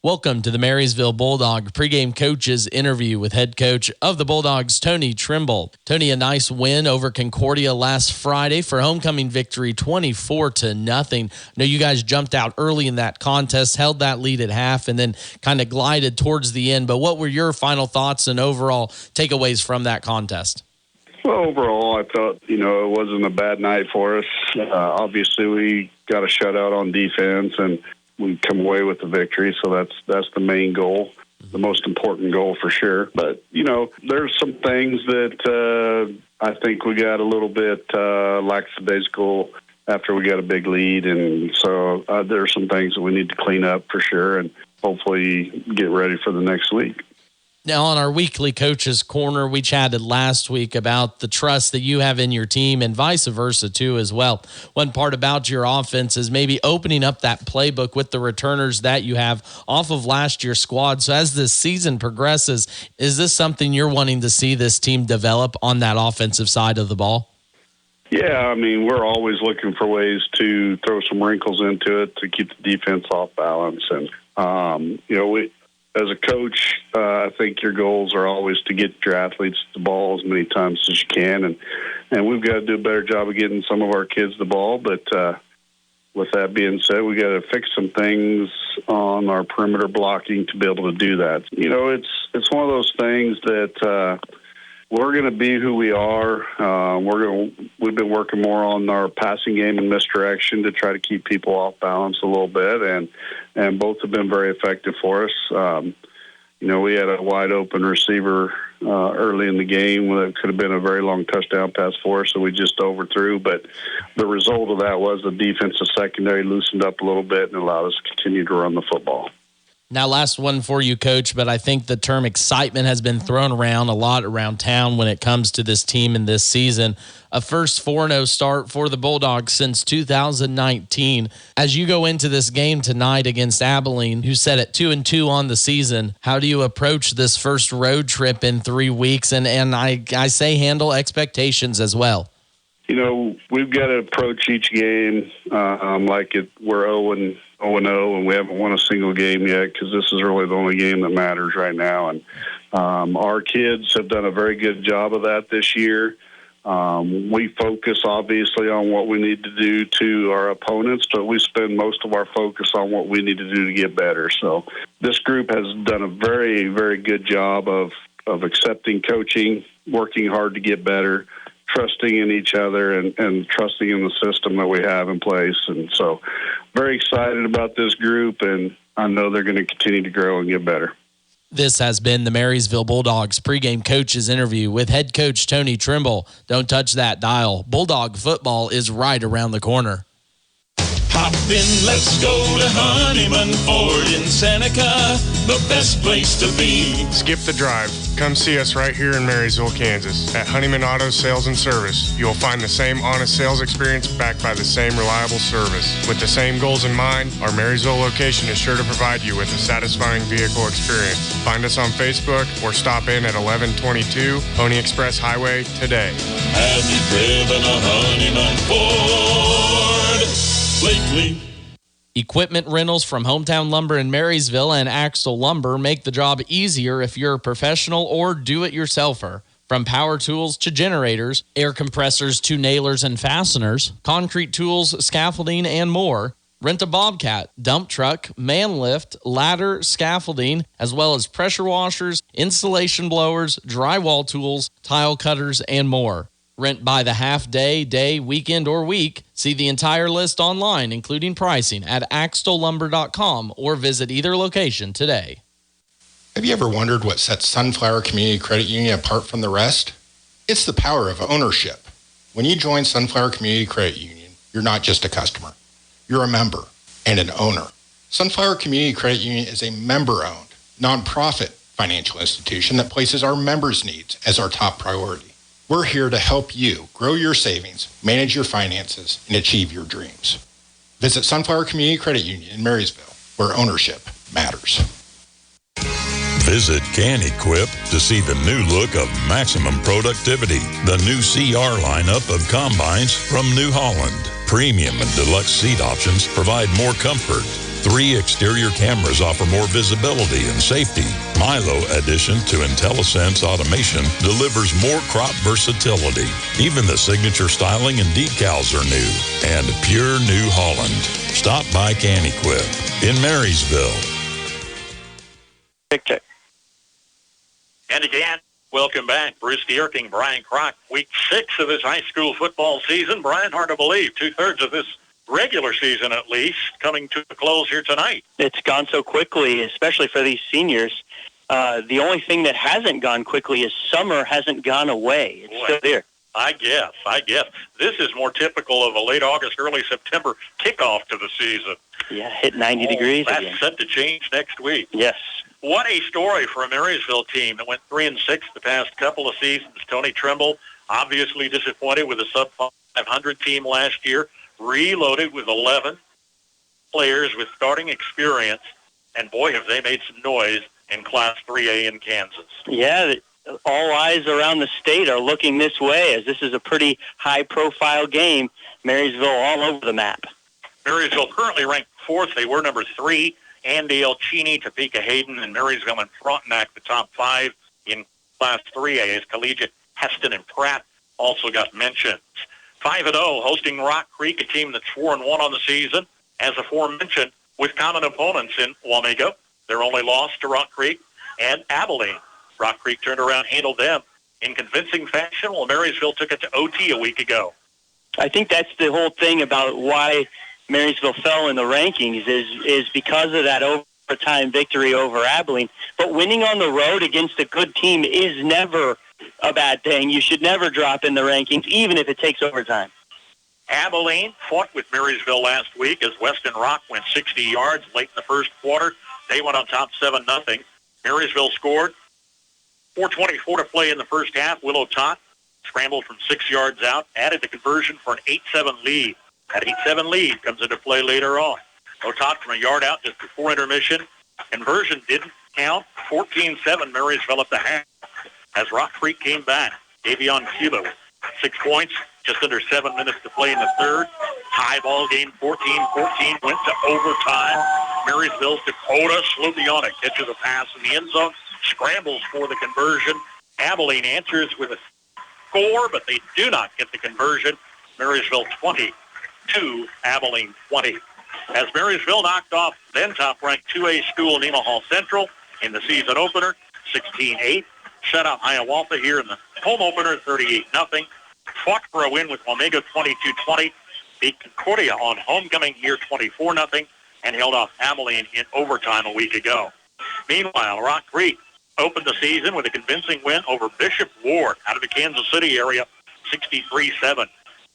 Welcome to the Marysville Bulldog pregame coaches interview with head coach of the Bulldogs, Tony Trimble. Tony, a nice win over Concordia last Friday for homecoming victory 24-0. I know you guys jumped out early in that contest, held that lead at half, and then kind of glided towards the end. But what were your final thoughts and overall takeaways from that contest? Well, overall, I thought, it wasn't a bad night for us. Obviously, we got a shutout on defense, and we come away with the victory, so that's the main goal, the most important goal for sure. But, there's some things that I think we got a little bit lackadaisical after we got a big lead, and so there's some things that we need to clean up for sure and hopefully get ready for the next week. Now, on our weekly Coach's Corner, we chatted last week about the trust that you have in your team and vice versa, too, as well. One part about your offense is maybe opening up that playbook with the returners that you have off of last year's squad. So as this season progresses, is this something you're wanting to see this team develop on that offensive side of the ball? Yeah, we're always looking for ways to throw some wrinkles into it to keep the defense off balance. And, as a coach, I think your goals are always to get your athletes the ball as many times as you can, and we've got to do a better job of getting some of our kids the ball. But with that being said, we got to fix some things on our perimeter blocking to be able to do that. It's one of those things that we're going to be who we are. We've been working more on our passing game and misdirection to try to keep people off balance a little bit, and both have been very effective for us. We had a wide open receiver early in the game that could have been a very long touchdown pass for us, so we just overthrew. But the result of that was the defensive secondary loosened up a little bit and allowed us to continue to run the football. Now, last one for you, Coach, but I think the term excitement has been thrown around a lot around town when it comes to this team in this season. A first 4-0 start for the Bulldogs since 2019. As you go into this game tonight against Abilene, who set at 2-2 on the season, how do you approach this first road trip in 3 weeks? And I say handle expectations as well. We've got to approach each game like we're 0-0, and we haven't won a single game yet because this is really the only game that matters right now. And our kids have done a very good job of that this year. We focus, obviously, on what we need to do to our opponents, but we spend most of our focus on what we need to do to get better. So this group has done a very, very good job of accepting coaching, working hard to get better, trusting in each other and trusting in the system that we have in place. And so very excited about this group, and I know they're going to continue to grow and get better. This has been the Marysville Bulldogs pregame coaches interview with head coach Tony Trimble. Don't touch that dial. Bulldog football is right around the corner. Hop in, let's go to Honeyman Ford in Seneca, the best place to be. Skip the drive. Come see us right here in Marysville, Kansas. At Honeyman Auto Sales and Service, you will find the same honest sales experience backed by the same reliable service. With the same goals in mind, our Marysville location is sure to provide you with a satisfying vehicle experience. Find us on Facebook or stop in at 1122 Pony Express Highway today. Have you driven a Honeyman Ford lately? Equipment rentals from Hometown Lumber in Marysville and Axtell Lumber make the job easier if you're a professional or do-it-yourselfer. From power tools to generators, air compressors to nailers and fasteners, concrete tools, scaffolding, and more. Rent a Bobcat, dump truck, man lift, ladder, scaffolding, as well as pressure washers, insulation blowers, drywall tools, tile cutters, and more. Rent by the half day, weekend, or week. See the entire list online, including pricing, at axtelllumber.com or visit either location today. Have you ever wondered what sets Sunflower Community Credit Union apart from the rest? It's the power of ownership. When you join Sunflower Community Credit Union, you're not just a customer. You're a member and an owner. Sunflower Community Credit Union is a member-owned, nonprofit financial institution that places our members' needs as our top priority. We're here to help you grow your savings, manage your finances, and achieve your dreams. Visit Sunflower Community Credit Union in Marysville, where ownership matters. Visit CanEquip to see the new look of maximum productivity. The new CR lineup of combines from New Holland. Premium and deluxe seat options provide more comfort. 3 exterior cameras offer more visibility and safety. Milo addition to IntelliSense automation delivers more crop versatility. Even the signature styling and decals are new. And pure New Holland. Stop by KNDY in Marysville. Check. And again, welcome back. Bruce Gierking, Brian Kroc, week 6 of his high school football season. Brian, hard to believe, 2/3 of this regular season at least coming to a close here tonight. It's gone so quickly, especially for these seniors. The only thing that hasn't gone quickly is summer hasn't gone away. It's still there. I guess. This is more typical of a late August, early September kickoff to the season. Yeah, hit 90 degrees that's again. Set to change next week. Yes. What a story for a Marysville team that went 3-6 the past couple of seasons. Tony Trimble obviously disappointed with a sub-500 team last year, reloaded with 11 players with starting experience, and boy, have they made some noise in Class 3A in Kansas. Yeah, all eyes around the state are looking this way as this is a pretty high-profile game. Marysville all over the map. Marysville currently ranked 4th. They were number 3. Andy Cheney, Topeka Hayden, and Marysville in Frontenac, the top 5 in Class 3A, as Collegiate Heston and Pratt also got mentions. 5-0, hosting Rock Creek, a team that's 4-1 on the season, as aforementioned, with common opponents in Wamego. Their only loss to Rock Creek and Abilene. Rock Creek turned around, handled them in convincing fashion, while Marysville took it to OT a week ago. I think that's the whole thing about why Marysville fell in the rankings is because of that overtime victory over Abilene. But winning on the road against a good team is never a bad thing. You should never drop in the rankings, even if it takes overtime. Abilene fought with Marysville last week as Weston Rock went 60 yards late in the first quarter. They went on top 7-0. Marysville scored 4:24 to play in the first half. Willow Tot scrambled from 6 yards out, added the conversion for an 8-7 lead. That 8-7 lead comes into play later on. Otot from a yard out just before intermission. Conversion didn't count. 14-7 Marysville at the half as Rock Creek came back. Davion Cuba with 6 points, just under 7 minutes to play in the third. High ball game, 14-14, went to overtime. Marysville's Dakota Slubionic catches a pass in the end zone, scrambles for the conversion. Abilene answers with a score, but they do not get the conversion. Marysville 20. Abilene 20. As Marysville knocked off then top-ranked 2A school Nemaha Central in the season opener, 16-8. Shut out Hiawatha here in the home opener, 38-0. Fought for a win with Wamego 22-20. Beat Concordia on homecoming here, 24-0. And held off Abilene in overtime a week ago. Meanwhile, Rock Creek opened the season with a convincing win over Bishop Ward out of the Kansas City area, 63-7.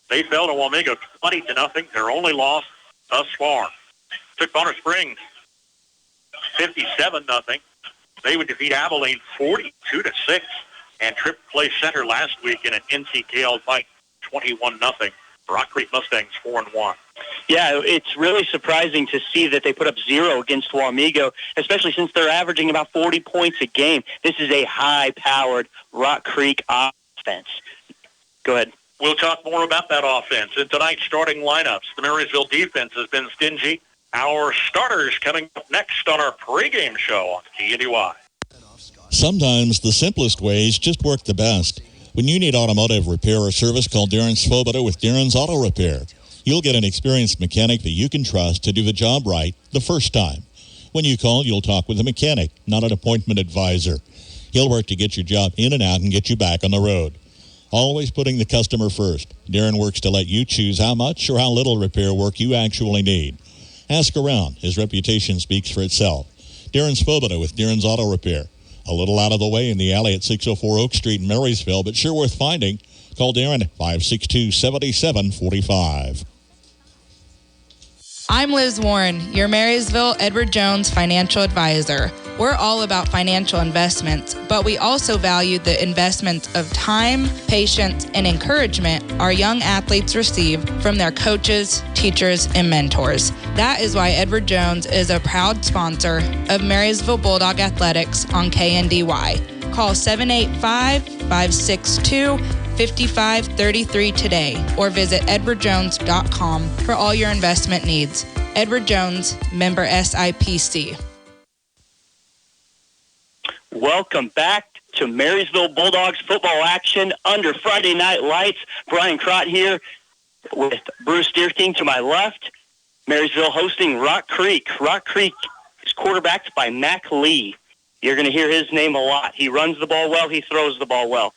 They fell to Wamego 20-0, their only loss thus far. Took Bonner Springs 57-0. They would defeat Abilene 42-6 and Tripp Clay Center last week in an NCKL fight 21-0. Rock Creek Mustangs 4-1. Yeah, it's really surprising to see that they put up 0 against Wamego, especially since they're averaging about 40 points a game. This is a high-powered Rock Creek offense. Go ahead. We'll talk more about that offense in tonight's starting lineups. The Marysville defense has been stingy. Our starters coming up next on our pregame show on KNDY. Sometimes the simplest ways just work the best. When you need automotive repair or service, call Darren Svoboda with Darren's Auto Repair. You'll get an experienced mechanic that you can trust to do the job right the first time. When you call, you'll talk with a mechanic, not an appointment advisor. He'll work to get your job in and out and get you back on the road. Always putting the customer first. Darren works to let you choose how much or how little repair work you actually need. Ask around. His reputation speaks for itself. Darren Svoboda with Darren's Auto Repair. A little out of the way in the alley at 604 Oak Street in Marysville, but sure worth finding. Call Darren at 562-7745. I'm Liz Warren, your Marysville Edward Jones financial advisor. We're all about financial investments, but we also value the investments of time, patience, and encouragement our young athletes receive from their coaches, teachers, and mentors. That is why Edward Jones is a proud sponsor of Marysville Bulldog Athletics on KNDY. Call 785-562-5533 today or visit edwardjones.com for all your investment needs. Edward Jones, member SIPC. Welcome back to Marysville Bulldogs football action under Friday Night Lights. Brian Crott here with Bruce Deerking to my left. Marysville hosting Rock Creek. Rock Creek is quarterbacked by Mac Lee. You're going to hear his name a lot. He runs the ball well. He throws the ball well.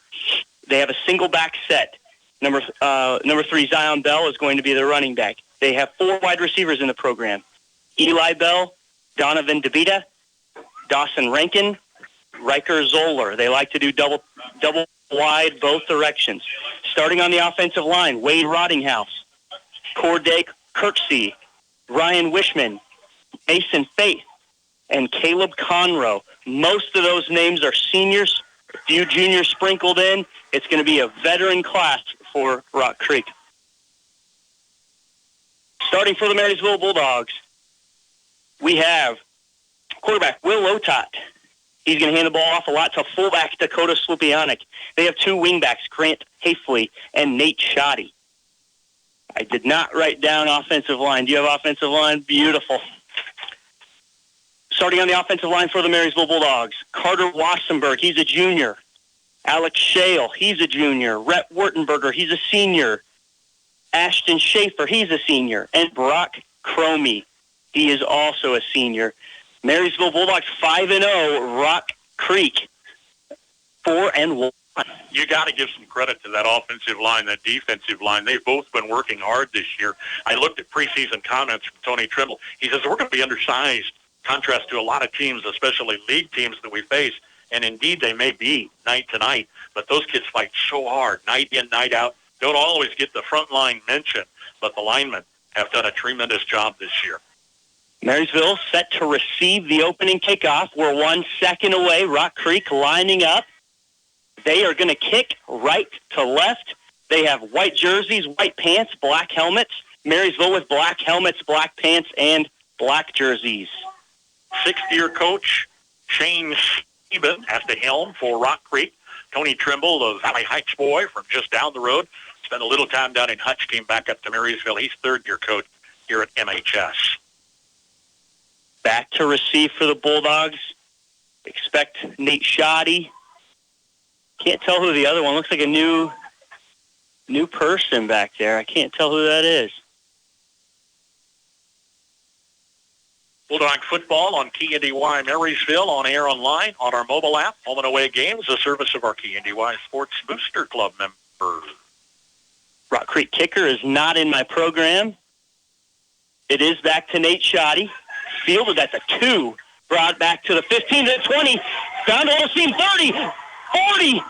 They have a single back set. Number 3, Zion Bell, is going to be their running back. They have 4 wide receivers in the program. Eli Bell, Donovan DeVita, Dawson Rankin, Riker Zoller. They like to do double wide both directions. Starting on the offensive line, Wade Rottinghouse, Corday Kirksey, Ryan Wishman, Mason Faith, and Caleb Conroe. Most of those names are seniors, a few juniors sprinkled in. It's going to be a veteran class for Rock Creek. Starting for the Marysville Bulldogs, we have quarterback Will Lotot. He's going to hand the ball off a lot to fullback Dakota Slupianic. They have 2 wingbacks, Grant Hafley and Nate Shoddy. I did not write down offensive line. Do you have offensive line? Beautiful. Starting on the offensive line for the Marysville Bulldogs, Carter Wassenberg, he's a junior. Alex Shale, he's a junior. Rhett Wurtenberger, he's a senior. Ashton Schaefer, he's a senior. And Brock Cromie, he is also a senior. Marysville Bulldogs 5-0, Rock Creek 4-1. You got to give some credit to that offensive line, that defensive line. They've both been working hard this year. I looked at preseason comments from Tony Trimble. He says, we're going to be undersized, contrast to a lot of teams, especially league teams that we face. And indeed, they may be night to night, but those kids fight so hard, night in, night out. Don't always get the front line mention, but the linemen have done a tremendous job this year. Marysville set to receive the opening kickoff. We're 1 second away. Rock Creek lining up. They are going to kick right to left. They have white jerseys, white pants, black helmets. Marysville with black helmets, black pants, and black jerseys. Sixth-year coach Shane Steben at the helm for Rock Creek. Tony Trimble, the Valley Heights boy from just down the road, spent a little time down in Hutch, came back up to Marysville. He's third-year coach here at MHS. Back to receive for the Bulldogs. Expect Nate Shoddy. Can't tell who the other one. Looks like a new person back there. I can't tell who that is. Bulldog football on KNDY Marysville, on air online, on our mobile app, home and away games, the service of our KNDY Sports Booster Club members. Rock Creek kicker is not in my program. It is back to Nate Shoddy. Fielded at the 2. Brought back to the 15 to the 20. Down to the seam 30. 40.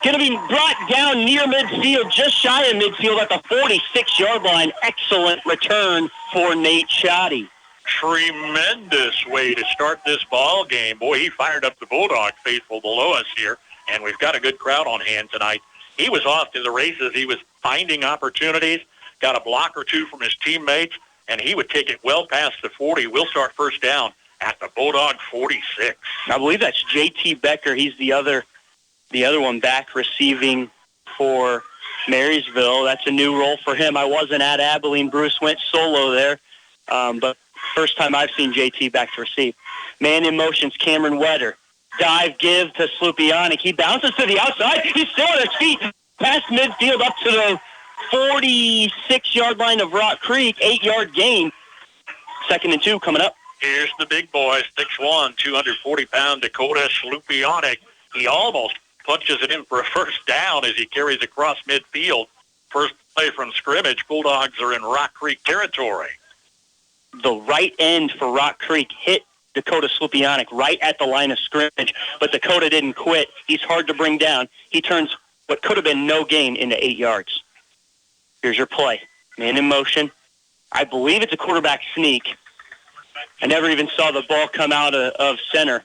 Going to be brought down near midfield, just shy of midfield at the 46-yard line. Excellent return for Nate Shoddy. Tremendous way to start this ball game. Boy, he fired up the Bulldog faithful below us here, and we've got a good crowd on hand tonight. He was off to the races. He was finding opportunities, got a block or 2 from his teammates, and he would take it well past the 40. We'll start first down at the Bulldog 46. I believe that's J.T. Becker. He's the other one back receiving for Marysville. That's a new role for him. I wasn't at Abilene. Bruce went solo there, but first time I've seen JT back to receive. Man in motion's Cameron Wetter. Dive give to Slupianic. He bounces to the outside. He's still on his feet. Past midfield up to the 46-yard line of Rock Creek. 8-yard gain. 2nd and 2 coming up. Here's the big boy, 6'1", 240-pound Dakota Slupianic. He almost punches it in for a first down as he carries across midfield. First play from scrimmage. Bulldogs are in Rock Creek territory. The right end for Rock Creek hit Dakota Slupianic right at the line of scrimmage, but Dakota didn't quit. He's hard to bring down. He turns what could have been no gain into 8 yards. Here's your play. Man in motion. I believe it's a quarterback sneak. I never even saw the ball come out of center.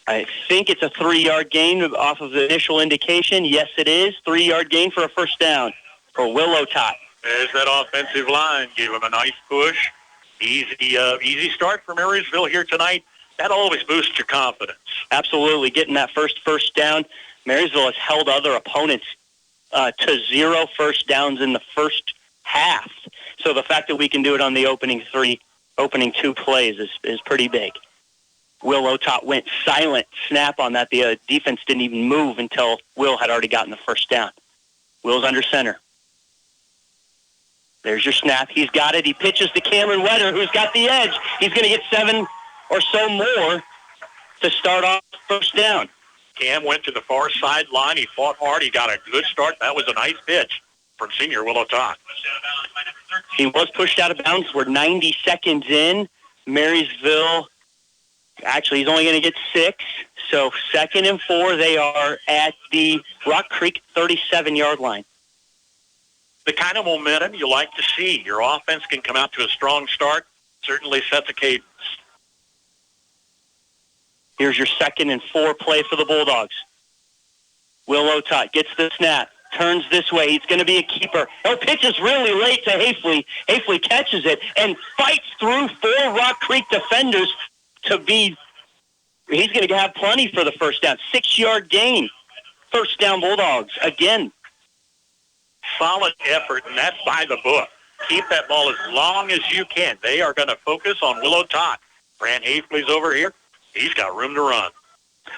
I think it's a 3-yard gain off of the initial indication. Yes, it is. 3-yard gain for a first down for Willow Tot. There's that offensive line. Give him a nice push. Easy start for Marysville here tonight. That always boosts your confidence. Absolutely. Getting that first down. Marysville has held other opponents to 0 first downs in the first half. So the fact that we can do it on the opening 3 opening 2 plays is pretty big. Will Otot went silent snap on that. The defense didn't even move until Will had already gotten the first down. Will's under center. There's your snap. He's got it. He pitches to Cameron Wetter, who's got the edge. He's going to get 7 or so more to start off first down. Cam went to the far sideline. He fought hard. He got a good start. That was a nice pitch from senior Will Otot. He was pushed out of bounds. We're 90 seconds in. Marysville, actually, he's only going to get 6. So 2nd and 4, they are at the Rock Creek 37-yard line. The kind of momentum you like to see. Your offense can come out to a strong start. Certainly sets a cadence. Here's your 2nd and 4 play for the Bulldogs. Will Otot gets the snap, turns this way. He's going to be a keeper. Oh, pitches really late to Hafley. Hafley catches it and fights through 4 Rock Creek defenders to be. He's going to have plenty for the first down. 6-yard gain. First down Bulldogs again. Solid effort, and that's by the book. Keep that ball as long as you can. They are going to focus on Will Otot. Brant Hafley's over here. He's got room to run.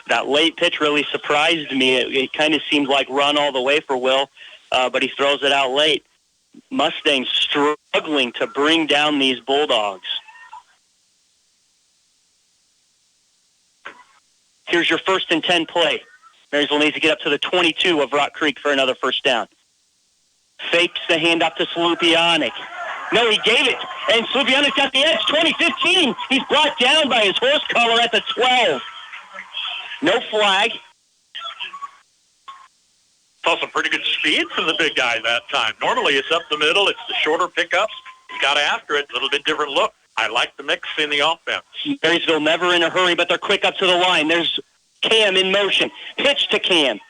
That late pitch really surprised me. It kind of seemed like run all the way for Will, but he throws it out late. Mustangs struggling to bring down these Bulldogs. Here's your 1st and 10 play. Marysville needs to get up to the 22 of Rock Creek for another first down. Fakes the handoff to Slupianic. No, he gave it, and Slupianic got the edge. 20-15. He's brought down by his horse collar at the 12. No flag. Saw some pretty good speed from the big guy that time. Normally it's up the middle. It's the shorter pickups. He got after it. A little bit different look. I like the mix in the offense. Marysville never in a hurry, but they're quick up to the line. There's Cam in motion. Pitch to Cam.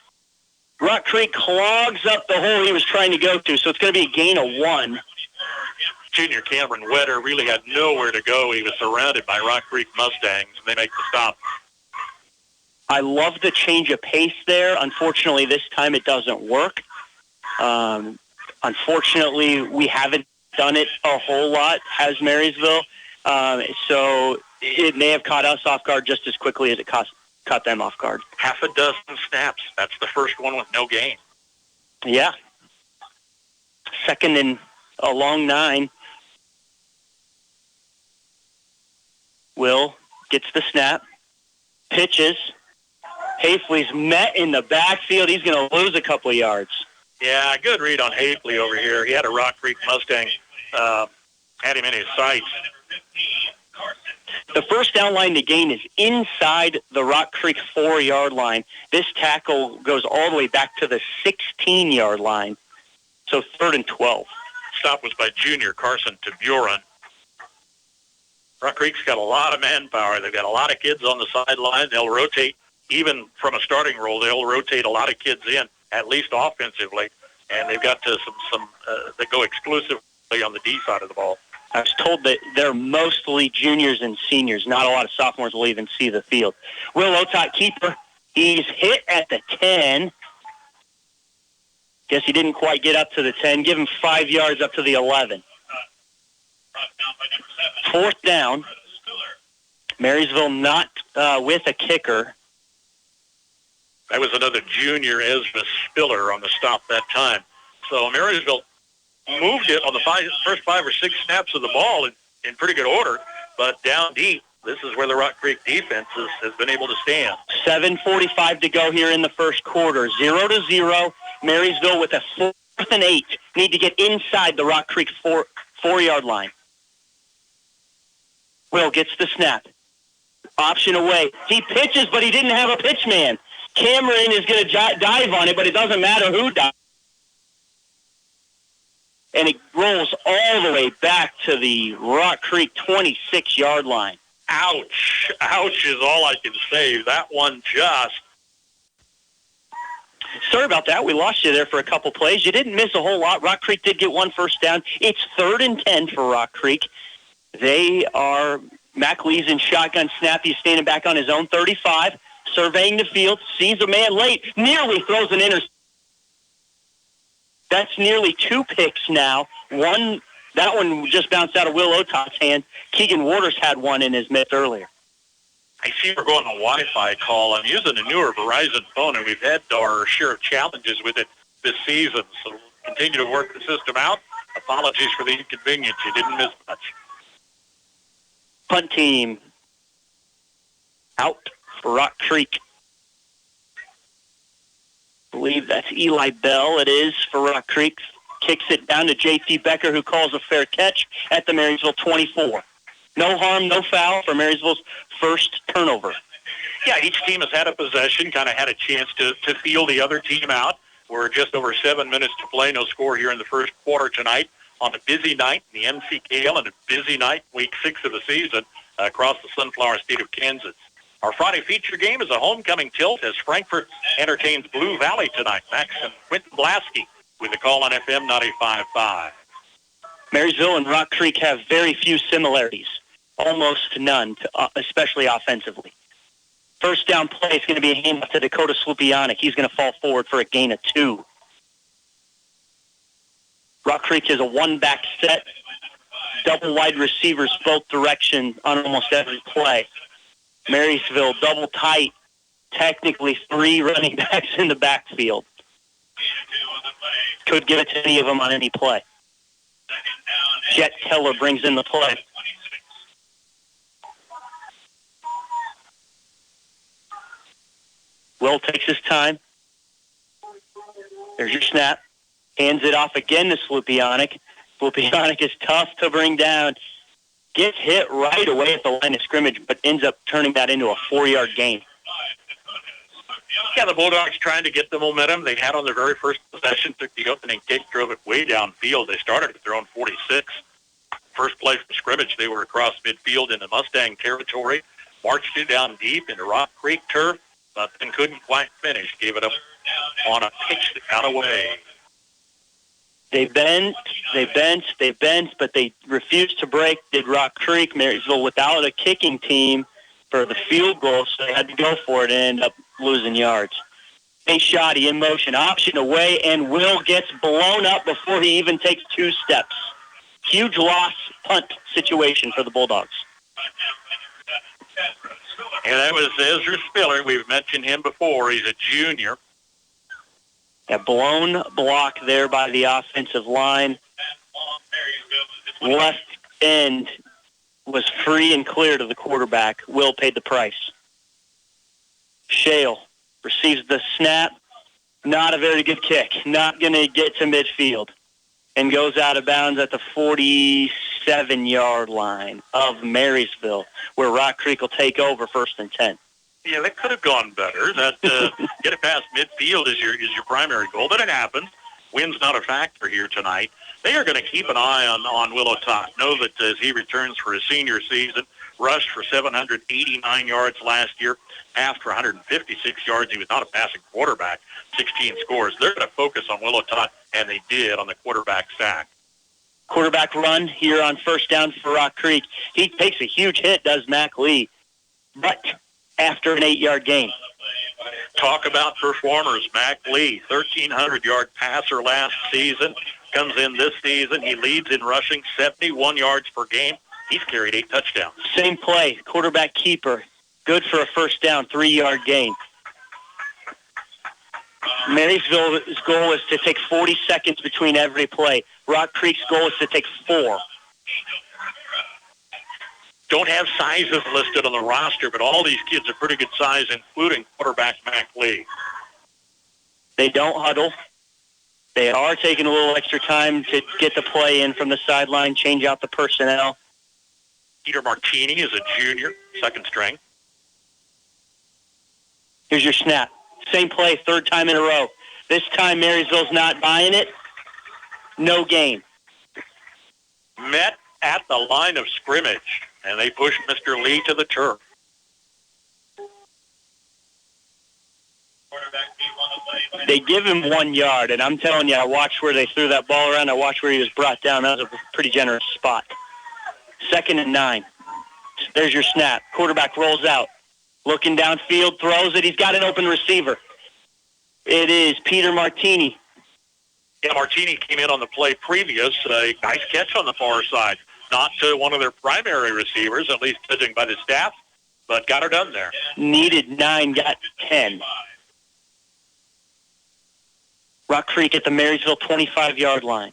Rock Creek clogs up the hole he was trying to go to, so it's going to be a gain of 1. Junior Cameron Wetter really had nowhere to go. He was surrounded by Rock Creek Mustangs, and they make the stop. I love the change of pace there. Unfortunately, this time it doesn't work. Unfortunately, we haven't done it a whole lot, has Marysville. So it may have caught us off guard just as quickly as it caught them off guard. Half a dozen snaps. That's the first one with no gain. Yeah. 2nd and a long 9. Will gets the snap. Pitches. Hafley's met in the backfield. He's going to lose a couple of yards. Yeah, good read on Hafley over here. He had a Rock Creek Mustang, had him in his sights. The first down line to gain is inside the Rock Creek 4-yard line. This tackle goes all the way back to the 16-yard line. So 3rd and 12. Stop was by junior Carson Taburan. Rock Creek's got a lot of manpower. They've got a lot of kids on the sideline. They'll rotate, even from a starting role, they'll rotate a lot of kids in, at least offensively. And they've got some that go exclusively on the D side of the ball. I was told that they're mostly juniors and seniors. Not a lot of sophomores will even see the field. Will Otot, keeper. He's hit at the 10. Guess he didn't quite get up to the 10. Give him 5 yards up to the 11. 4th down. Marysville not with a kicker. That was another junior, Ezra Spiller, on the stop that time. So Marysville moved it on the first 5 or 6 snaps of the ball in pretty good order, but down deep, this is where the Rock Creek defense has been able to stand. 7:45 to go here in the first quarter. 0-0. Marysville with a 4th and 8. Need to get inside the Rock Creek 4-yard line. Will gets the snap. Option away. He pitches, but he didn't have a pitch man. Cameron is going to dive on it, but it doesn't matter who dives. And it rolls all the way back to the Rock Creek 26-yard line. Ouch. Ouch is all I can say. That one just... Sorry about that. We lost you there for a couple plays. You didn't miss a whole lot. Rock Creek did get 1 first down. It's 3rd and 10 for Rock Creek. They are... Mac Lee's in shotgun snap. He's standing back on his own 35, surveying the field, sees a man late, nearly throws an interception. That's nearly 2 picks now. One That one just bounced out of Will Otot's hand. Keegan Waters had one in his mitts earlier. I see we're going on a Wi-Fi call. I'm using a newer Verizon phone, and we've had our share of challenges with it this season. So we'll continue to work the system out. Apologies for the inconvenience. You didn't miss much. Punt team out for Rock Creek. I believe that's Eli Bell. It is for Rock Creek. Kicks it down to J.T. Becker, who calls a fair catch at the Marysville 24. No harm, no foul for Marysville's first turnover. Yeah, each team has had a possession, kind of had a chance to feel the other team out. We're just over 7 minutes to play. No score here in the first quarter tonight on a busy night in the NCKL and a busy night, week 6 of the season, across the Sunflower State of Kansas. Our Friday feature game is a homecoming tilt as Frankfort entertains Blue Valley tonight. Max and Quentin Blasky with the call on FM 95.5. Marysville and Rock Creek have very few similarities, almost none, especially offensively. First down play is going to be a handoff to Dakota Slupianic. He's going to fall forward for a gain of 2. Rock Creek is a one-back set, double wide receivers both directions on almost every play. Marysville double tight, technically 3 running backs in the backfield. Could give it to any of them on any play. Jet Keller brings in the play. Will takes his time. There's your snap. Hands it off again to Slupianic. Slupianic is tough to bring down. Gets hit right away at the line of scrimmage, but ends up turning that into a 4-yard gain. Yeah, the Bulldogs trying to get the momentum they had on their very first possession, took the opening kick, drove it way downfield. They started at their own 46. First play from scrimmage, they were across midfield into Mustang territory, marched it down deep into Rock Creek turf, but then couldn't quite finish. Gave it up on a pitch that got away. They bent, but they refused to break, did Rock Creek. Marysville without a kicking team for the field goal, so they had to go for it and end up losing yards. Hey, Shoddy in motion, option away, and Will gets blown up before he even takes 2 steps. Huge loss punt situation for the Bulldogs. And that was Ezra Spiller. We've mentioned him before. He's a junior. A blown block there by the offensive line. Left end was free and clear to the quarterback. Will paid the price. Shale receives the snap. Not a very good kick. Not going to get to midfield. And goes out of bounds at the 47-yard line of Marysville, where Rock Creek will take over 1st and 10. Yeah, that could have gone better. That get it past midfield is your primary goal, but it happens. Wind's not a factor here tonight. They are going to keep an eye on Will Otot. Know that as he returns for his senior season, rushed for 789 yards last year, passed for 156 yards. He was not a passing quarterback. 16 scores. They're going to focus on Will Otot, and they did on the quarterback sack. Quarterback run here on first down for Rock Creek. He takes a huge hit, does Mac Lee, but after an 8-yard gain. Talk about performers. Mac Lee, 1,300-yard passer last season, comes in this season. He leads in rushing, 71 yards per game. He's carried 8 touchdowns. Same play, quarterback keeper. Good for a first down, 3-yard gain. Marysville's goal is to take 40 seconds between every play. Rock Creek's goal is to take 4. Don't have sizes listed on the roster, but all these kids are pretty good size, including quarterback Mac Lee. They don't huddle. They are taking a little extra time to get the play in from the sideline, change out the personnel. Peter Martini is a junior, second string. Here's your snap. Same play, 3rd time in a row. This time Marysville's not buying it. No gain. Met at the line of scrimmage, and they pushed Mr. Lee to the turf. They give him 1 yard, and I'm telling you, I watched where they threw that ball around. I watched where he was brought down. That was a pretty generous spot. 2nd and 9. There's your snap. Quarterback rolls out. Looking downfield, throws it. He's got an open receiver. It is Peter Martini. Yeah, Martini came in on the play previous. A nice catch on the far side. Not one of their primary receivers, at least judging by the staff, but got her done there. Needed 9, got 10. Rock Creek at the Marysville 25-yard line.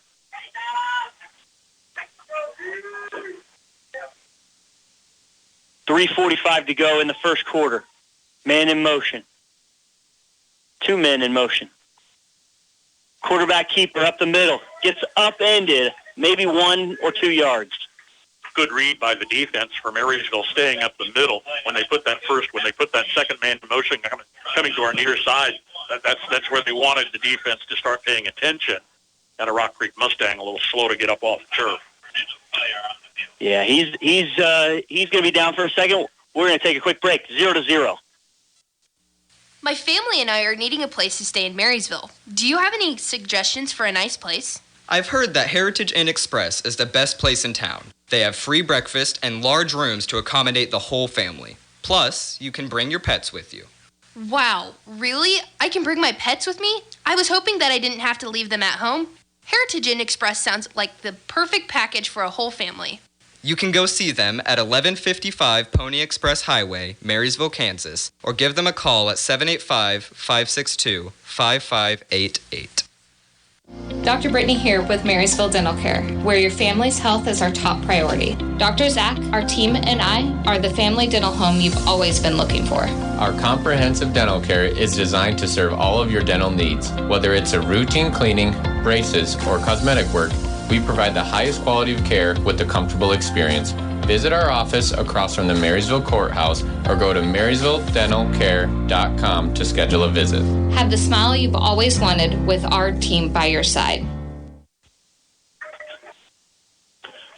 .345 to go in the first quarter. Man in motion. 2 men in motion. Quarterback keeper up the middle. Gets upended, maybe 1 or 2 yards. Good read by the defense for Marysville staying up the middle when they put that second man in motion coming to our near side. That's where they wanted the defense to start paying attention. And a Rock Creek Mustang a little slow to get up off the turf. Yeah, he's going to be down for a second. We're going to take a quick break. 0-0. My family and I are needing a place to stay in Marysville. Do you have any suggestions for a nice place? I've heard that Heritage Inn Express is the best place in town. They have free breakfast and large rooms to accommodate the whole family. Plus, you can bring your pets with you. Wow, really? I can bring my pets with me? I was hoping that I didn't have to leave them at home. Heritage Inn Express sounds like the perfect package for a whole family. You can go see them at 1155 Pony Express Highway, Marysville, Kansas, or give them a call at 785-562-5588. Dr. Brittany here with Marysville Dental Care, where your family's health is our top priority. Dr. Zach, our team, and I are the family dental home you've always been looking for. Our comprehensive dental care is designed to serve all of your dental needs. Whether it's a routine cleaning, braces, or cosmetic work, we provide the highest quality of care with a comfortable experience. Visit our office across from the Marysville Courthouse or go to marysvilledentalcare.com to schedule a visit. Have the smile you've always wanted with our team by your side.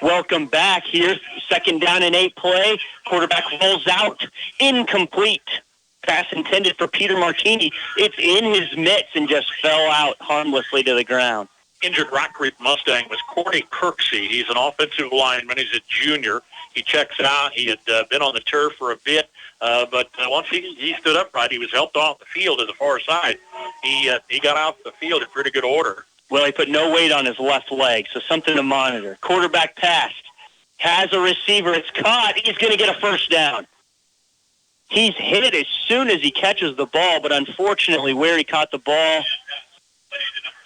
Welcome back. Here's 2nd down and 8 play. Quarterback rolls out. Incomplete. Pass intended for Peter Martini. It's in his mitts and just fell out harmlessly to the ground. Injured Rock Creek Mustang was Corey Kirksey. He's an offensive lineman. He's a junior. He checks out. He had been on the turf for a bit, but once he stood upright, he was helped off the field to the far side. He got out the field in pretty good order. Well, he put no weight on his left leg, so something to monitor. Quarterback pass. Has a receiver. It's caught. He's going to get a first down. He's hit as soon as he catches the ball, but unfortunately where he caught the ball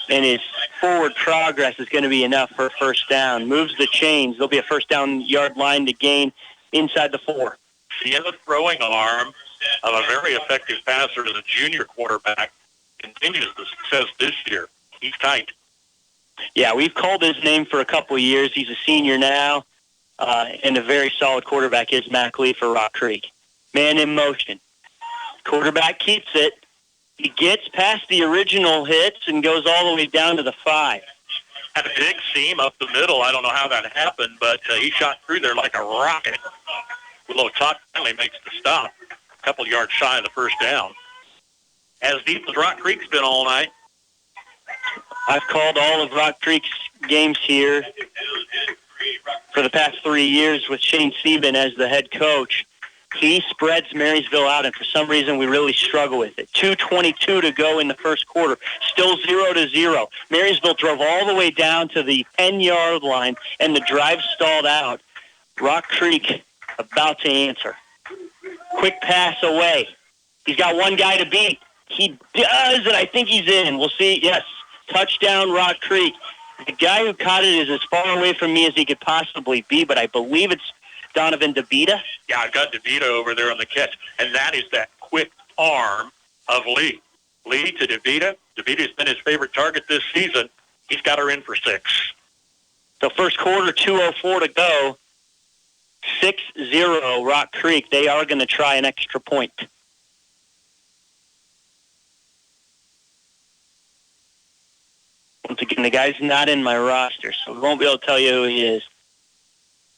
and his forward progress is going to be enough for a first down. Moves the chains. There'll be a first down yard line to gain inside the 4. He has a throwing arm of a very effective passer as a junior quarterback. Continues the success this year. He's tight. Yeah, we've called his name for a couple of years. He's a senior now, and a very solid quarterback is Mac Lee for Rock Creek. Man in motion. Quarterback keeps it. He gets past the original hits and goes all the way down to the 5. Had a big seam up the middle. I don't know how that happened, but he shot through there like a rocket. A little tuck finally makes the stop. A couple yards shy of the first down. As deep as Rock Creek's been all night. I've called all of Rock Creek's games here for the past 3 years with Shane Sieben as the head coach. He spreads Marysville out, and for some reason we really struggle with it. 2:22 to go in the first quarter. Still 0-0. Marysville drove all the way down to the 10-yard line, and the drive stalled out. Rock Creek about to answer. Quick pass away. He's got one guy to beat. He does, and I think he's in. We'll see. Yes, touchdown Rock Creek. The guy who caught it is as far away from me as he could possibly be, but I believe it's Donovan DeVita. Yeah, I've got DeVita over there on the catch, and that is that quick arm of Lee. Lee to DeVita. DeVita's been his favorite target this season. He's got her in for 6. So first quarter, 2:04 to go. 6-0 Rock Creek. They are going to try an extra point. Once again, the guy's not in my roster, so we won't be able to tell you who he is.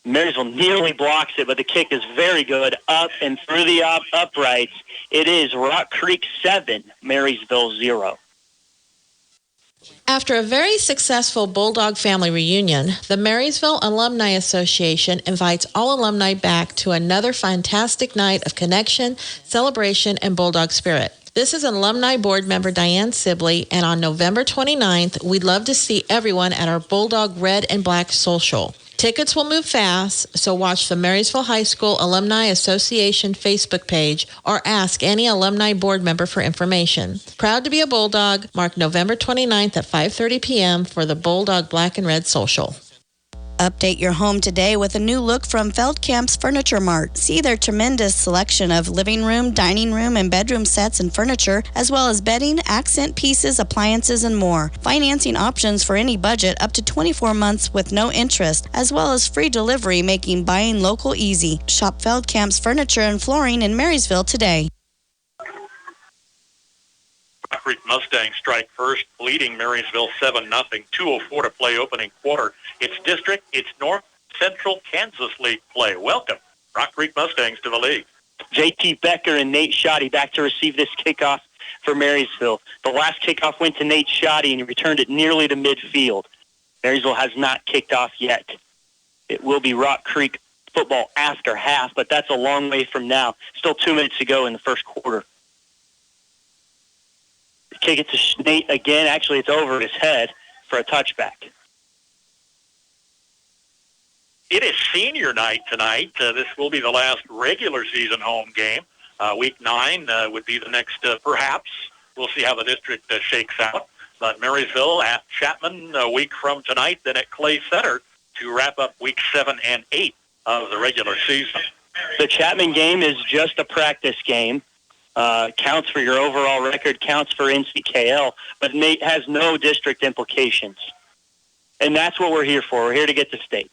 Marysville nearly blocks it, but the kick is very good. Up and through the uprights. It is Rock Creek 7, Marysville 0. After a very successful Bulldog family reunion, the Marysville Alumni Association invites all alumni back to another fantastic night of connection, celebration, and Bulldog spirit. This is Alumni Board member Diane Sibley, and on November 29th, we'd love to see everyone at our Bulldog Red and Black Social. Tickets will move fast, so watch the Marysville High School Alumni Association Facebook page or ask any Alumni Board member for information. Proud to be a Bulldog, mark November 29th at 5:30 p.m. for the Bulldog Black and Red Social. Update your home today with a new look from Feldkamp's Furniture Mart. See their tremendous selection of living room, dining room, and bedroom sets and furniture, as well as bedding, accent pieces, appliances, and more. Financing options for any budget up to 24 months with no interest, as well as free delivery, making buying local easy. Shop Feldkamp's Furniture and Flooring in Marysville today. Rock Creek Mustangs strike first, leading Marysville 7-0. 2:04 to play opening quarter. It's district, it's North Central Kansas League play. Welcome, Rock Creek Mustangs, to the league. JT Becker and Nate Shoddy back to receive this kickoff for Marysville. The last kickoff went to Nate Shoddy, and he returned it nearly to midfield. Marysville has not kicked off yet. It will be Rock Creek football after half, but that's a long way from now. Still 2 minutes to go in the first quarter. Kick it to Nate again. Actually, it's over his head for a touchback. It is senior night tonight. This will be the last regular season home game. Week 9 would be the next, perhaps. We'll see how the district shakes out. But Marysville at Chapman a week from tonight, then at Clay Center to wrap up week 7 and 8 of the regular season. The Chapman game is just a practice game. Counts for your overall record, counts for NCKL, but has no district implications. And that's what we're here for. We're here to get to state.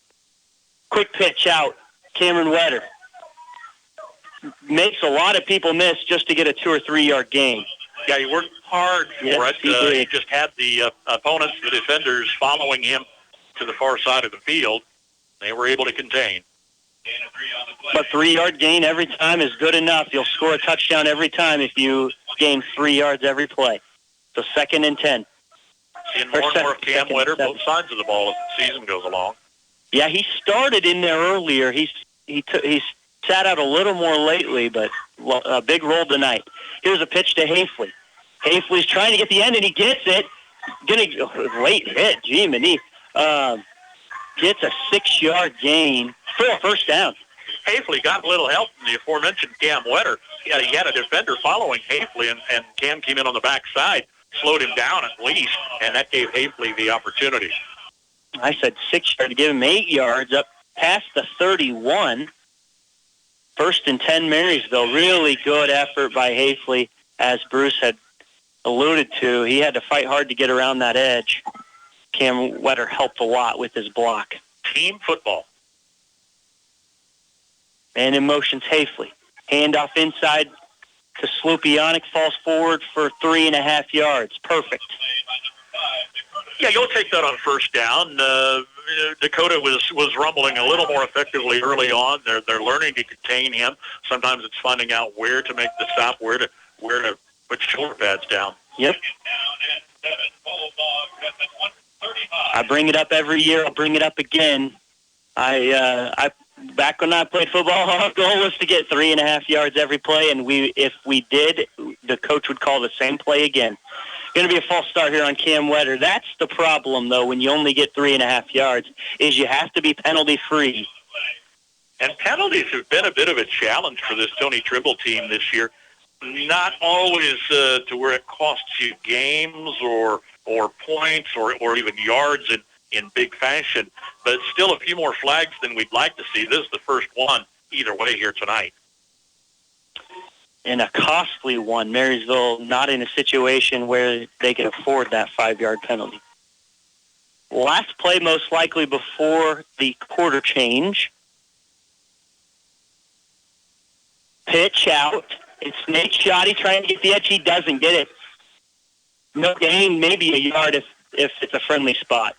Quick pitch out, Cameron Wetter. Makes a lot of people miss just to get a 2 or 3 yard gain. Yeah, he worked hard for it. He just had the opponents, the defenders, following him to the far side of the field. They were able to contain. But 3 yard gain every time is good enough. You'll score a touchdown every time if you gain 3 yards every play. So 2nd and 10. Seeing more and more of Cam Wetter, both sides of the ball as the season goes along. Yeah, he started in there earlier. He's sat out a little more lately, but a big role tonight. Here's a pitch to Hafley. Hafley's trying to get the end, and he gets it. Late hit, and he gets a 6 yard gain for a first down. Hafley got a little help from the aforementioned Cam Wetter. He had a defender following Hafley, and Cam came in on the backside, slowed him down at least, and that gave Hafley the opportunity. I said 6 yards to give him 8 yards up past the 31. 1st and 10 Marysville. Really good effort by Hafley, as Bruce had alluded to. He had to fight hard to get around that edge. Cam Wetter helped a lot with his block. Team football. And in motion's Hafley. Handoff inside to Slupionic, falls forward for 3.5 yards. Perfect. Yeah, you'll take that on first down. Dakota was rumbling a little more effectively early on. They're learning to contain him. Sometimes it's finding out where to make the stop, where to put shoulder pads down. Yep. I bring it up every year. I'll bring it up again. I back when I played football, our goal was to get 3.5 yards every play, and if we did, the coach would call the same play again. Going to be a false start here on Cam Wetter. That's the problem, though, when you only get 3.5 yards, is you have to be penalty-free. And penalties have been a bit of a challenge for this Tony Tribble team this year. Not always to where it costs you games or points or even yards in big fashion, but still a few more flags than we'd like to see. This is the first one either way here tonight. And a costly one. Marysville not in a situation where they can afford that 5-yard penalty. Last play most likely before the quarter change. Pitch out. It's Nate Shoddy trying to get the edge. He doesn't get it. No gain, maybe a yard if it's a friendly spot.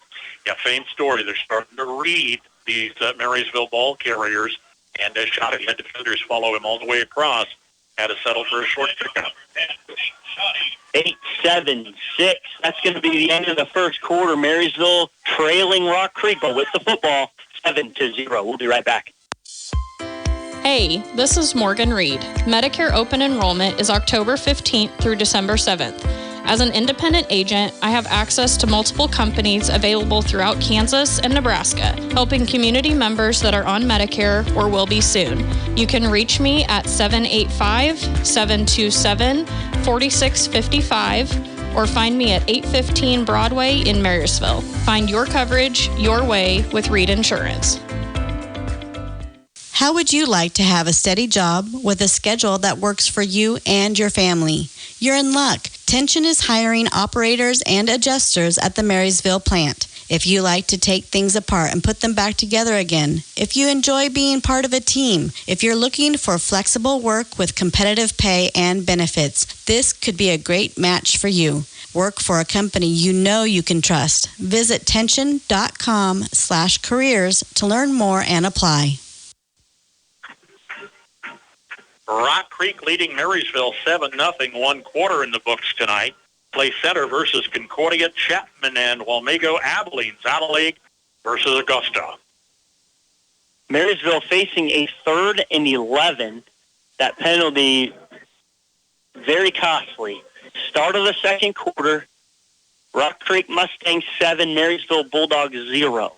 Yeah, same story. They're starting to read these Marysville ball carriers, and Shoddy had defenders follow him all the way across. Had to settle for a short pickup. 8-7-6. That's going to be the end of the first quarter. Marysville trailing Rock Creek, but with the football, 7-0. We'll be right back. Hey, this is Morgan Reed. Medicare open enrollment is October 15th through December 7th. As an independent agent, I have access to multiple companies available throughout Kansas and Nebraska, helping community members that are on Medicare or will be soon. You can reach me at 785-727-4655 or find me at 815 Broadway in Marysville. Find your coverage your way with Reed Insurance. How would you like to have a steady job with a schedule that works for you and your family? You're in luck. Tension is hiring operators and adjusters at the Marysville plant. If you like to take things apart and put them back together again, if you enjoy being part of a team, if you're looking for flexible work with competitive pay and benefits, this could be a great match for you. Work for a company you know you can trust. Visit tension.com/careers to learn more and apply. Rock Creek leading Marysville 7-0, 1 quarter in the books tonight. Play center versus Concordia, Chapman, and Walmego Abilene. Saddle Lake versus Augusta. Marysville facing a 3rd and 11. That penalty, very costly. Start of the second quarter, Rock Creek Mustangs 7, Marysville Bulldogs 0.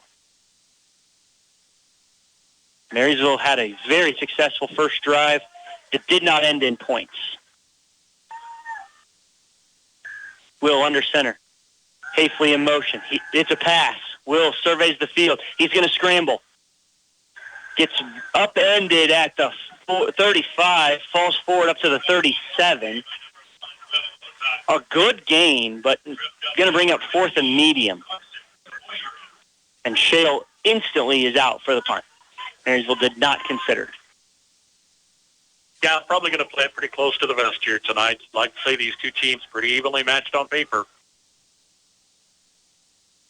Marysville had a very successful first drive. It did not end in points. Will under center. Hafley in motion. It's a pass. Will surveys the field. He's going to scramble. Gets upended at the 35. Falls forward up to the 37. A good gain, but going to bring up 4th and medium. And Shale instantly is out for the punt. Marysville did not consider it. Yeah, probably going to play it pretty close to the vest here tonight. I'd like to say these two teams pretty evenly matched on paper.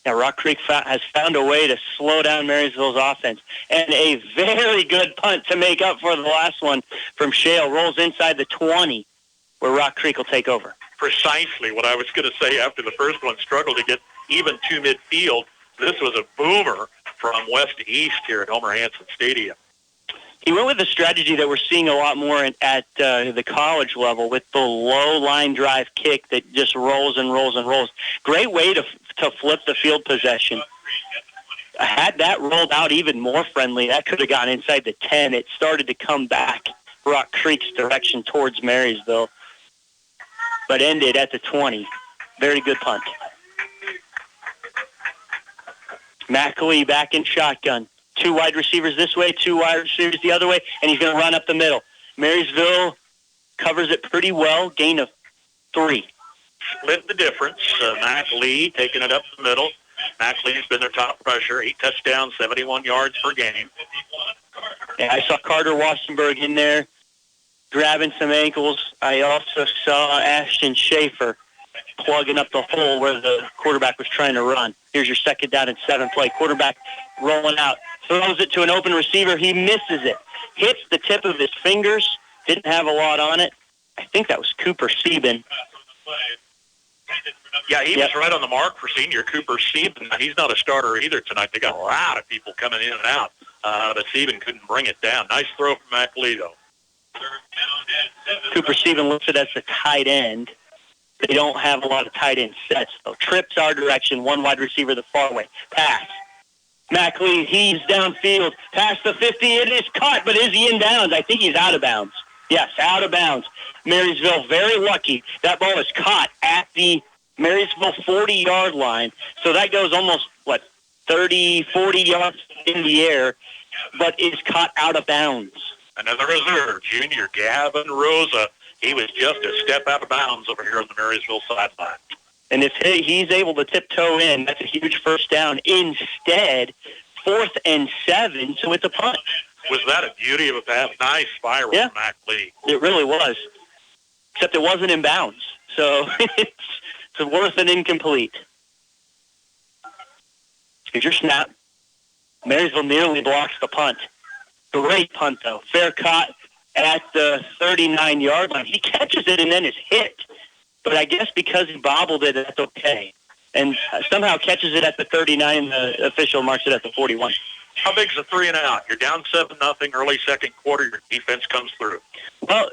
Yeah, Rock Creek has found a way to slow down Marysville's offense. And a very good punt to make up for the last one from Shale. Rolls inside the 20, where Rock Creek will take over. Precisely what I was going to say after the first one. Struggled to get even to midfield. This was a boomer from west to east here at Homer Hanson Stadium. He went with a strategy that we're seeing a lot more at the college level with the low line drive kick that just rolls and rolls and rolls. Great way to flip the field possession. Had that rolled out even more friendly, that could have gone inside the 10. It started to come back Rock Creek's direction towards Marysville, but ended at the 20. Very good punt. McAlee back in shotgun. 2 wide receivers this way, 2 wide receivers the other way, and he's going to run up the middle. Marysville covers it pretty well, gain of 3. Split the difference. Mac Lee taking it up the middle. Mac Lee's been their top pressure. 8 touchdowns, 71 yards per game. Yeah, I saw Carter Wassenberg in there grabbing some ankles. I also saw Ashton Schaefer plugging up the hole where the quarterback was trying to run. Here's your 2nd down and 7 play. Quarterback rolling out. Throws it to an open receiver. He misses it. Hits the tip of his fingers. Didn't have a lot on it. I think that was Cooper Sieben. Yeah, he was right on the mark for senior Cooper Sieben. He's not a starter either tonight. They got a lot of people coming in and out, but Sieben couldn't bring it down. Nice throw from McLeod, though. Cooper Sieben listed as the tight end. They don't have a lot of tight end sets, though. Trips our direction. 1 wide receiver the far way. Pass. McLean heaves downfield. Past the 50. It is caught, but is he in bounds? I think he's out of bounds. Yes, out of bounds. Marysville very lucky. That ball is caught at the Marysville 40-yard line. So that goes almost, 30, 40 yards in the air, but is caught out of bounds. Another reserve, junior Gavin Rosa. He was just a step out of bounds over here on the Marysville sideline. And if he's able to tiptoe in, that's a huge first down. Instead, 4th and 7, so it's a punt. Was that a beauty of a pass? Nice spiral from Mac Lee. It really was, except it wasn't in bounds. So it's worth an incomplete. Here's your snap. Marysville nearly blocks the punt. Great punt, though. Fair caught at the 39-yard line. He catches it and then is hit. But I guess because he bobbled it, that's okay. And somehow catches it at the 39, the official marks it at the 41. How big's a 3 and out? You're down 7-0 early second quarter. Your defense comes through. Well,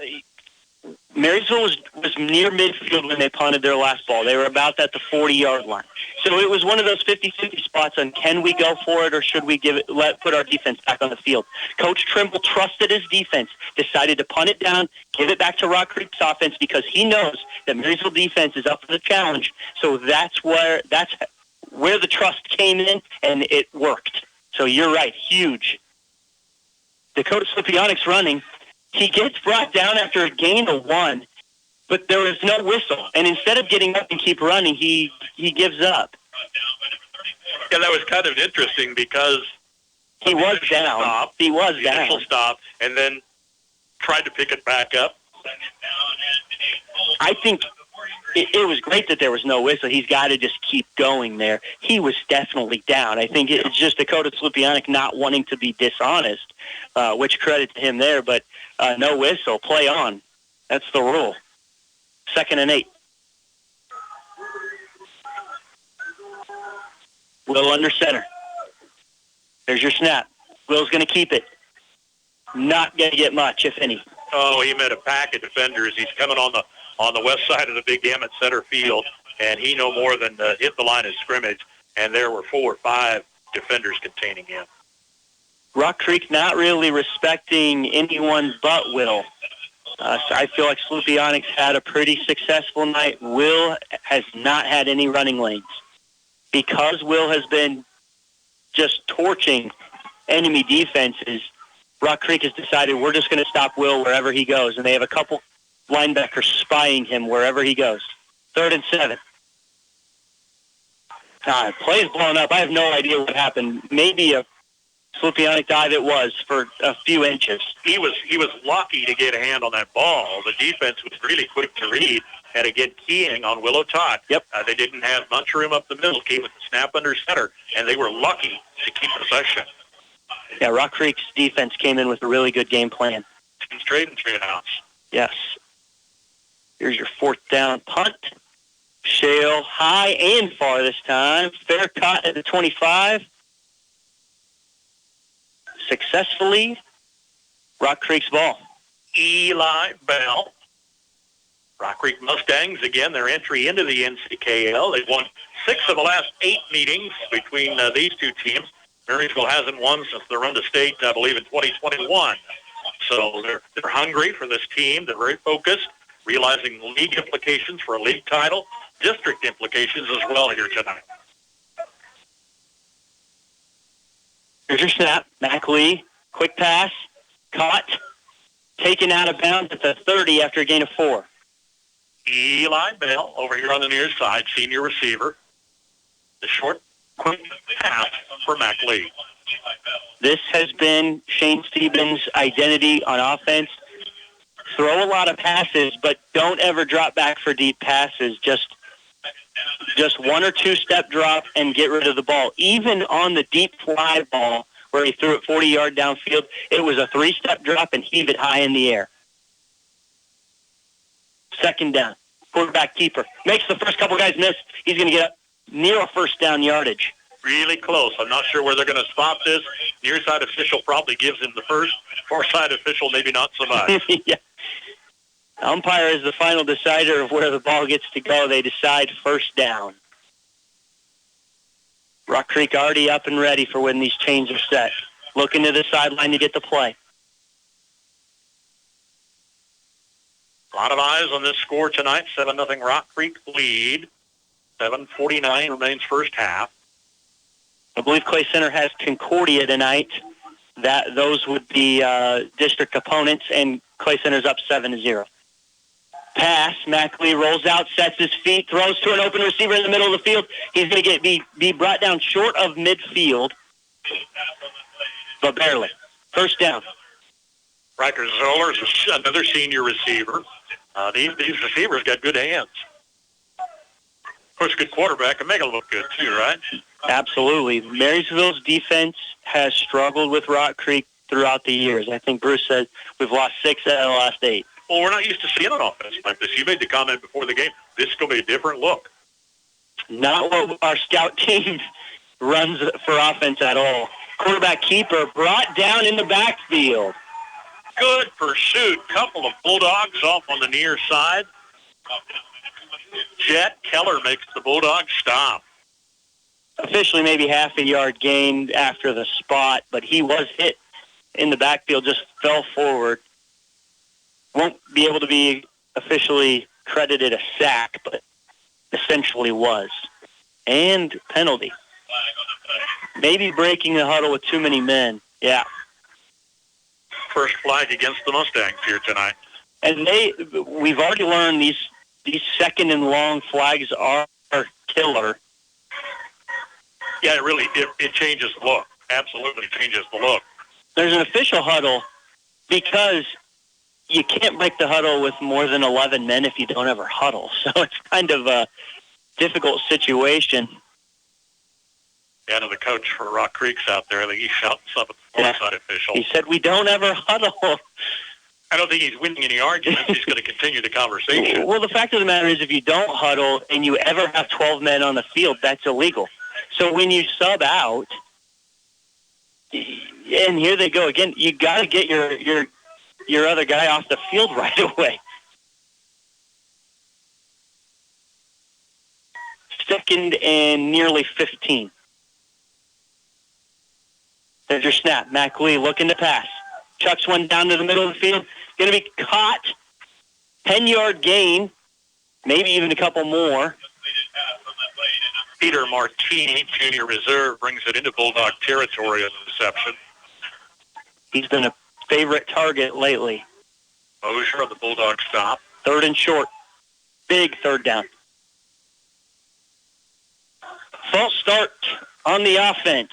Marysville was near midfield when they punted their last ball. They were about at the 40-yard line. So it was one of those 50-50 spots on can we go for it or should we put our defense back on the field. Coach Trimble trusted his defense, decided to punt it down, give it back to Rock Creek's offense because he knows that Marysville defense is up for the challenge. So that's where the trust came in, and it worked. So you're right, huge. Dakota Slipionic's running. He gets brought down after a gain of 1, but there was no whistle. And instead of getting up and keep running, he gives up. Yeah, that was kind of interesting because he was down. He was down. Initial stop, and then tried to pick it back up. I think it was great that there was no whistle. He's got to just keep going there. He was definitely down. I think it's just Dakota Slipionic not wanting to be dishonest, which credit to him there, but no whistle, play on. That's the rule. 2nd and 8. Will under center. There's your snap. Will's going to keep it. Not going to get much, if any. Oh, he met a pack of defenders. He's coming on the west side of the big M at center field, and he no more than hit the line of scrimmage, and there were 4 or 5 defenders containing him. Rock Creek not really respecting anyone but Will. So I feel like Slupionic's had a pretty successful night. Will has not had any running lanes. Because Will has been just torching enemy defenses, Rock Creek has decided we're just going to stop Will wherever he goes, and they have a couple linebackers spying him wherever he goes. 3rd and 7. Play's blown up. I have no idea what happened. Maybe a Slupionic dive it was for a few inches. He was lucky to get a hand on that ball. The defense was really quick to read, had to get keying on Willow Todd. Yep. They didn't have much room up the middle, came with the snap under center, and they were lucky to keep possession. Yeah, Rock Creek's defense came in with a really good game plan. Straight and 3 and outs. Yes. Here's your 4th down punt. Shale high and far this time. Fair caught at the 25. Successfully, Rock Creek's ball. Eli Bell. Rock Creek Mustangs, again, their entry into the NCKL. They've won 6 of the last 8 meetings between these two teams. Marysville hasn't won since the run to state, I believe, in 2021. So they're hungry for this team. They're very focused, realizing league implications for a league title, district implications as well here tonight. Here's your snap. Mac Lee, quick pass, caught, taken out of bounds at the 30 after a gain of 4. Eli Bell over here on the near side, senior receiver. The short, quick pass for Mac Lee. This has been Shane Stevens' identity on offense. Throw a lot of passes, but don't ever drop back for deep passes. Just 1 or 2 step drop and get rid of the ball. Even on the deep fly ball where he threw it 40-yard downfield, it was a 3-step drop and heave it high in the air. 2nd down. Quarterback keeper. Makes the first couple guys miss. He's going to get up near a 1st down yardage. Really close. I'm not sure where they're going to spot this. Near side official probably gives him the first. Far side official maybe not so much. Yeah. Umpire is the final decider of where the ball gets to go. They decide 1st down. Rock Creek already up and ready for when these chains are set. Looking to the sideline to get the play. A lot of eyes on this score tonight. 7-0 Rock Creek lead. 7:49 remains first half. I believe Clay Center has Concordia tonight. Those would be district opponents, and Clay Center's up 7-0. Pass. Mackley rolls out, sets his feet, throws to an open receiver in the middle of the field. He's going to be brought down short of midfield, but barely. 1st down. Riker Zoller is another senior receiver. These receivers got good hands. Of course, good quarterback and make it look good too, right? Absolutely. Marysville's defense has struggled with Rock Creek throughout the years. I think Bruce said we've lost 6 out of the last 8. Well, we're not used to seeing an offense like this. You made the comment before the game, this is going to be a different look. Not what our scout team runs for offense at all. Quarterback keeper brought down in the backfield. Good pursuit. Couple of Bulldogs off on the near side. Jet Keller makes the Bulldogs stop. Officially maybe half a yard gain after the spot, but he was hit in the backfield, just fell forward. Won't be able to be officially credited a sack, but essentially was. And penalty. Maybe breaking the huddle with too many men. Yeah. First flag against the Mustangs here tonight. And we've already learned these second and long flags are killer. Yeah, it changes the look. Absolutely changes the look. There's an official huddle because you can't break the huddle with more than 11 men if you don't ever huddle. So it's kind of a difficult situation. Yeah, and the coach for Rock Creek's out there. I think he's shouting something at the side official. He said, we don't ever huddle. I don't think he's winning any arguments. He's going to continue the conversation. Well, the fact of the matter is if you don't huddle and you ever have 12 men on the field, that's illegal. So when you sub out, and here they go again, you got to get your other guy off the field right away. Second and nearly 15. There's your snap. Mac Lee looking to pass. Chucks one down to the middle of the field. Going to be caught. 10-yard gain. Maybe even a couple more. Peter Martini, junior reserve, brings it into Bulldog territory as a reception. He's been a favorite target lately. Mosier of the Bulldog stop. Third and short. Big third down. False start on the offense.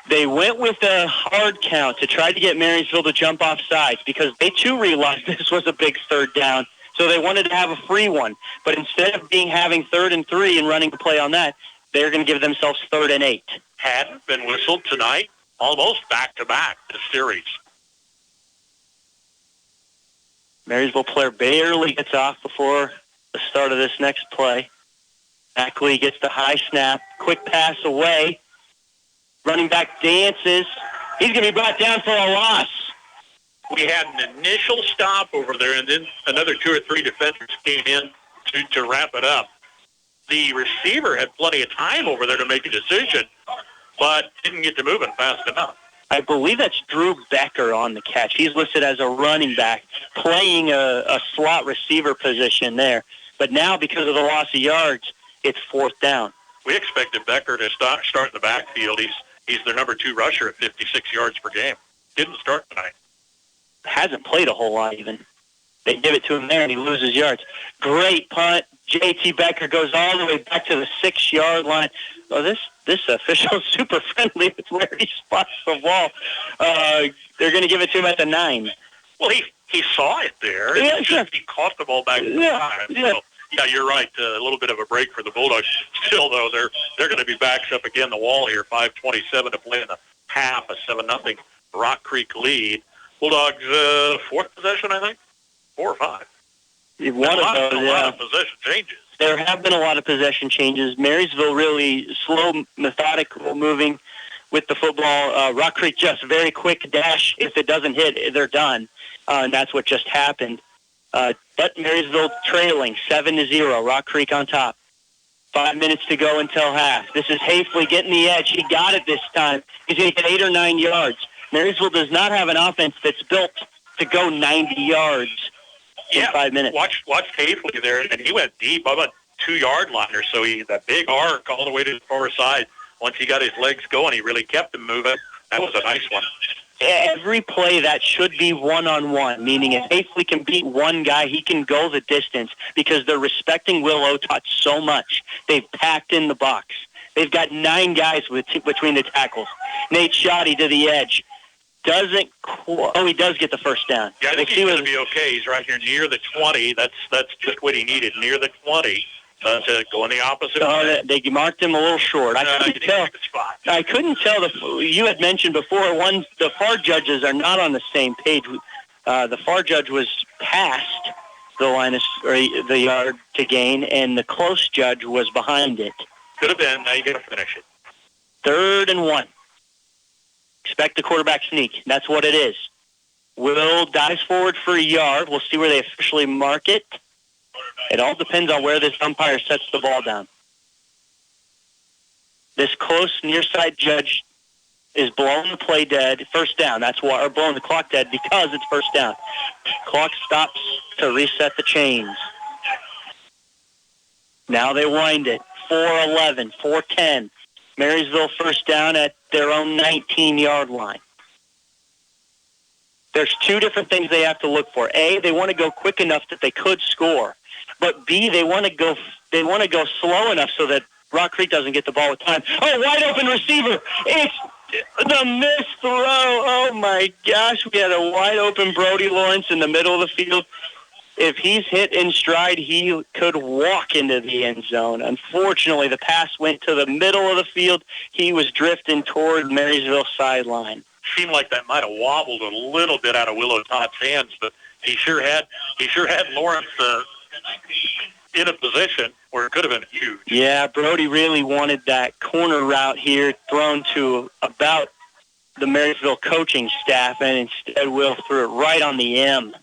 They went with a hard count to try to get Marysville to jump off sides because they too realized this was a big third down. So they wanted to have a free one. But instead of having 3rd and 3 and running the play on that, they're going to give themselves 3rd and 8. Hadn't been whistled tonight, almost back-to-back this series. Marysville player barely gets off before the start of this next play. Ackley gets the high snap, quick pass away. Running back dances. He's going to be brought down for a loss. We had an initial stop over there, and then another 2 or 3 defenders came in to wrap it up. The receiver had plenty of time over there to make a decision, but didn't get to moving fast enough. I believe that's Drew Becker on the catch. He's listed as a running back, playing a slot receiver position there. But now, because of the loss of yards, it's 4th down. We expected Becker to start in the backfield. He's their number 2 rusher at 56 yards per game. Didn't start tonight. Hasn't played a whole lot even. They give it to him there, and he loses yards. Great punt. J.T. Becker goes all the way back to the 6-yard line. Oh, this official is super friendly with where he spots the ball. They're going to give it to him at the 9. Well, he saw it there. Yeah, sure. He caught the ball back. Yeah. So, yeah, you're right. A little bit of a break for the Bulldogs. Still, though, they're going to be backs up again the wall here. 5:27 to play in the half. A 7-0 Rock Creek lead. Bulldogs 4th possession, I think. 4 or 5. A lot of possession changes. There have been a lot of possession changes. Marysville really slow, methodical moving with the football. Rock Creek just very quick dash. If it doesn't hit, they're done. And that's what just happened. But Marysville trailing 7-0. Rock Creek on top. 5 minutes to go until half. This is Hafley getting the edge. He got it this time. He's going to get 8 or 9 yards. Marysville does not have an offense that's built to go 90 yards in 5 minutes. Watch Hafley there, and he went deep, about 2-yard line or so. That big arc all the way to the far side. Once he got his legs going, he really kept him moving. That was a nice one. Every play that should be one-on-one, meaning if Hafley can beat one guy, he can go the distance because they're respecting Will Otot so much. They've packed in the box. They've got 9 guys between the tackles. Nate Shoddy to the edge. He does get the first down. Yeah, I think he's going to be okay. He's right here near the 20. That's just what he needed, near the 20. To go in the opposite way. They marked him a little short. I couldn't tell. You had mentioned before, the far judges are not on the same page. The far judge was past the line or the yard to gain, and the close judge was behind it. Could have been. Now you got to finish it. 3rd and 1. Expect the quarterback sneak. That's what it is. Will dives forward for a yard. We'll see where they officially mark it. It all depends on where this umpire sets the ball down. This close near side judge is blowing the play dead. First down. That's why, or blowing the clock dead because it's first down. Clock stops to reset the chains. Now they wind it. 4-11, 4-10. Marysville first down at their own 19-yard line. There's two different things they have to look for. A, they want to go quick enough that they could score. But B, they want to go slow enough so that Rock Creek doesn't get the ball with time. Oh, wide open receiver. It's the missed throw. Oh, my gosh. We had a wide open Brody Lawrence in the middle of the field. If he's hit in stride, he could walk into the end zone. Unfortunately, the pass went to the middle of the field. He was drifting toward Marysville sideline. Seemed like that might have wobbled a little bit out of Willow Todd's hands, but he sure had Lawrence in a position where it could have been huge. Yeah, Brody really wanted that corner route here thrown to about the Marysville coaching staff, and instead Will threw it right on the M.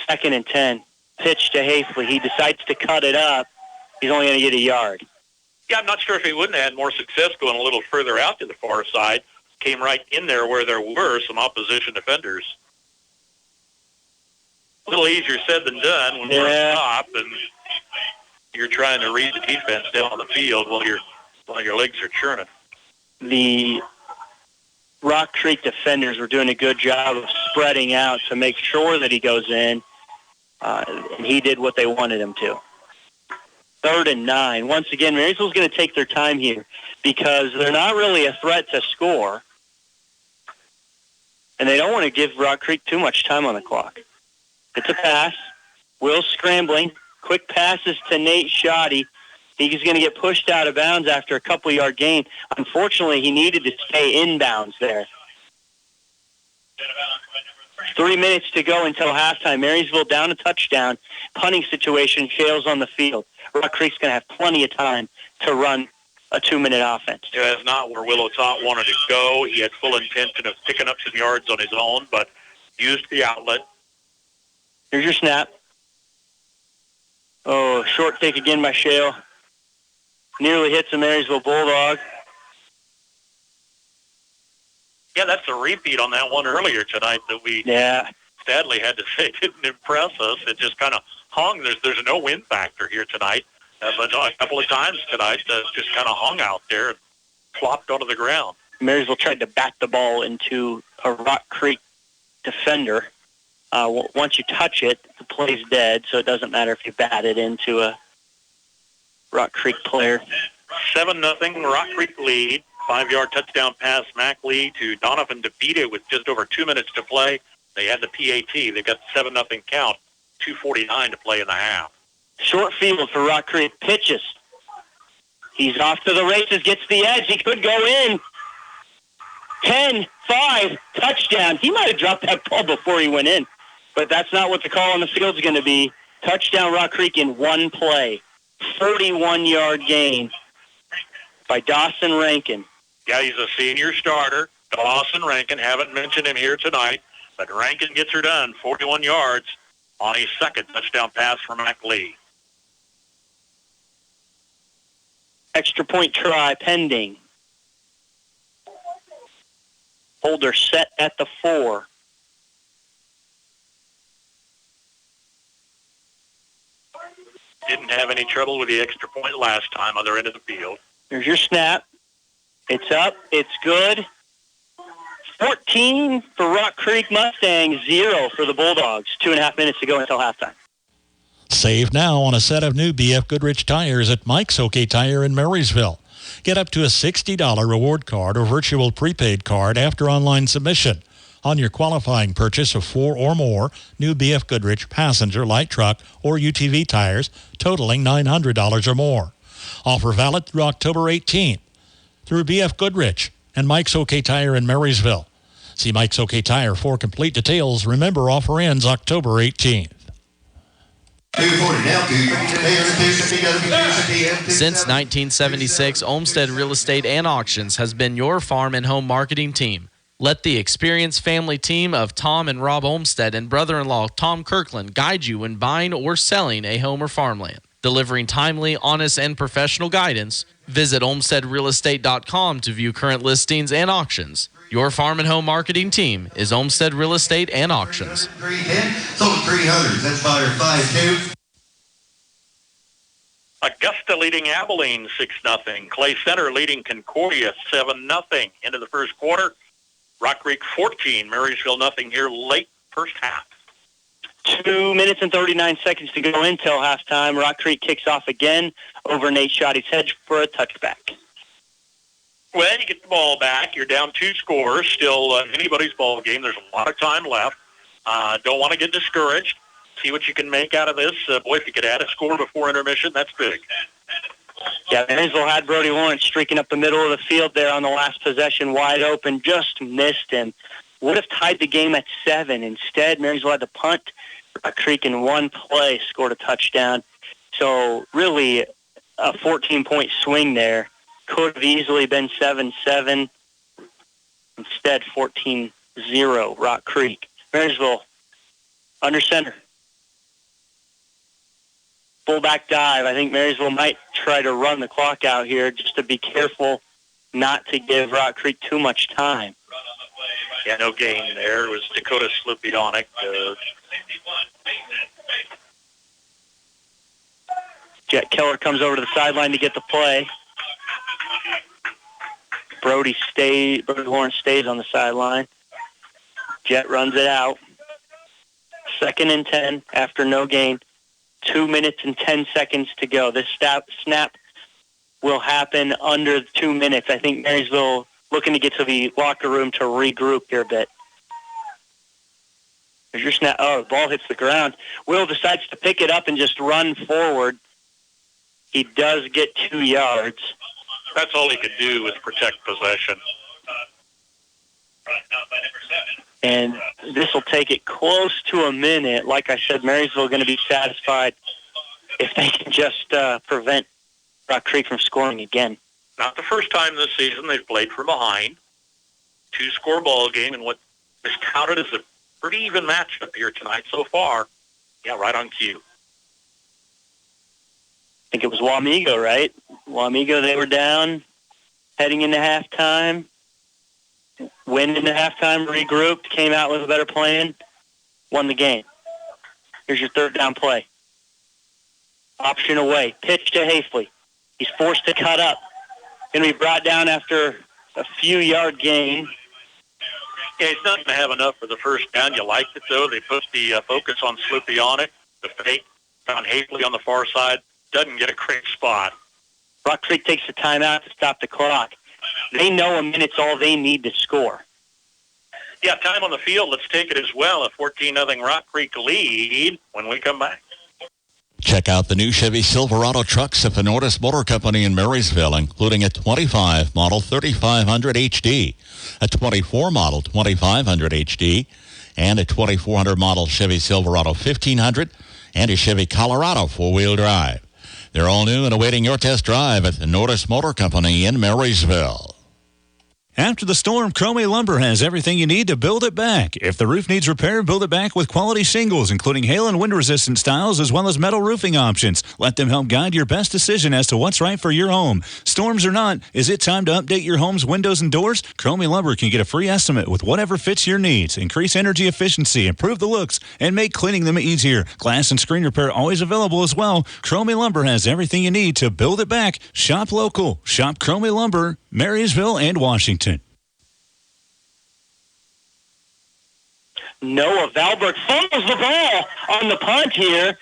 2nd and 10. Pitch to Hafley. He decides to cut it up. He's only going to get a yard. Yeah, I'm not sure if he wouldn't have had more success going a little further out to the far side. Came right in there where there were some opposition defenders. A little easier said than done when we're at top and you're trying to read the defense down on the field while your legs are churning. The Rock Creek defenders were doing a good job of spreading out to make sure that he goes in, and he did what they wanted him to. 3rd and 9. Once again, Marysville's going to take their time here because they're not really a threat to score, and they don't want to give Rock Creek too much time on the clock. It's a pass. Will scrambling. Quick passes to Nate Shoddy. He's going to get pushed out of bounds after a couple-yard gain. Unfortunately, he needed to stay inbounds there. 3 minutes to go until halftime. Marysville down a touchdown. Punting situation fails on the field. Rock Creek's going to have plenty of time to run a 2-minute offense. Yeah, that's not where Willow Tot wanted to go. He had full intention of picking up some yards on his own, but used the outlet. Here's your snap. Oh, short take again by Shale. Nearly hits a Marysville Bulldog. Yeah, that's a repeat on that one earlier tonight that we sadly had to say didn't impress us. It just kind of hung. There's no wind factor here tonight. But a couple of times tonight, just kind of hung out there and plopped onto the ground. Marysville tried to bat the ball into a Rock Creek defender. Once you touch it, the play's dead, so it doesn't matter if you bat it into a Rock Creek player. 7-0 Rock Creek lead. 5-yard touchdown pass, Mac Lee to Donovan DeVita with just over 2 minutes to play. They had the PAT. They got the 7-0 count. 2:49 to play in the half. Short field for Rock Creek. Pitches. He's off to the races, gets the edge. He could go in. 10-5, touchdown. He might have dropped that ball before he went in, but that's not what the call on the field is going to be. Touchdown Rock Creek in one play. 31-yard gain by Dawson Rankin. Yeah, he's a senior starter. Dawson Rankin, haven't mentioned him here tonight, but Rankin gets her done. 41 yards on a second touchdown pass from Mac Lee. Extra point try pending. Holder set at the 4. Didn't have any trouble with the extra point last time on their end of the field. There's your snap. It's up. It's good. 14 for Rock Creek Mustangs, 0 for the Bulldogs. 2.5 minutes to go until halftime. Save now on a set of new BF Goodrich tires at Mike's OK Tire in Marysville. Get up to a $60 reward card or virtual prepaid card after online submission on your qualifying purchase of 4 or more new BF Goodrich passenger, light truck, or UTV tires totaling $900 or more. Offer valid through October 18th through BF Goodrich and Mike's OK Tire in Marysville. See Mike's OK Tire for complete details. Remember, offer ends October 18th. Since 1976, Olmsted Real Estate and Auctions has been your farm and home marketing team. Let the experienced family team of Tom and Rob Olmsted and brother-in-law Tom Kirkland guide you when buying or selling a home or farmland. Delivering timely, honest, and professional guidance, visit olmstedrealestate.com to view current listings and auctions. Your farm and home marketing team is Olmsted Real Estate and Auctions. 310, sold 300. That's fire 5-2. Augusta leading Abilene 6-0. Clay Center leading Concordia 7-0 into the first quarter. Rock Creek 14, Marysville nothing here late first half. 2 minutes and 39 seconds to go until halftime. Rock Creek kicks off again over Nate Schotte's head for a touchback. Well, you get the ball back. You're down 2 scores. Still anybody's ball game. There's a lot of time left. Don't want to get discouraged. See what you can make out of this. Boy, if you could add a score before intermission, that's big. Yeah, Marysville had Brody Lawrence streaking up the middle of the field there on the last possession, wide open, just missed him. Would have tied the game at 7. Instead, Marysville had to punt. Rock Creek in one play scored a touchdown. So really a 14-point swing there. Could have easily been 7-7. Instead, 14-0 Rock Creek. Marysville under center. Fullback dive. I think Marysville might try to run the clock out here just to be careful not to give Rock Creek too much time. Yeah, no gain there. It was Dakota Slupionic. Jet Keller comes over to the sideline to get the play. Brody Lawrence stays on the sideline. Jet runs it out. 2nd and 10 after no gain. 2 minutes and 10 seconds to go. This snap will happen under 2 minutes. I think Marysville looking to get to the locker room to regroup here a bit. There's your snap. Oh, the ball hits the ground. Will decides to pick it up and just run forward. He does get 2 yards. That's all he could do was protect possession. And this will take it close to a minute. Like I said, Marysville going to be satisfied if they can just prevent Rock Creek from scoring again. Not the first time this season they've played from behind. 2-score ball game, and what is counted as a pretty even matchup here tonight so far. Yeah, right on cue. I think it was Wamego, right? Wamego, they were down heading into halftime. Went into halftime, regrouped, came out with a better plan, won the game. Here's your 3rd down play. Option away. Pitch to Hafley. He's forced to cut up. Going to be brought down after a few yard gain. Yeah, he's not going to have enough for the first down. You liked it, though. They put the focus on Slupionic, the fake, found Hafley on the far side. Doesn't get a great spot. Rock Creek takes the timeout to stop the clock. They know a minute's all they need to score. Yeah, time on the field. Let's take it as well. A 14-0 Rock Creek lead when we come back. Check out the new Chevy Silverado trucks at the Nordis Motor Company in Marysville, including a 25 model 3500 HD, a 24 model 2500 HD, and a 2400 model Chevy Silverado 1500, and a Chevy Colorado four-wheel drive. They're all new and awaiting your test drive at the Nordis Motor Company in Marysville. After the storm, Cromie Lumber has everything you need to build it back. If the roof needs repair, build it back with quality shingles, including hail and wind-resistant styles, as well as metal roofing options. Let them help guide your best decision as to what's right for your home. Storms or not, is it time to update your home's windows and doors? Cromie Lumber can get a free estimate with whatever fits your needs. Increase energy efficiency, improve the looks, and make cleaning them easier. Glass and screen repair always available as well. Cromie Lumber has everything you need to build it back. Shop local. Shop Cromie Lumber, Marysville, and Washington. Noah Valberg fumbles the ball on the punt here.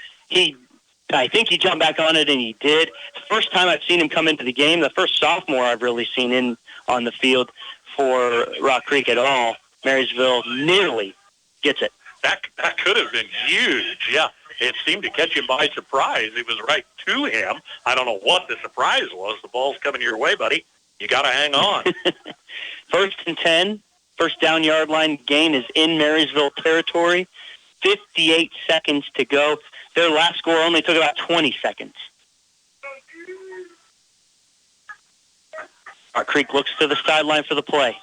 I think he jumped back on it, and he did. First time I've seen him come into the game. The first sophomore I've really seen in on the field for Rock Creek at all. Marysville nearly gets it. That could have been huge, yeah. It seemed to catch him by surprise. It was right to him. I don't know what the surprise was. The ball's coming your way, buddy. You got to hang on. 1st and 10. First down yard line gain is in Marysville territory. 58 seconds to go. Their last score only took about 20 seconds. Rock Creek looks to the sideline for the play.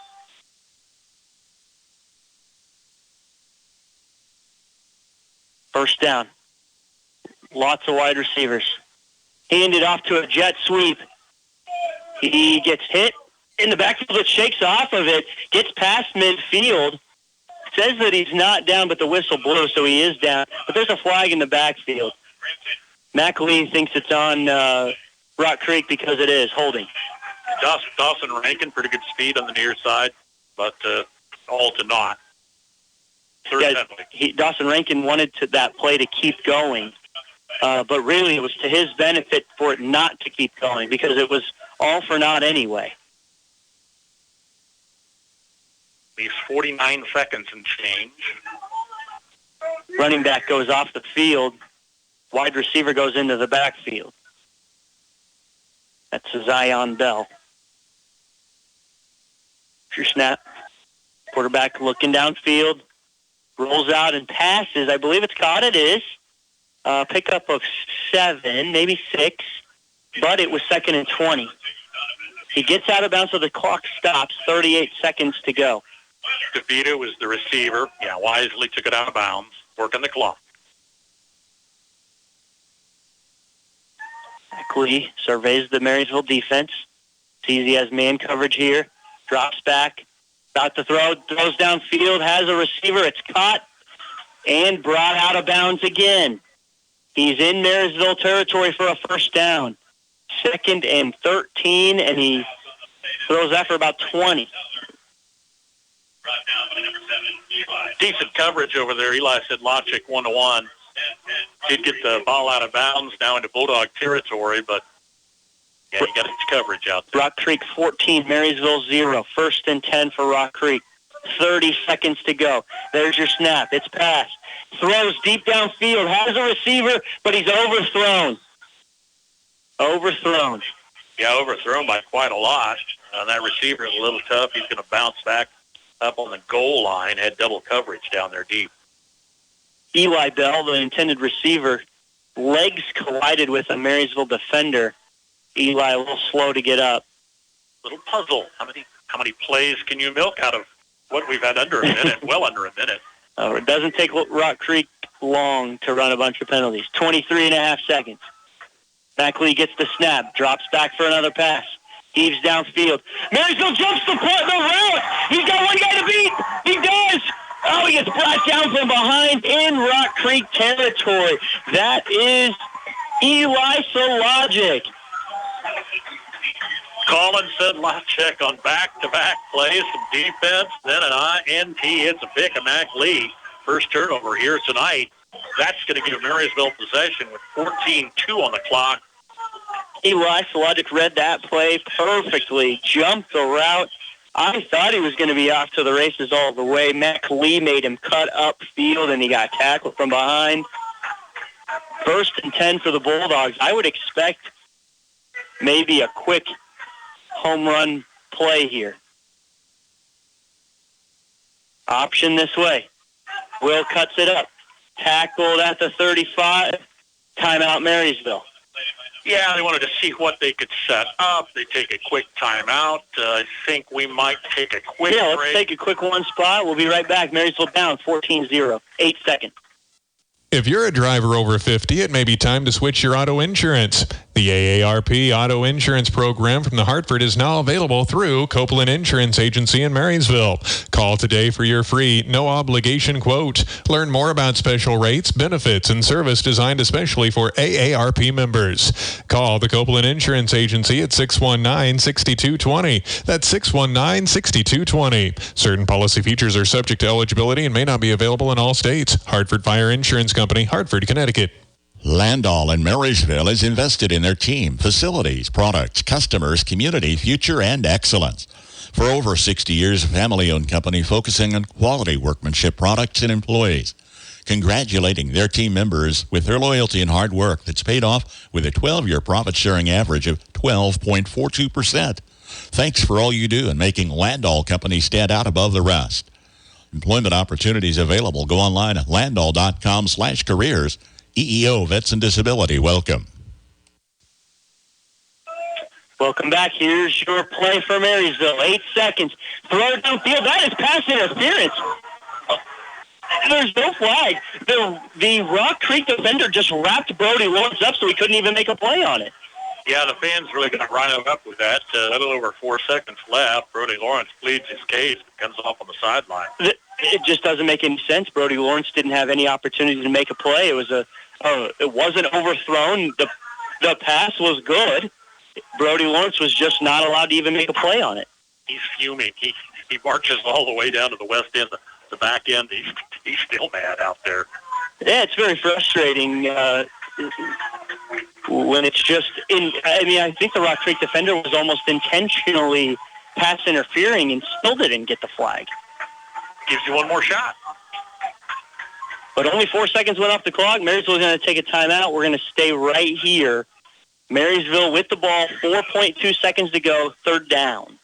First down. Lots of wide receivers. Handed off to a jet sweep. He gets hit in the backfield. It shakes off of it. Gets past midfield. Says that he's not down, but the whistle blew, so he is down. But there's a flag in the backfield. Mac Lee thinks it's on Rock Creek because it is holding. Dawson Rankin, pretty good speed on the near side, but all to naught. Dawson Rankin wanted that play to keep going, but really it was to his benefit for it not to keep going because it was all for naught anyway. Leaves 49 seconds and change. Running back goes off the field. Wide receiver goes into the backfield. That's Zion Bell. Your snap. Quarterback looking downfield. Rolls out and passes. I believe it's caught. It is. Pickup of 7, maybe 6. But it was 2nd and 20. He gets out of bounds so the clock stops. 38 seconds to go. DeVito was the receiver. Yeah, wisely took it out of bounds. Working the clock. Lee surveys the Marysville defense. Sees he has man coverage here. Drops back. About to throw. Throws downfield. Has a receiver. It's caught and brought out of bounds again. He's in Marysville territory for a first down. 2nd and 13, and he throws that for about 20. Decent coverage over there. Eli Sedlacek 1-1. Did get the ball out of bounds now into Bulldog territory, but yeah, he got his coverage out there. Rock Creek 14, Marysville 0. 1st and 10 for Rock Creek. 30 seconds to go. There's your snap. It's passed. Throws deep downfield. Has a receiver, but he's overthrown. Overthrown. Yeah, overthrown by quite a lot. That receiver is a little tough. He's going to bounce back up on the goal line. Had double coverage down there deep. Eli Bell, the intended receiver, legs collided with a Marysville defender. Eli a little slow to get up. Little puzzle. How many plays can you milk out of what we've had under a minute? Well under a minute. It doesn't take Rock Creek long to run a bunch of penalties. 23 and a half seconds. Mackley gets the snap, drops back for another pass. Heaves downfield. Marysville jumps the route. He's got one guy to beat. He does. Oh, he gets brought down from behind in Rock Creek territory. That is Eli Sedlacek. Colin Sedlacek on back-to-back plays, some defense, then an INT. It's a pick of Mac Lee. First turnover here tonight. That's going to give Marysville possession with 14-2 on the clock. Eli Sedlacek read that play perfectly, jumped the route. I thought he was going to be off to the races all the way. Mac Lee made him cut upfield, and he got tackled from behind. 1st and 10 for the Bulldogs. I would expect maybe a quick home run play here. Option this way. Will cuts it up. Tackled at the 35. Timeout Marysville. Yeah, they wanted to see what they could set up. They take a quick timeout. I think we might take a quick break. Let's take a quick one spot. We'll be right back. Marysville down 14-0. 8 seconds. If you're a driver over 50, it may be time to switch your auto insurance. The AARP Auto Insurance Program from the Hartford is now available through Copeland Insurance Agency in Marysville. Call today for your free, no-obligation quote. Learn more about special rates, benefits, and service designed especially for AARP members. Call the Copeland Insurance Agency at 619-6220. That's 619-6220. Certain policy features are subject to eligibility and may not be available in all states. Hartford Fire Insurance Company, Hartford, Connecticut. Landall in Marysville is invested in their team, facilities, products, customers, community, future, and excellence. For over 60 years, a family-owned company focusing on quality workmanship products and employees. Congratulating their team members with their loyalty and hard work that's paid off with a 12-year profit-sharing average of 12.42%. Thanks for all you do in making Landall Company stand out above the rest. Employment opportunities available. Go online at landall.com/careers. EEO Vets and Disability, welcome. Welcome back. Here's your play for Marysville. 8 seconds. Throw it downfield. That is pass interference. There's no flag. The Rock Creek defender just wrapped Brody Lawrence up so he couldn't even make a play on it. Yeah, the fans really got riled up with that. A little over 4 seconds left. Brody Lawrence pleads his case and comes off on the sideline. It just doesn't make any sense. Brody Lawrence didn't have any opportunity to make a play. It wasn't overthrown. The pass was good. Brody Lawrence was just not allowed to even make a play on it. He's fuming. He marches all the way down to the west end, the back end. He's still mad out there. Yeah, it's very frustrating when it's just I think the Rock Creek defender was almost intentionally pass interfering and still didn't get the flag. Gives you one more shot. But only 4 seconds went off the clock. Marysville's going to take a timeout. We're going to stay right here. Marysville with the ball, 4.2 seconds to go, third down.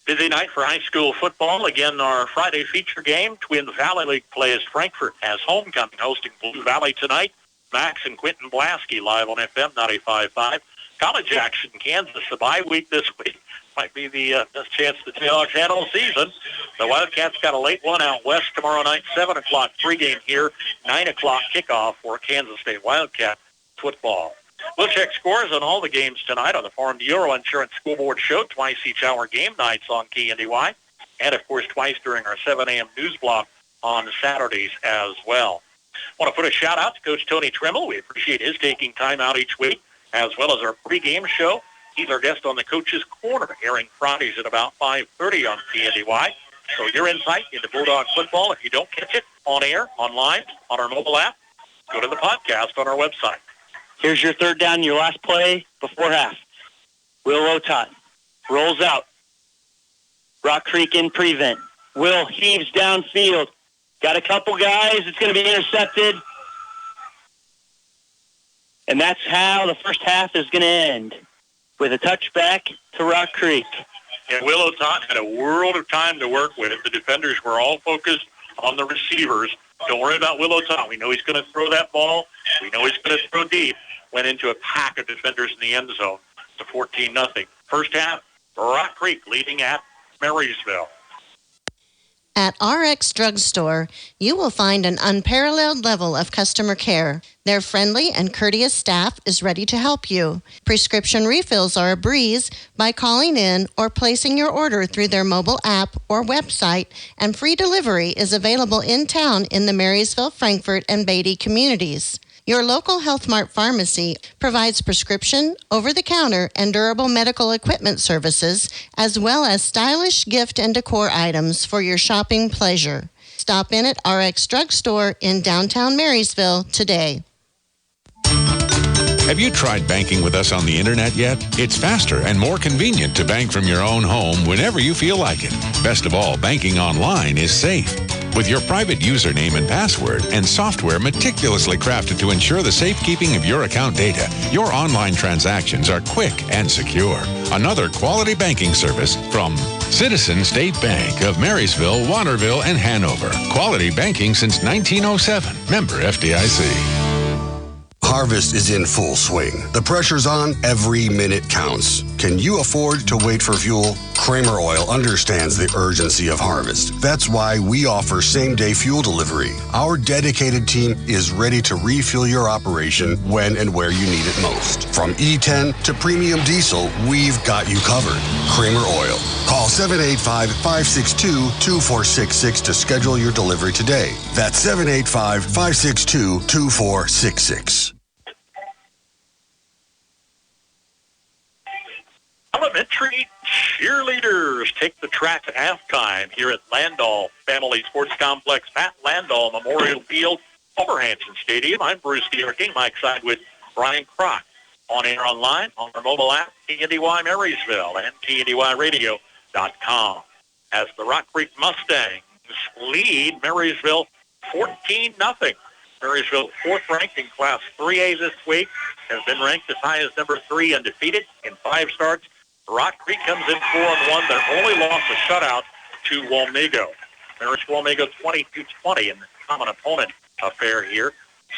Busy night for high school football. Again, our Friday feature game. Twin Valley League plays Frankfort as homecoming, hosting Blue Valley tonight. Max and Quentin Blasky live on FM 95.5. College action, Kansas, a bye week this week. Might be the best chance the Jayhawks had all season. The Wildcats got a late one out west tomorrow night, 7 o'clock pregame here, 9 o'clock kickoff for Kansas State Wildcat football. We'll check scores on all the games tonight on the Farm Bureau Insurance School Board Show, twice each hour game nights on KNDY, and, of course, twice during our 7 a.m. news block on Saturdays as well. I want to put a shout-out to Coach Tony Tremmel. We appreciate his taking time out each week, as well as our pregame show. He's our guest on the Coach's Corner, airing Fridays at about 5:30 on KNDY. So your insight into Bulldog football, if you don't catch it on air, online, on our mobile app, go to the podcast on our website. Here's your third down, your last play before half. Will Otot rolls out. Rock Creek in prevent. Will heaves downfield. Got a couple guys. It's going to be intercepted. And that's how the first half is going to end, with a touchback to Rock Creek. And Will Otot had a world of time to work with. The defenders were all focused on the receivers. Don't worry about Will Otot. We know he's going to throw that ball. We know he's going to throw deep. Went into a pack of defenders in the end zone to 14-0. First half, Rock Creek leading at Marysville. At RX Drugstore, you will find an unparalleled level of customer care. Their friendly and courteous staff is ready to help you. Prescription refills are a breeze by calling in or placing your order through their mobile app or website, and free delivery is available in town in the Marysville, Frankfort, and Beatty communities. Your local Health Mart pharmacy provides prescription, over-the-counter, and durable medical equipment services, as well as stylish gift and decor items for your shopping pleasure. Stop in at RX Drugstore in downtown Marysville today. Have you tried banking with us on the internet yet? It's faster and more convenient to bank from your own home whenever you feel like it. Best of all, banking online is safe. With your private username and password and software meticulously crafted to ensure the safekeeping of your account data, your online transactions are quick and secure. Another quality banking service from Citizen State Bank of Marysville, Waterville, and Hanover. Quality banking since 1907. Member FDIC. Harvest is in full swing. The pressure's on. Every minute counts. Can you afford to wait for fuel? Kramer Oil understands the urgency of harvest. That's why we offer same-day fuel delivery. Our dedicated team is ready to refuel your operation when and where you need it most. From E10 to premium diesel, we've got you covered. Kramer Oil. Call 785-562-2466 to schedule your delivery today. That's 785-562-2466. Elementary cheerleaders take the track at halftime here at Landau Family Sports Complex, Pat Landau Memorial Field, Overhampton Stadium. I'm Bruce King, Mike side with Brian Kroc. On air online, on our mobile app, KNDY Marysville, and KNDYradio.com. As the Rock Creek Mustangs lead Marysville 14-0. Marysville, fourth ranked in Class 3A this week, has been ranked as high as number 3 undefeated in 5 starts. Rock Creek comes in 4-1. Their only loss a shutout to Walmego. Marysville Walmego 22-20 in the common opponent affair here.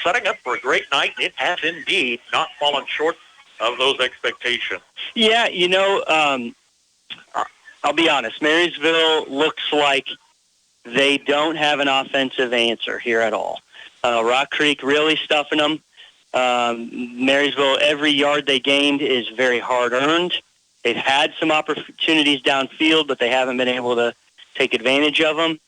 setting up for a great night, and it has indeed not fallen short of those expectations. Yeah, I'll be honest. Marysville looks like they don't have an offensive answer here at all. Rock Creek really stuffing them. Marysville, every yard they gained is very hard-earned. They've had some opportunities downfield, but they haven't been able to take advantage of them.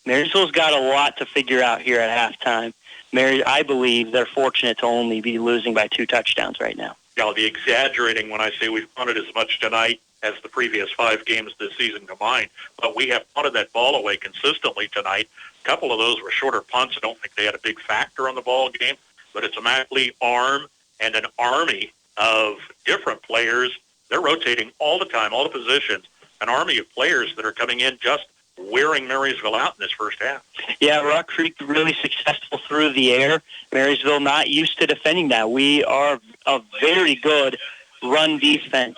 Marysville's got a lot to figure out here at halftime. I believe they're fortunate to only be losing by 2 touchdowns right now. I'll be exaggerating when I say we've punted as much tonight as the previous 5 games this season combined, but we have punted that ball away consistently tonight. A couple of those were shorter punts. I don't think they had a big factor on the ball game, but it's a Mac Lee arm and an army of different players. They're rotating all the time, all the positions, an army of players that are coming in just wearing Marysville out in this first half. Yeah, Rock Creek really successful through the air. Marysville not used to defending that. We are a very good run defense,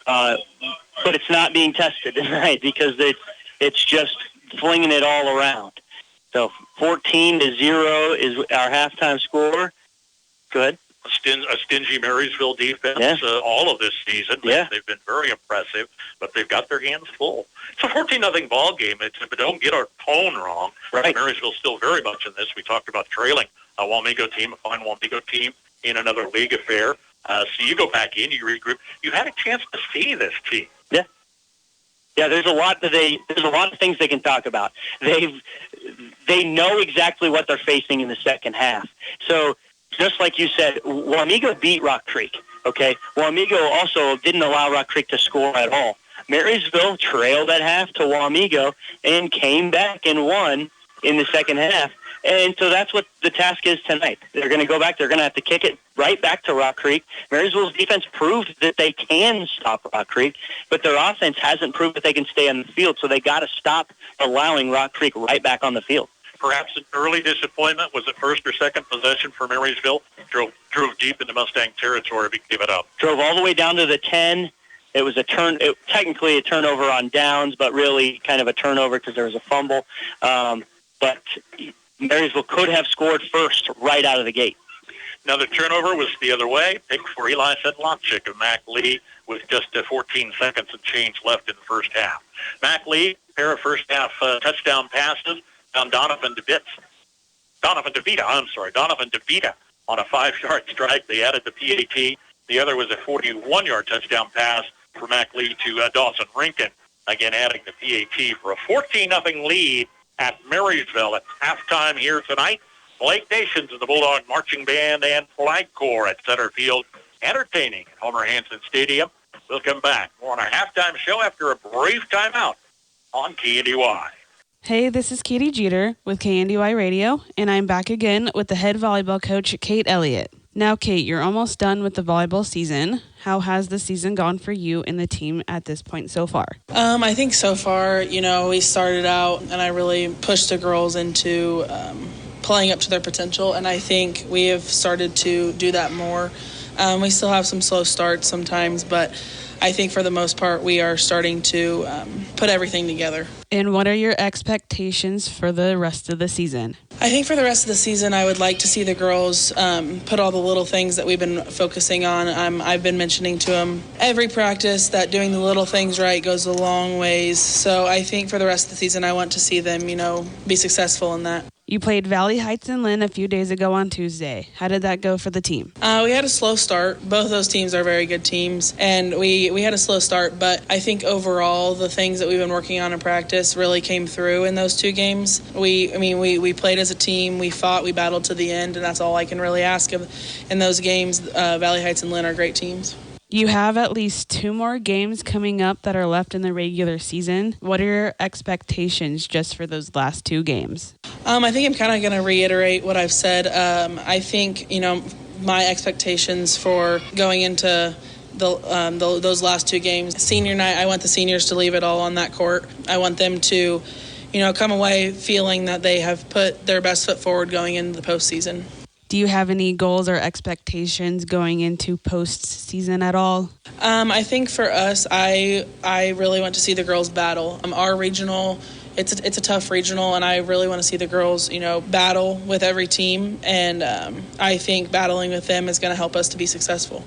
but it's not being tested tonight because it's just flinging it all around. So 14-0 is our halftime score. Good. A stingy Marysville defense all of this season. They've been very impressive, but they've got their hands full. It's a 14-0 ball game. But don't get our tone wrong. Right. Marysville's still very much in this. We talked about trailing a Wamego team, a fine Wamego team in another league affair. So you go back in, you regroup. You had a chance to see this team. Yeah, there's a lot of things they can talk about. They know exactly what they're facing in the second half. So just like you said, Wamego beat Rock Creek, okay? Wamego also didn't allow Rock Creek to score at all. Marysville trailed at half to Wamego and came back and won in the second half. And so that's what the task is tonight. They're going to go back. They're going to have to kick it right back to Rock Creek. Marysville's defense proved that they can stop Rock Creek, but their offense hasn't proved that they can stay on the field, so they got to stop allowing Rock Creek right back on the field. Perhaps an early disappointment was the first or second possession for Marysville. Drove deep into Mustang territory, but gave it up. Drove all the way down to the 10. It was technically a turnover on downs, but really kind of a turnover because there was a fumble. But Marysville could have scored first right out of the gate. Another turnover was the other way. Pick for Eli Sedlopchik of Mac Lee with just 14 seconds and change left in the first half. Mac Lee, pair of first half touchdown passes. Down Donovan DeVita on a 5-yard strike. They added the PAT. The other was a 41-yard touchdown pass for Mac Lee to Dawson Rinkin, again adding the PAT for a 14-0 lead at Marysville at halftime here tonight. Blake Nations of the Bulldog Marching Band and Flag Corps at center field, entertaining at Homer Hanson Stadium. We'll come back more on our halftime show after a brief timeout on KNDY. Hey, this is Katie Jeter with KNDY Radio, and I'm back again with the head volleyball coach, Kate Elliott. Now, Kate, you're almost done with the volleyball season. How has the season gone for you and the team at this point so far? I think so far, we started out and I really pushed the girls into playing up to their potential, and I think we have started to do that more. We still have some slow starts sometimes, but I think for the most part we are starting to put everything together. And what are your expectations for the rest of the season? I think for the rest of the season, I would like to see the girls put all the little things that we've been focusing on. I've been mentioning to them every practice that doing the little things right goes a long ways. So I think for the rest of the season, I want to see them, be successful in that. You played Valley Heights and Lynn a few days ago on Tuesday. How did that go for the team? We had a slow start. Both those teams are very good teams, and we had a slow start, but I think overall the things that we've been working on in practice really came through in those 2 games. We played as a team, we fought, we battled to the end, and that's all I can really ask of in those games. Valley Heights and Lynn are great teams. You have at least 2 more games coming up that are left in the regular season. What are your expectations just for those last 2 games? I think I'm kind of going to reiterate what I've said. I think, my expectations for going into those last 2 games. Senior night, I want the seniors to leave it all on that court. I want them to, come away feeling that they have put their best foot forward going into the postseason. Do you have any goals or expectations going into postseason at all? I think for us, I really want to see the girls battle. Our regional it's a tough regional, and I really want to see the girls, battle with every team, and I think battling with them is going to help us to be successful.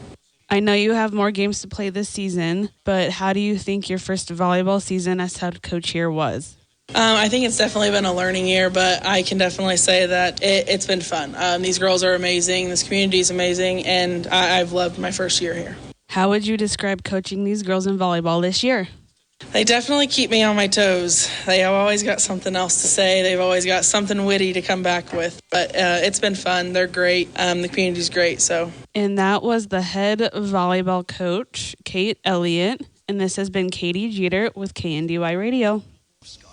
I know you have more games to play this season, but how do you think your first volleyball season as head coach here was? I think it's definitely been a learning year, but I can definitely say that it's been fun. These girls are amazing, this community is amazing, and I've loved my first year here. How would you describe coaching these girls in volleyball this year? They definitely keep me on my toes. They have always got something else to say. They've always got something witty to come back with. But it's been fun. They're great. The community's great. And that was the head volleyball coach, Kate Elliott. And this has been Katie Jeter with KNDY Radio.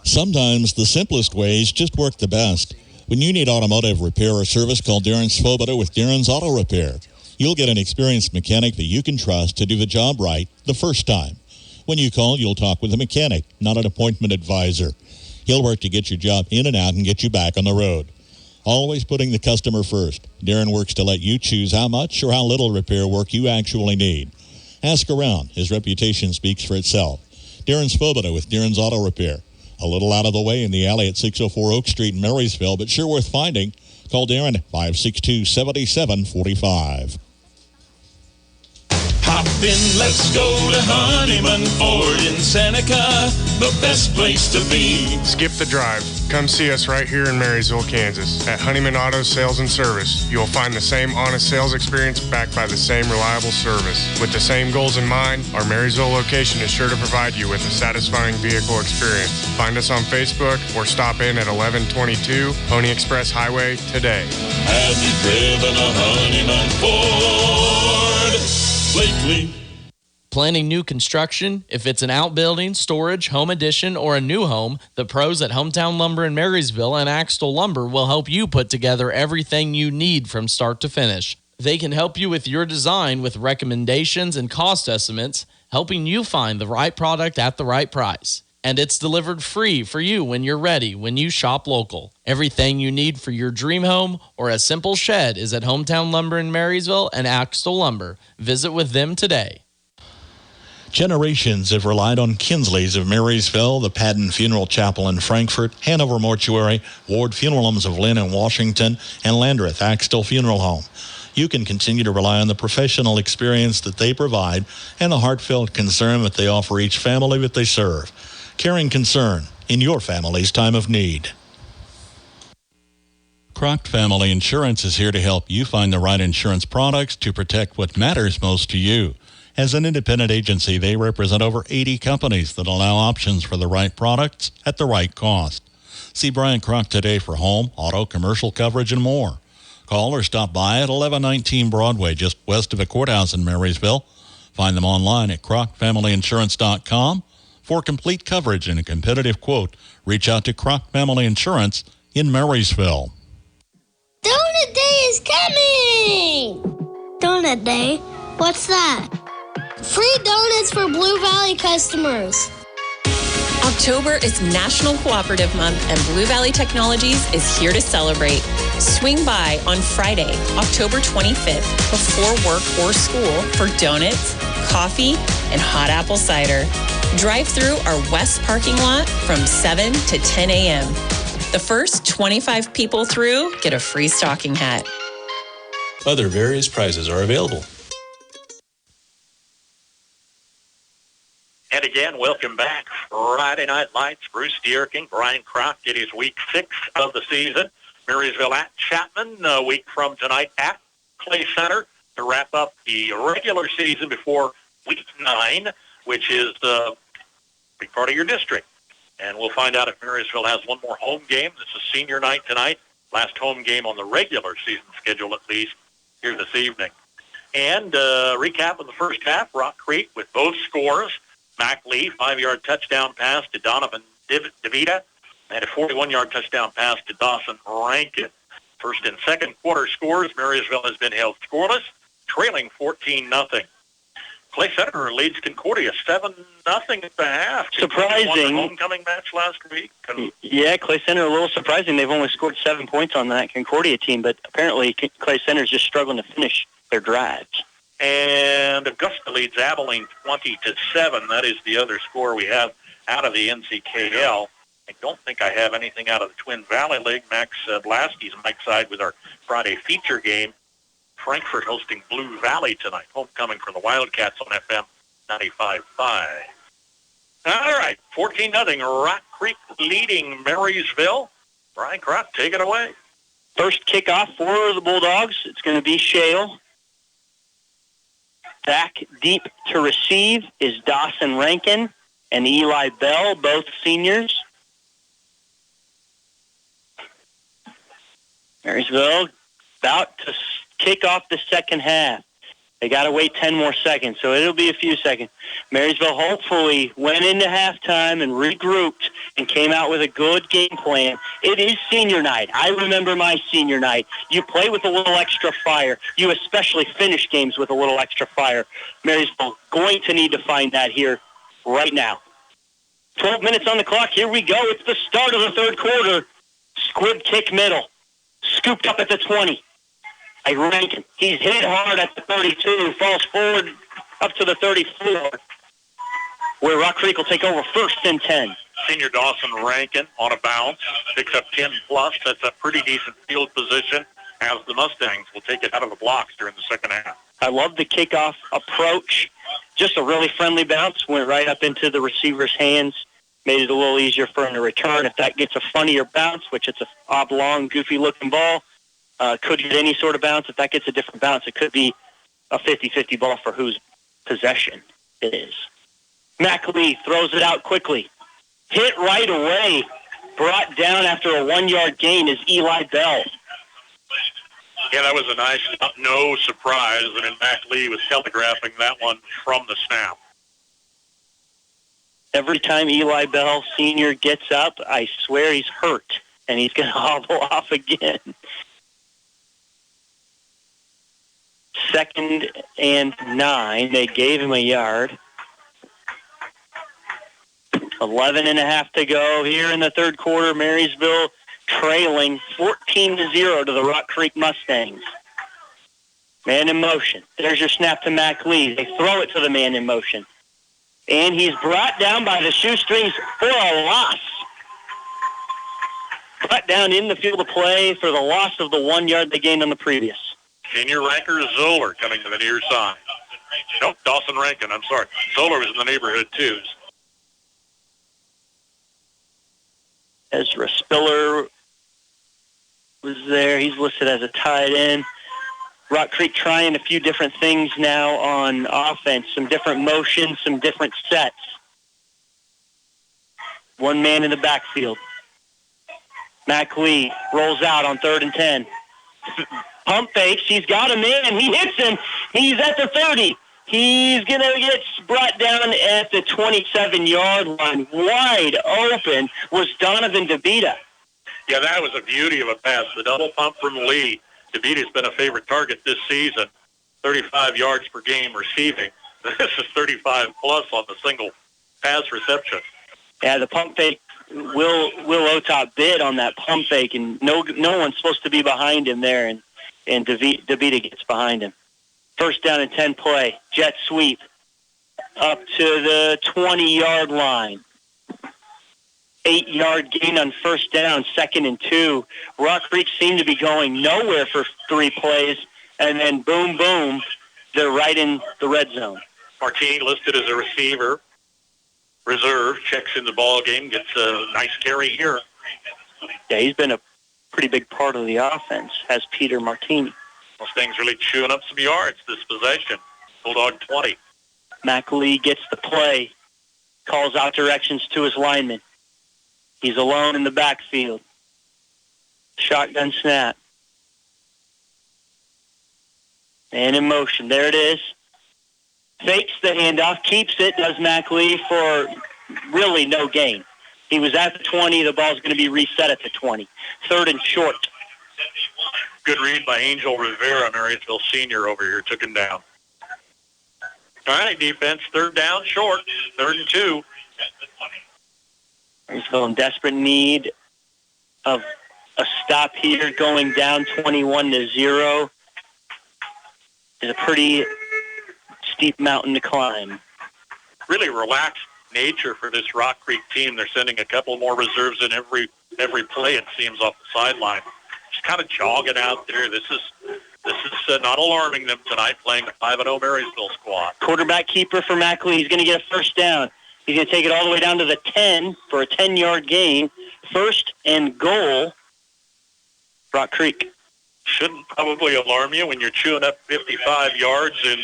Sometimes the simplest ways just work the best. When you need automotive repair or service, call Darren Swoboda with Darren's Auto Repair. You'll get an experienced mechanic that you can trust to do the job right the first time. When you call, you'll talk with a mechanic, not an appointment advisor. He'll work to get your job in and out and get you back on the road. Always putting the customer first. Darren works to let you choose how much or how little repair work you actually need. Ask around. His reputation speaks for itself. Darren Swoboda with Darren's Auto Repair. A little out of the way in the alley at 604 Oak Street in Marysville, but sure worth finding. Call Darren at 562-7745. Hop in, let's go to Honeyman Ford in Seneca, the best place to be. Skip the drive. Come see us right here in Marysville, Kansas. At Honeyman Auto Sales and Service, you'll find the same honest sales experience backed by the same reliable service. With the same goals in mind, our Marysville location is sure to provide you with a satisfying vehicle experience. Find us on Facebook or stop in at 1122 Pony Express Highway today. Have you driven a Honeyman Ford lately? Planning new construction? If it's an outbuilding, storage, home addition, or a new home, the pros at Hometown Lumber in Marysville and Axtell Lumber will help you put together everything you need from start to finish. They can help you with your design with recommendations and cost estimates, helping you find the right product at the right price. And it's delivered free for you when you're ready when you shop local. Everything you need for your dream home or a simple shed is at Hometown Lumber in Marysville and Axtell Lumber. Visit with them today. Generations have relied on Kinsley's of Marysville, the Padden Funeral Chapel in Frankfort, Hanover Mortuary, Ward Funeral Homes of Lynn and Washington, and Landreth Axtell Funeral Home. You can continue to rely on the professional experience that they provide and the heartfelt concern that they offer each family that they serve. Caring concern in your family's time of need. Croc Family Insurance is here to help you find the right insurance products to protect what matters most to you. As an independent agency, they represent over 80 companies that allow options for the right products at the right cost. See Brian Croc today for home, auto, commercial coverage, and more. Call or stop by at 1119 Broadway, just west of the courthouse in Marysville. Find them online at crocfamilyinsurance.com. For complete coverage and a competitive quote, reach out to Croc Family Insurance in Marysville. Donut Day is coming! Donut Day? What's that? Free donuts for Blue Valley customers. October is National Cooperative Month, and Blue Valley Technologies is here to celebrate. Swing by on Friday, October 25th, before work or school for donuts, coffee, and hot apple cider. Drive through our west parking lot from 7 to 10 a.m. The first 25 people through get a free stocking hat. Other various prizes are available. And again, welcome back. Friday Night Lights, Bruce Dierking, Brian Croc. It is week 6 of the season. Marysville at Chapman, a week from tonight at Clay Center to wrap up the regular season before week 9, which is the big part of your district. And we'll find out if Marysville has one more home game. This is senior night tonight. Last home game on the regular season schedule, at least, here this evening. And recap of the first half, Rock Creek with both scores. Mac Lee, 5-yard touchdown pass to Donovan DeVita, and a 41-yard touchdown pass to Dawson Rankin. First and second quarter scores, Marysville has been held scoreless, trailing 14-0. Clay Center leads Concordia 7-0 at the half. Surprising. Won the homecoming match last week. Yeah, Clay Center a little surprising. They've only scored 7 points on that Concordia team, but apparently Clay Center's just struggling to finish their drives. And Augusta leads Abilene 20-7. That is the other score we have out of the NCKL. I don't think I have anything out of the Twin Valley League. Max Blasky's Mike side with our Friday feature game. Frankfurt hosting Blue Valley tonight. Homecoming for the Wildcats on FM 95.5. All right, 14-0. Rock Creek leading Marysville. Brian Crott, take it away. First kickoff for the Bulldogs. It's going to be Shale. Back deep to receive is Dawson Rankin and Eli Bell, both seniors. Marysville about to kick off the second half. They got to wait 10 more seconds, so it'll be a few seconds. Marysville hopefully went into halftime and regrouped and came out with a good game plan. It is senior night. I remember my senior night. You play with a little extra fire. You especially finish games with a little extra fire. Marysville going to need to find that here right now. 12 minutes on the clock. Here we go. It's the start of the third quarter. Squib kick middle. Scooped up at the 20. By Rankin. He's hit hard at the 32. Falls forward up to the 34. Where Rock Creek will take over first and 10. Senior Dawson Rankin on a bounce. Picks up 10+. That's a pretty decent field position as the Mustangs will take it out of the blocks during the second half. I love the kickoff approach. Just a really friendly bounce. Went right up into the receiver's hands. Made it a little easier for him to return. If that gets a funnier bounce, which it's a oblong, goofy-looking ball, could get any sort of bounce. If that gets a different bounce, it could be a 50-50 ball for whose possession it is. McLee throws it out quickly. Hit right away. Brought down after a 1-yard gain is Eli Bell. Yeah, that was a nice, no surprise. And then McLee was telegraphing that one from the snap. Every time Eli Bell Sr. gets up, I swear he's hurt, and he's going to hobble off again. 2nd and 9. They gave him a yard. 11.5 to go here in the third quarter. Marysville trailing 14-0 to the Rock Creek Mustangs. Man in motion. There's your snap to McLee. They throw it to the man in motion. And he's brought down by the shoestrings for a loss. Cut down in the field of play for the loss of the 1 yard they gained on the previous. Senior Ranker Zoller coming to the near side. Nope, Dawson Rankin, I'm sorry. Zoller was in the neighborhood, too. Ezra Spiller was there. He's listed as a tight end. Rock Creek trying a few different things now on offense, some different motions, some different sets. One man in the backfield. McLee rolls out on 3rd and 10. Pump fakes. He's got a man. He hits him. He's at the 30. He's going to get brought down at the 27-yard line. Wide open was Donovan DeVita. Yeah, that was a beauty of a pass. The double pump from Lee. DeVita's been a favorite target this season. 35 yards per game receiving. This is 35-plus on the single pass reception. Yeah, the pump fake. Will Otop bid on that pump fake, and no one's supposed to be behind him there, and DeVita gets behind him. 1st down and 10 play. Jet sweep up to the 20-yard line. 8-yard gain on 1st down, 2nd and 2. Rock Creek seemed to be going nowhere for 3 plays, and then boom, boom, they're right in the red zone. Martini listed as a receiver. Reserve, checks in the ball game, gets a nice carry here. Yeah, he's been a pretty big part of the offense, has Peter Martini. Mustangs really chewing up some yards this possession. Bulldog 20. McLee gets the play, calls out directions to his lineman. He's alone in the backfield. Shotgun snap. And in motion. There it is. Fakes the handoff, keeps it, does McLee for really no gain. He was at the 20. The ball's going to be reset at the 20. 3rd and short. Good read by Angel Rivera, Marysville Senior over here, took him down. All right, defense, 3rd down, short, 3rd and 2. Marysville in desperate need of a stop here, going down 21-0. Is a pretty steep mountain to climb. Really relaxed nature for this Rock Creek team. They're sending a couple more reserves in every play, it seems, off the sideline. Just kind of jogging out there. This is not alarming them tonight, playing the 5-0 Marysville squad. Quarterback keeper for McLean. He's going to get a first down. He's going to take it all the way down to the 10 for a 10-yard gain. First and goal, Rock Creek. Shouldn't probably alarm you when you're chewing up 55 yards in,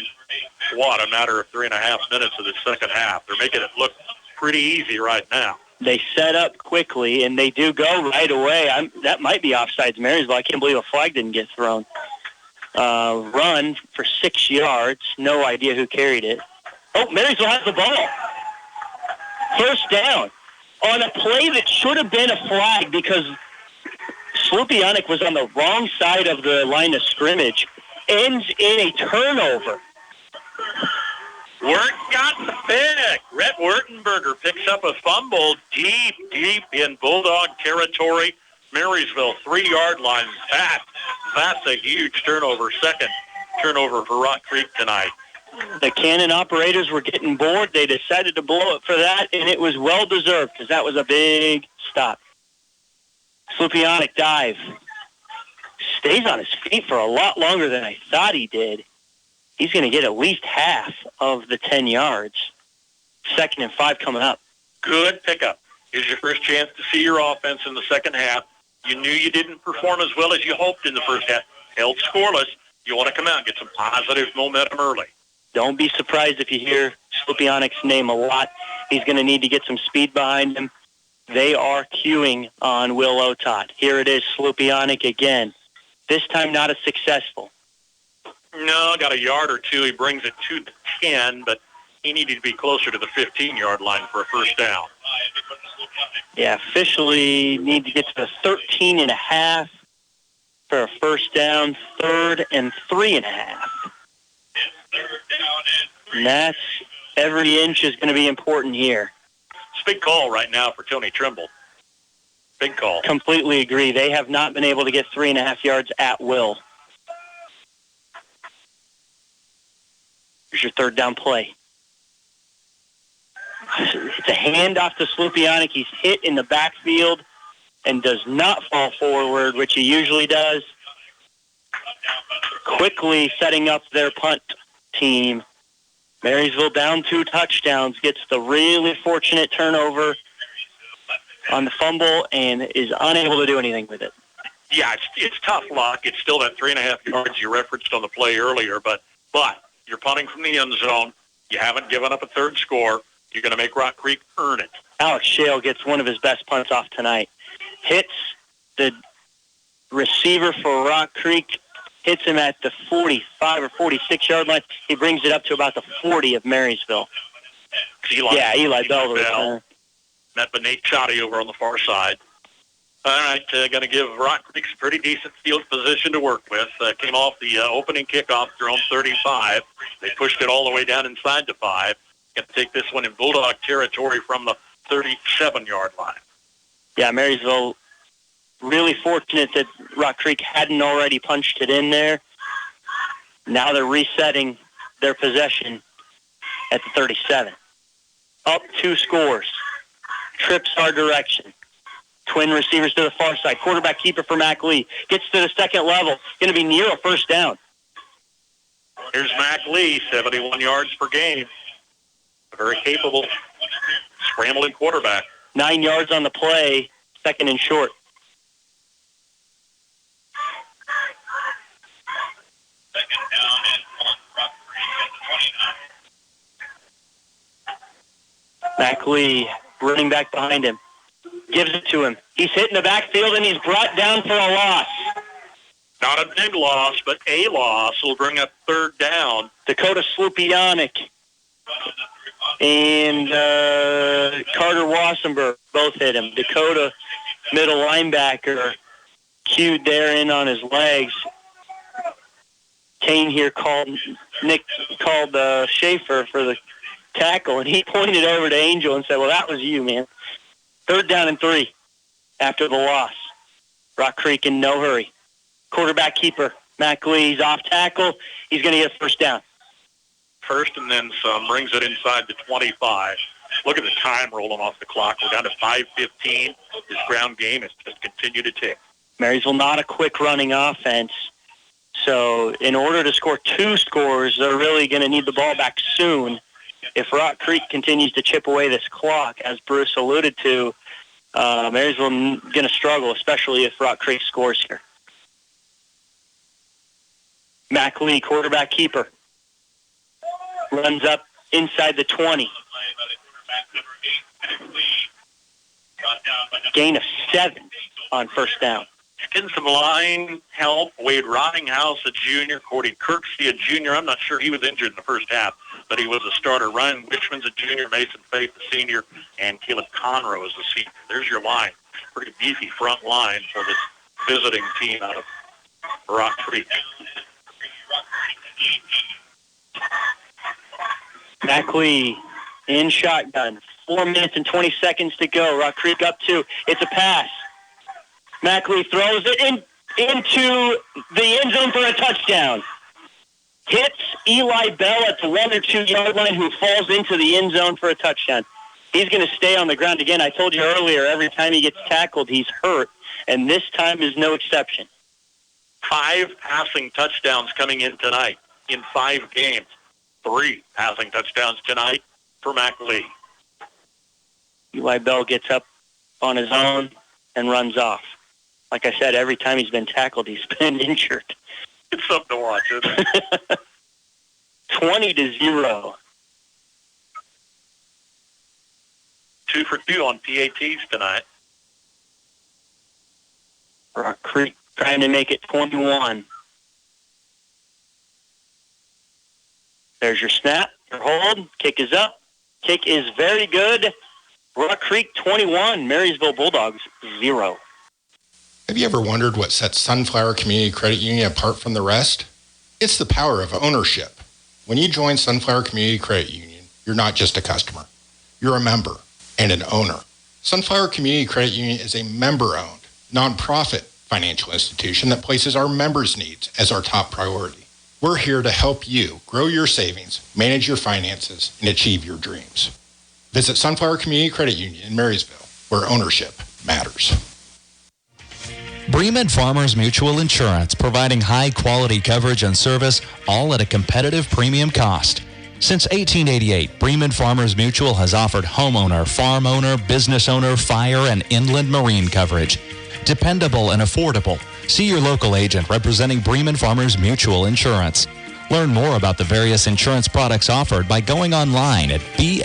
a matter of 3.5 minutes of the second half. They're making it look pretty easy right now. They set up quickly, and they do go right away. That might be offsides Marysville. I can't believe a flag didn't get thrown. Run for 6 yards. No idea who carried it. Oh, Marysville has the ball. First down on a play that should have been a flag because Slupianic was on the wrong side of the line of scrimmage. Ends in a turnover. Wirt got the pick. Rhett Wurtenberger picks up a fumble deep in Bulldog territory. Marysville 3-yard line. That's a huge turnover. Second turnover for Rock Creek tonight. The Cannon operators were getting bored. They decided to blow it for that, and it was well-deserved because that was a big stop. Slupianic dive. Stays on his feet for a lot longer than I thought he did. He's going to get at least half of the 10 yards. 2nd and 5 coming up. Good pickup. Here's your first chance to see your offense in the second half. You knew you didn't perform as well as you hoped in the first half. Held scoreless. You want to come out and get some positive momentum early. Don't be surprised if you hear Slupianic's name a lot. He's going to need to get some speed behind him. They are queuing on Will Otot. Here it is, Slupianic again. This time not as successful. No, got a yard or two. He brings it to the 10, but he needed to be closer to the 15-yard line for a first down. Yeah, officially need to get to the 13.5 for a first down, 3rd and 3.5. And that's every inch is going to be important here. It's a big call right now for Tony Trimble. Big call. Completely agree. They have not been able to get 3.5 yards at will. Here's your third down play. It's a handoff to Slupianic. He's hit in the backfield and does not fall forward, which he usually does. Quickly setting up their punt team. Marysville down 2 touchdowns, gets the really fortunate turnover on the fumble and is unable to do anything with it. Yeah, it's tough luck. It's still that 3.5 yards you referenced on the play earlier, but you're punting from the end zone. You haven't given up a third score. You're going to make Rock Creek earn it. Alex Shale gets one of his best punts off tonight. Hits the receiver for Rock Creek, hits him at the 45 or 46-yard line. He brings it up to about the 40 of Marysville. Eli Bell. Met by Nate Shoddy over on the far side. All right, going to give Rock Creek a pretty decent field position to work with. Came off the opening kickoff, their own 35. They pushed it all the way down inside the 5. Going to take this one in Bulldog territory from the 37-yard line. Yeah, Marysville really fortunate that Rock Creek hadn't already punched it in there. Now they're resetting their possession at the 37. Up 2 scores. Trips our direction. Twin receivers to the far side. Quarterback keeper for Mac Lee. Gets to the second level. Going to be near a first down. Here's Mac Lee, 71 yards per game. A very capable scrambling quarterback. 9 yards on the play. 2nd and short. Second down and 1. Rock Creek at the 29. Mac Lee running back behind him. Gives it to him. He's hit in the backfield, and he's brought down for a loss. Not a big loss, but a loss will bring up 3rd down. Dakota Slupianic and Carter Wassenberg both hit him. Dakota, middle linebacker, cued there in on his legs. Kane here called Schaefer for the tackle, and he pointed over to Angel and said, well, that was you, man. 3rd down and 3 after the loss. Rock Creek in no hurry. Quarterback keeper, Mac Lee's off tackle. He's going to get a first down. First and then some. Brings it inside the 25. Look at the time rolling off the clock. We're down to 5:15. This ground game has just continued to tick. Marysville not a quick running offense. So in order to score 2 scores, they're really going to need the ball back soon. If Rock Creek continues to chip away this clock, as Bruce alluded to, Marysville going to struggle, especially if Rock Creek scores here. Mac Lee, quarterback keeper, runs up inside the 20. Gain of 7 on first down. Getting some line help. Wade Rottinghouse, a junior. Cordy Kirksey, a junior. I'm not sure he was injured in the first half, but he was a starter. Ryan Wishman's a junior. Mason Faith, a senior. And Caleb Conroe is a senior. There's your line. Pretty beefy front line for this visiting team out of Rock Creek. Mac Lee in shotgun. 4 minutes and 20 seconds to go. Rock Creek up 2. It's a pass. Mac Lee throws it into the end zone for a touchdown. Hits Eli Bell at the 1 or 2 yard line, who falls into the end zone for a touchdown. He's going to stay on the ground again. I told you earlier, every time he gets tackled, he's hurt, and this time is no exception. 5 passing touchdowns coming in tonight in 5 games. 3 passing touchdowns tonight for Mac Lee. Eli Bell gets up on his own and runs off. Like I said, every time he's been tackled, he's been injured. It's something to watch, isn't it? 20-0. 2 for 2 on PATs tonight. Rock Creek trying to make it 21. There's your snap, your hold. Kick is up. Kick is very good. Rock Creek 21, Marysville Bulldogs 0. Have you ever wondered what sets Sunflower Community Credit Union apart from the rest? It's the power of ownership. When you join Sunflower Community Credit Union, you're not just a customer. You're a member and an owner. Sunflower Community Credit Union is a member-owned, nonprofit financial institution that places our members' needs as our top priority. We're here to help you grow your savings, manage your finances, and achieve your dreams. Visit Sunflower Community Credit Union in Marysville, where ownership matters. Bremen Farmers Mutual Insurance, providing high-quality coverage and service, all at a competitive premium cost. Since 1888, Bremen Farmers Mutual has offered homeowner, farm owner, business owner, fire, and inland marine coverage. Dependable and affordable. See your local agent representing Bremen Farmers Mutual Insurance. Learn more about the various insurance products offered by going online at bfmic.com.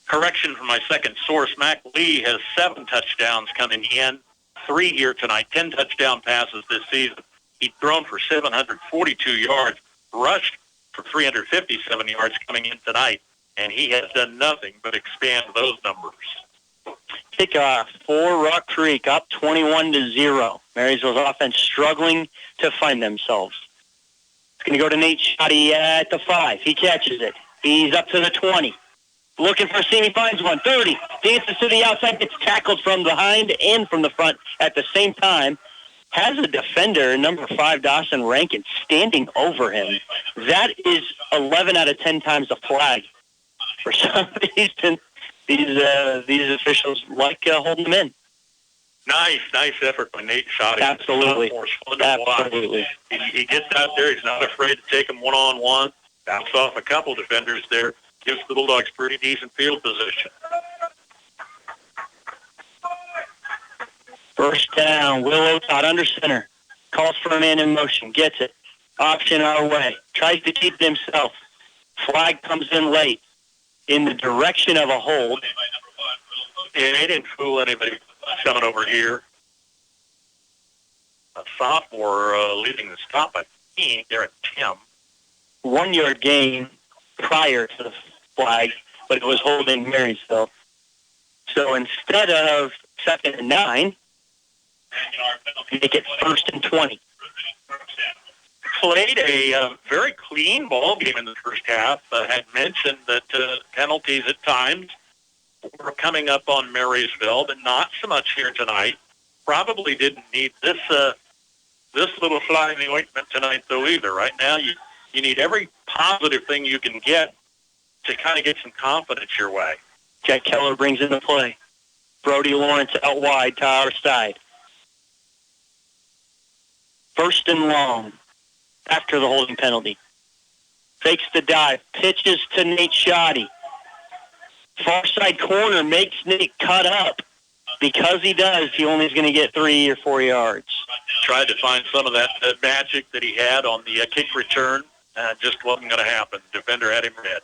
Correction from my second source, Mac Lee has 7 touchdowns coming in, 3 here tonight, 10 touchdown passes this season. He's thrown for 742 yards, rushed for 357 yards coming in tonight, and he has done nothing but expand those numbers. Kickoff for Rock Creek, up 21-0. Marysville's offense struggling to find themselves. It's going to go to Nate Shoddy at the 5. He catches it. He's up to the 20. Looking for a seam, he finds one. 30. Dances to the outside, gets tackled from behind and from the front at the same time. Has a defender, number 5, Dawson Rankin, standing over him. That is 11 out of 10 times a flag. For some reason, these officials like holding them in. Nice effort by Nate Shoddy. Absolutely. Absolutely. He gets out there. He's not afraid to take them one-on-one. Bounced off a couple defenders there. Gives the Bulldogs pretty decent field position. First down, Will Otot under center. Calls for a man in motion. Gets it. Option our way. Tries to keep it himself. Flag comes in late. In the direction of a hold. Yeah, they didn't fool anybody coming over here. A sophomore leading the stop, I think. They're at 10. 1 yard gain prior to the flag, but it was holding Marysville. So instead of 2nd and 9, make it 1st and 20. Played a very clean ball game in the first half. Had mentioned that penalties at times were coming up on Marysville, but not so much here tonight. Probably didn't need this this little fly in the ointment tonight, though, either. Right now, you need every positive thing you can get to kind of get some confidence your way. Jack Keller brings in the play. Brody Lawrence out wide to our side. First and long after the holding penalty. Fakes the dive. Pitches to Nate Shoddy. Far side corner makes Nate cut up. Because he does, he only is going to get 3 or 4 yards. Tried to find some of that magic that he had on the kick return. Just wasn't going to happen. Defender had him read.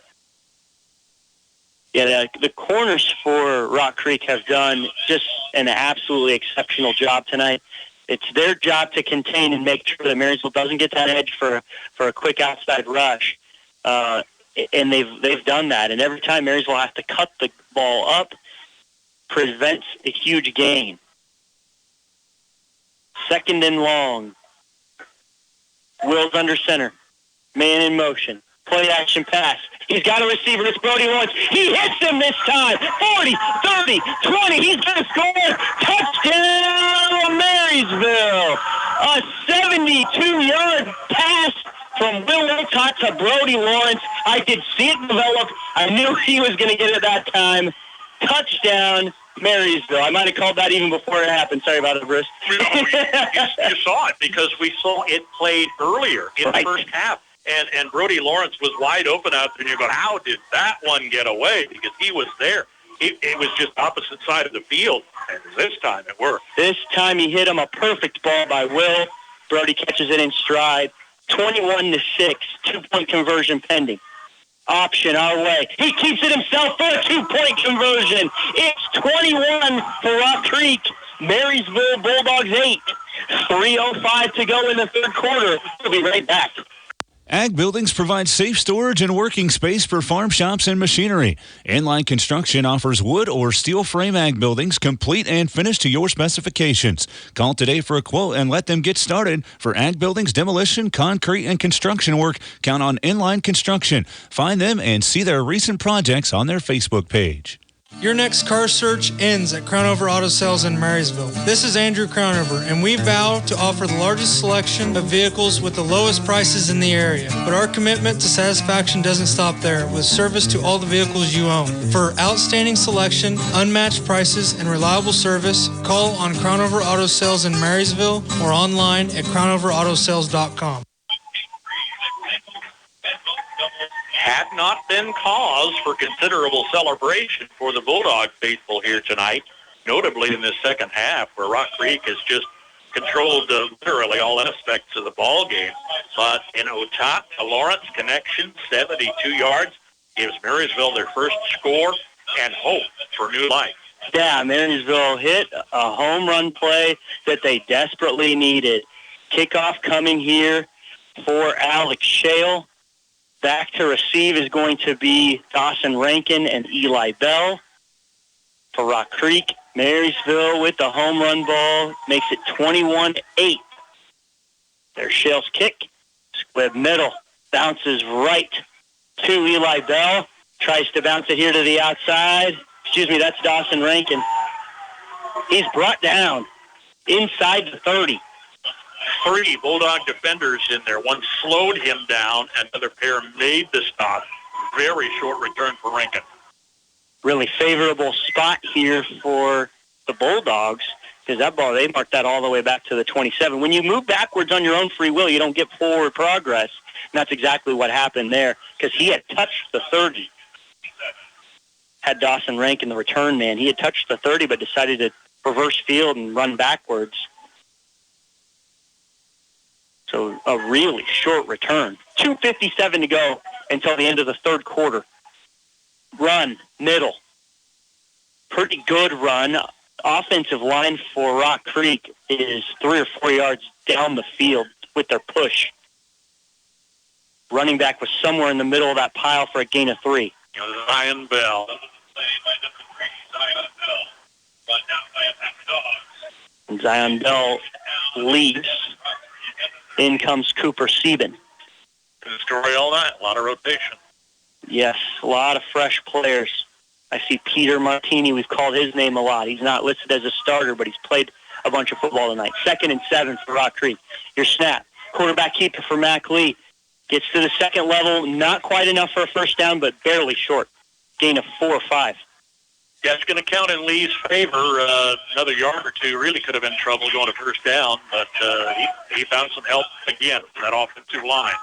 Yeah, the corners for Rock Creek have done just an absolutely exceptional job tonight. It's their job to contain and make sure that Marysville doesn't get that edge for a quick outside rush. And they've done that. And every time Marysville has to cut the ball up, prevents a huge gain. Second and long. Will's under center. Man in motion. Play action pass. He's got a receiver. It's Brody Lawrence. He hits him this time. 40, 30, 20. He's going to score. Touchdown, Marysville. A 72-yard pass from Will Wilcott to Brody Lawrence. I did see it develop. I knew he was going to get it that time. Touchdown, Marysville. I might have called that even before it happened. Sorry about it, Bruce. You saw it because we saw it played earlier in the first half. And Brody Lawrence was wide open out there, and you go, how did that one get away? Because he was there. It was just opposite side of the field, and this time it worked. This time he hit him a perfect ball by Will. Brody catches it in stride. 21-6, 2-point conversion pending. Option our way. He keeps it himself for a 2-point conversion. It's 21 for Rock Creek. Marysville Bulldogs 8. 3:05 to go in the third quarter. We'll be right back. Ag Buildings provide safe storage and working space for farm shops and machinery. Inline Construction offers wood or steel frame ag buildings complete and finished to your specifications. Call today for a quote and let them get started. For ag buildings, demolition, concrete, and construction work, count on Inline Construction. Find them and see their recent projects on their Facebook page. Your next car search ends at Crownover Auto Sales in Marysville. This is Andrew Crownover, and we vow to offer the largest selection of vehicles with the lowest prices in the area. But our commitment to satisfaction doesn't stop there, with service to all the vehicles you own. For outstanding selection, unmatched prices, and reliable service, call on Crownover Auto Sales in Marysville or online at crownoverautosales.com. Had not been cause for considerable celebration for the Bulldog faithful here tonight, notably in this second half where Rock Creek has just controlled literally all aspects of the ball game. But in Otah, a Lawrence connection, 72 yards, gives Marysville their first score and hope for new life. Yeah, Marysville hit a home run play that they desperately needed. Kickoff coming here for Alex Shale. Back to receive is going to be Dawson Rankin and Eli Bell. For Rock Creek, Marysville with the home run ball makes it 21-8. There's Shale's kick. Squib middle. Bounces right to Eli Bell. Tries to bounce it here to the outside. Excuse me, that's Dawson Rankin. He's brought down inside the 30. 3 Bulldog defenders in there. One slowed him down. Another pair made the stop. Very short return for Rankin. Really favorable spot here for the Bulldogs because that ball, they marked that all the way back to the 27. When you move backwards on your own free will, you don't get forward progress. And that's exactly what happened there because he had touched the 30. Had Dawson Rankin, the return man. He had touched the 30 but decided to reverse field and run backwards. So a really short return. 2:57 to go until the end of the third quarter. Run, middle. Pretty good run. Offensive line for Rock Creek is 3 or 4 yards down the field with their push. Running back was somewhere in the middle of that pile for a gain of 3. Zion Bell. And Zion Bell leaves. In comes Cooper Sieben. Good story all night. A lot of rotation. Yes, a lot of fresh players. I see Peter Martini. We've called his name a lot. He's not listed as a starter, but he's played a bunch of football tonight. 2nd and 7 for Rock Creek. Your snap. Quarterback keeper for Mac Lee. Gets to the second level. Not quite enough for a first down, but barely short. Gain of 4 or 5. Yeah, it's going to count in Lee's favor. Another yard or two really could have been trouble going to first down, but he found some help again from that offensive line.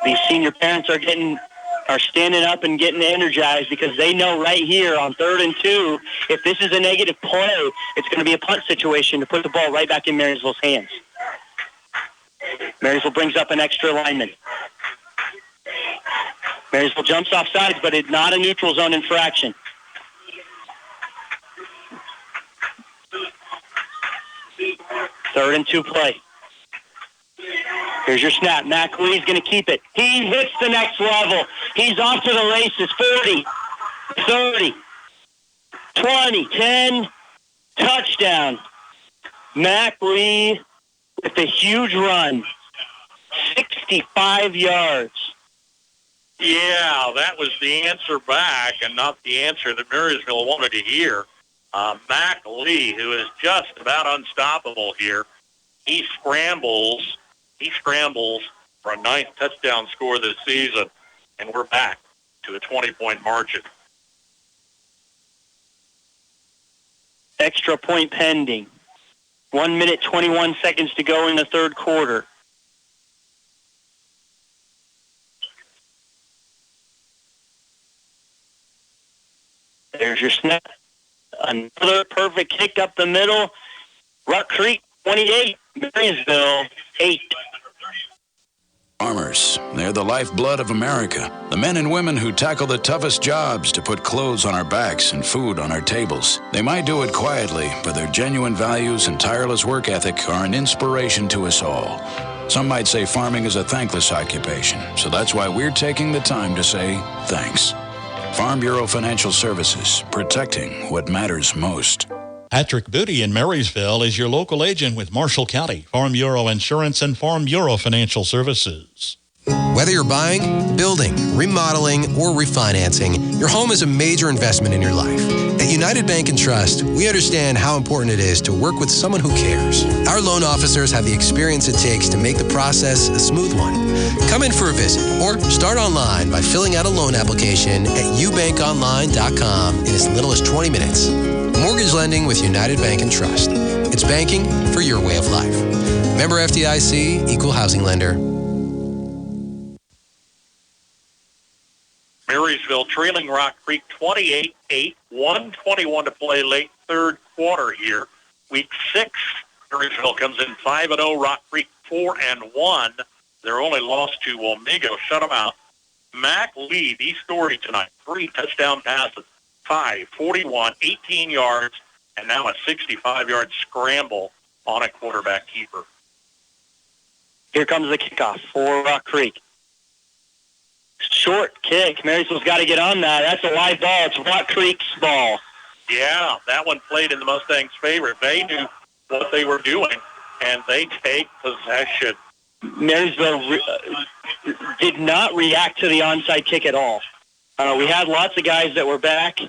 These senior parents are standing up and getting energized because they know right here on 3rd and 2, if this is a negative play, it's going to be a punt situation to put the ball right back in Marysville's hands. Marysville brings up an extra lineman. Marysville jumps off sides, but it's not a neutral zone infraction. Third and 2 play. Here's your snap. Mac Lee's going to keep it. He hits the next level. He's off to the races. 40, 30, 20, 10. Touchdown. Mac Lee with a huge run. 65 yards. Yeah, that was the answer back and not the answer that Marysville wanted to hear. Mac Lee, who is just about unstoppable here, he scrambles for a 9th touchdown score this season, and we're back to a 20-point margin. Extra point pending. 1 minute, 21 seconds to go in the third quarter. There's your snap. Another perfect kick up the middle. Rock Creek, 28. Marysville, 8. Farmers, they're the lifeblood of America. The men and women who tackle the toughest jobs to put clothes on our backs and food on our tables. They might do it quietly, but their genuine values and tireless work ethic are an inspiration to us all. Some might say farming is a thankless occupation, so that's why we're taking the time to say thanks. Farm Bureau Financial Services, protecting what matters most. Patrick Booty in Marysville is your local agent with Marshall County, Farm Bureau Insurance, and Farm Bureau Financial Services. Whether you're buying, building, remodeling, or refinancing, your home is a major investment in your life. At United Bank and Trust, we understand how important it is to work with someone who cares. Our loan officers have the experience it takes to make the process a smooth one. Come in for a visit or start online by filling out a loan application at ubankonline.com in as little as 20 minutes. Mortgage lending with United Bank and Trust. It's banking for your way of life. Member FDIC, Equal Housing Lender. Marysville trailing Rock Creek 28-8, 1:21 to play late third quarter here. Week 6, Marysville comes in 5-0, Rock Creek 4-1. Their only loss to Wamego shut them out. Mac Lee, the story tonight, 3 touchdown passes, 5, 41, 18 yards, and now a 65-yard scramble on a quarterback keeper. Here comes the kickoff for Rock Creek. Short kick. Marysville's got to get on that. That's a live ball. It's Rock Creek's ball. Yeah, that one played in the Mustangs' favor. They knew what they were doing, and they take possession. Marysville did not react to the onside kick at all. We had lots of guys that were back.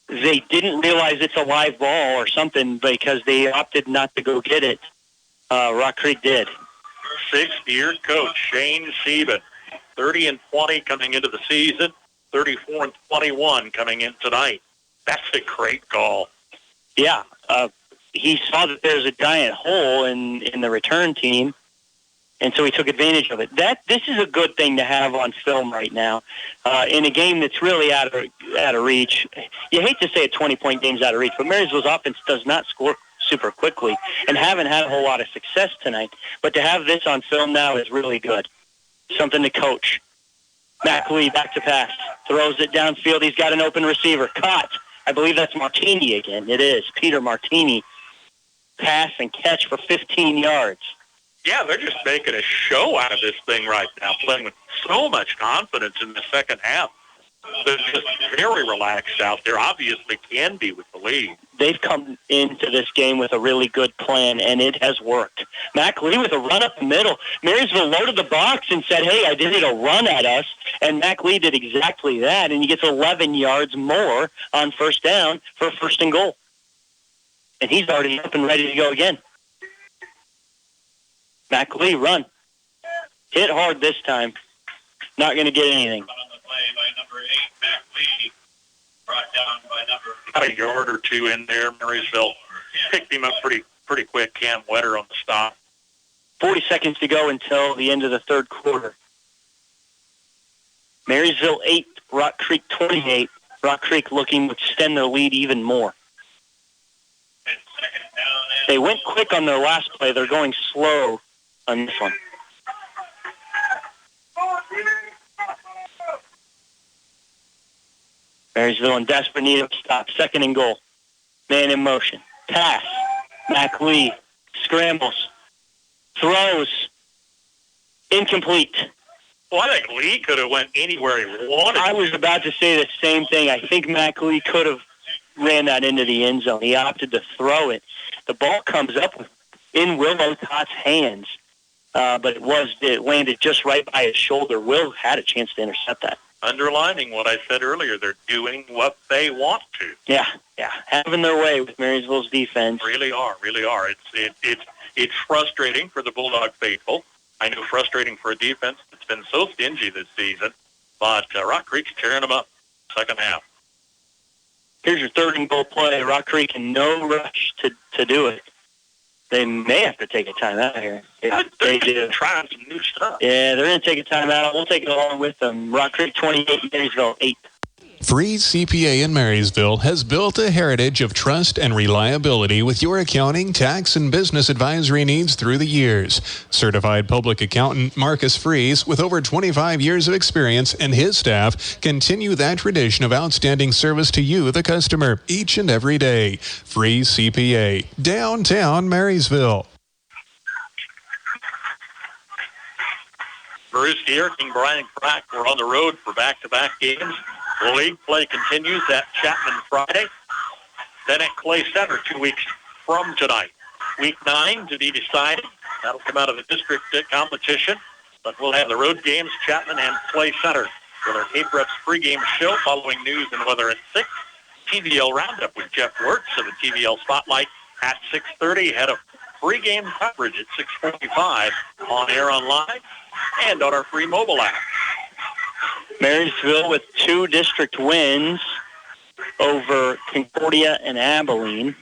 They didn't realize it's a live ball or something because they opted not to go get it. Rock Creek did. Sixth-year coach Shane Sieben, 30-20 coming into the season, 34-21 coming in tonight. That's a great call. Yeah, he saw that there's a giant hole in the return team, and so he took advantage of it. This is a good thing to have on film right now in a game that's really out of reach. You hate to say a 20-point game's out of reach, but Marysville's offense does not score super quickly and haven't had a whole lot of success tonight. But to have this on film now is really good. Something to coach. Mac Lee back to pass. Throws it downfield. He's got an open receiver. Caught. I believe that's Martini again. It is. Peter Martini. Pass and catch for 15 yards. Yeah, they're just making a show out of this thing right now, playing with so much confidence in the second half. They're just very relaxed out there. Obviously can be with the lead. They've come into this game with a really good plan, and it has worked. Mac Lee with a run up the middle. Marysville loaded the box and said, hey, I did a run at us, and Mac Lee did exactly that, and he gets 11 yards more on first down for first and goal. And he's already up and ready to go again. McLee, run. Hit hard this time. Not going to get anything. Got a yard or two in there. Marysville picked him up pretty quick. Cam Wetter on the stop. 40 seconds to go until the end of the third quarter. Marysville 8, Rock Creek 28. Rock Creek looking to extend their lead even more. They went quick on their last play. They're going slow on this one. Marysville in desperate need of a stop. Second and goal. Man in motion. Pass. McLee scrambles. Throws. Incomplete. Well, I think Lee could have went anywhere he wanted. I was about to say the same thing. I think McLee could have ran that into the end zone. He opted to throw it. The ball comes up in Will Otot's hands, but it landed just right by his shoulder. Will had a chance to intercept that. Underlining what I said earlier, they're doing what they want to. Yeah, having their way with Marysville's defense. Really are. It's frustrating for the Bulldog faithful. I know frustrating for a defense that's been so stingy this season, but Rock Creek's tearing them up second half. Here's your third and goal play. Rock Creek in no rush to do it. They may have to take a timeout here. Yeah, they do. Trying some new stuff. Yeah, they're going to take a timeout. We'll take it along with them. Rock Creek 28, Marysville 8. Freeze CPA in Marysville has built a heritage of trust and reliability with your accounting, tax, and business advisory needs through the years. Certified public accountant Marcus Freeze, with over 25 years of experience, and his staff continue that tradition of outstanding service to you, the customer, each and every day. Freeze CPA, downtown Marysville. Bruce here, King Brian Crack. We're on the road for back-to-back games. The league play continues at Chapman Friday, then at Clay Center 2 weeks from tonight. Week 9 to be decided. That'll come out of the district competition, but we'll have the road games, Chapman and Clay Center, with our Cape Reps pregame show following news and weather at 6. TVL Roundup with Jeff Wirtz of the TVL Spotlight at 6:30. Ahead of pregame coverage at 6:45 on air online and on our free mobile app. Marysville with 2 district wins over Concordia and Abilene.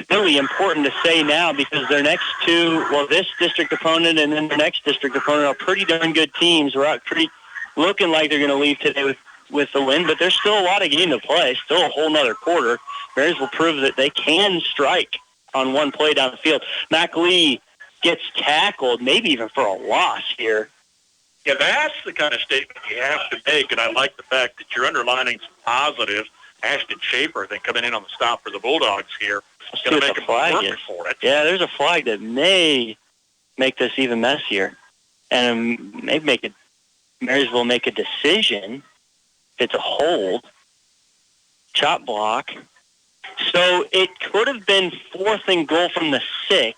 Really important to say now because their next two, this district opponent and then their next district opponent are pretty darn good teams. Rock Creek looking like they're going to leave today with the win, but there's still a lot of game to play, still a whole nother quarter. Marysville proved that they can strike on one play down the field. McLee gets tackled, maybe even for a loss here. Yeah, that's the kind of statement you have to make, and I like the fact that you're underlining some positives. Ashton Schaefer, I think, coming in on the stop for the Bulldogs here. It's going to make them work for it. Yeah, there's a flag that may make this even messier, and maybe Marysville make a decision. It's a hold. Chop block. So it could have been 4th and goal from the 6.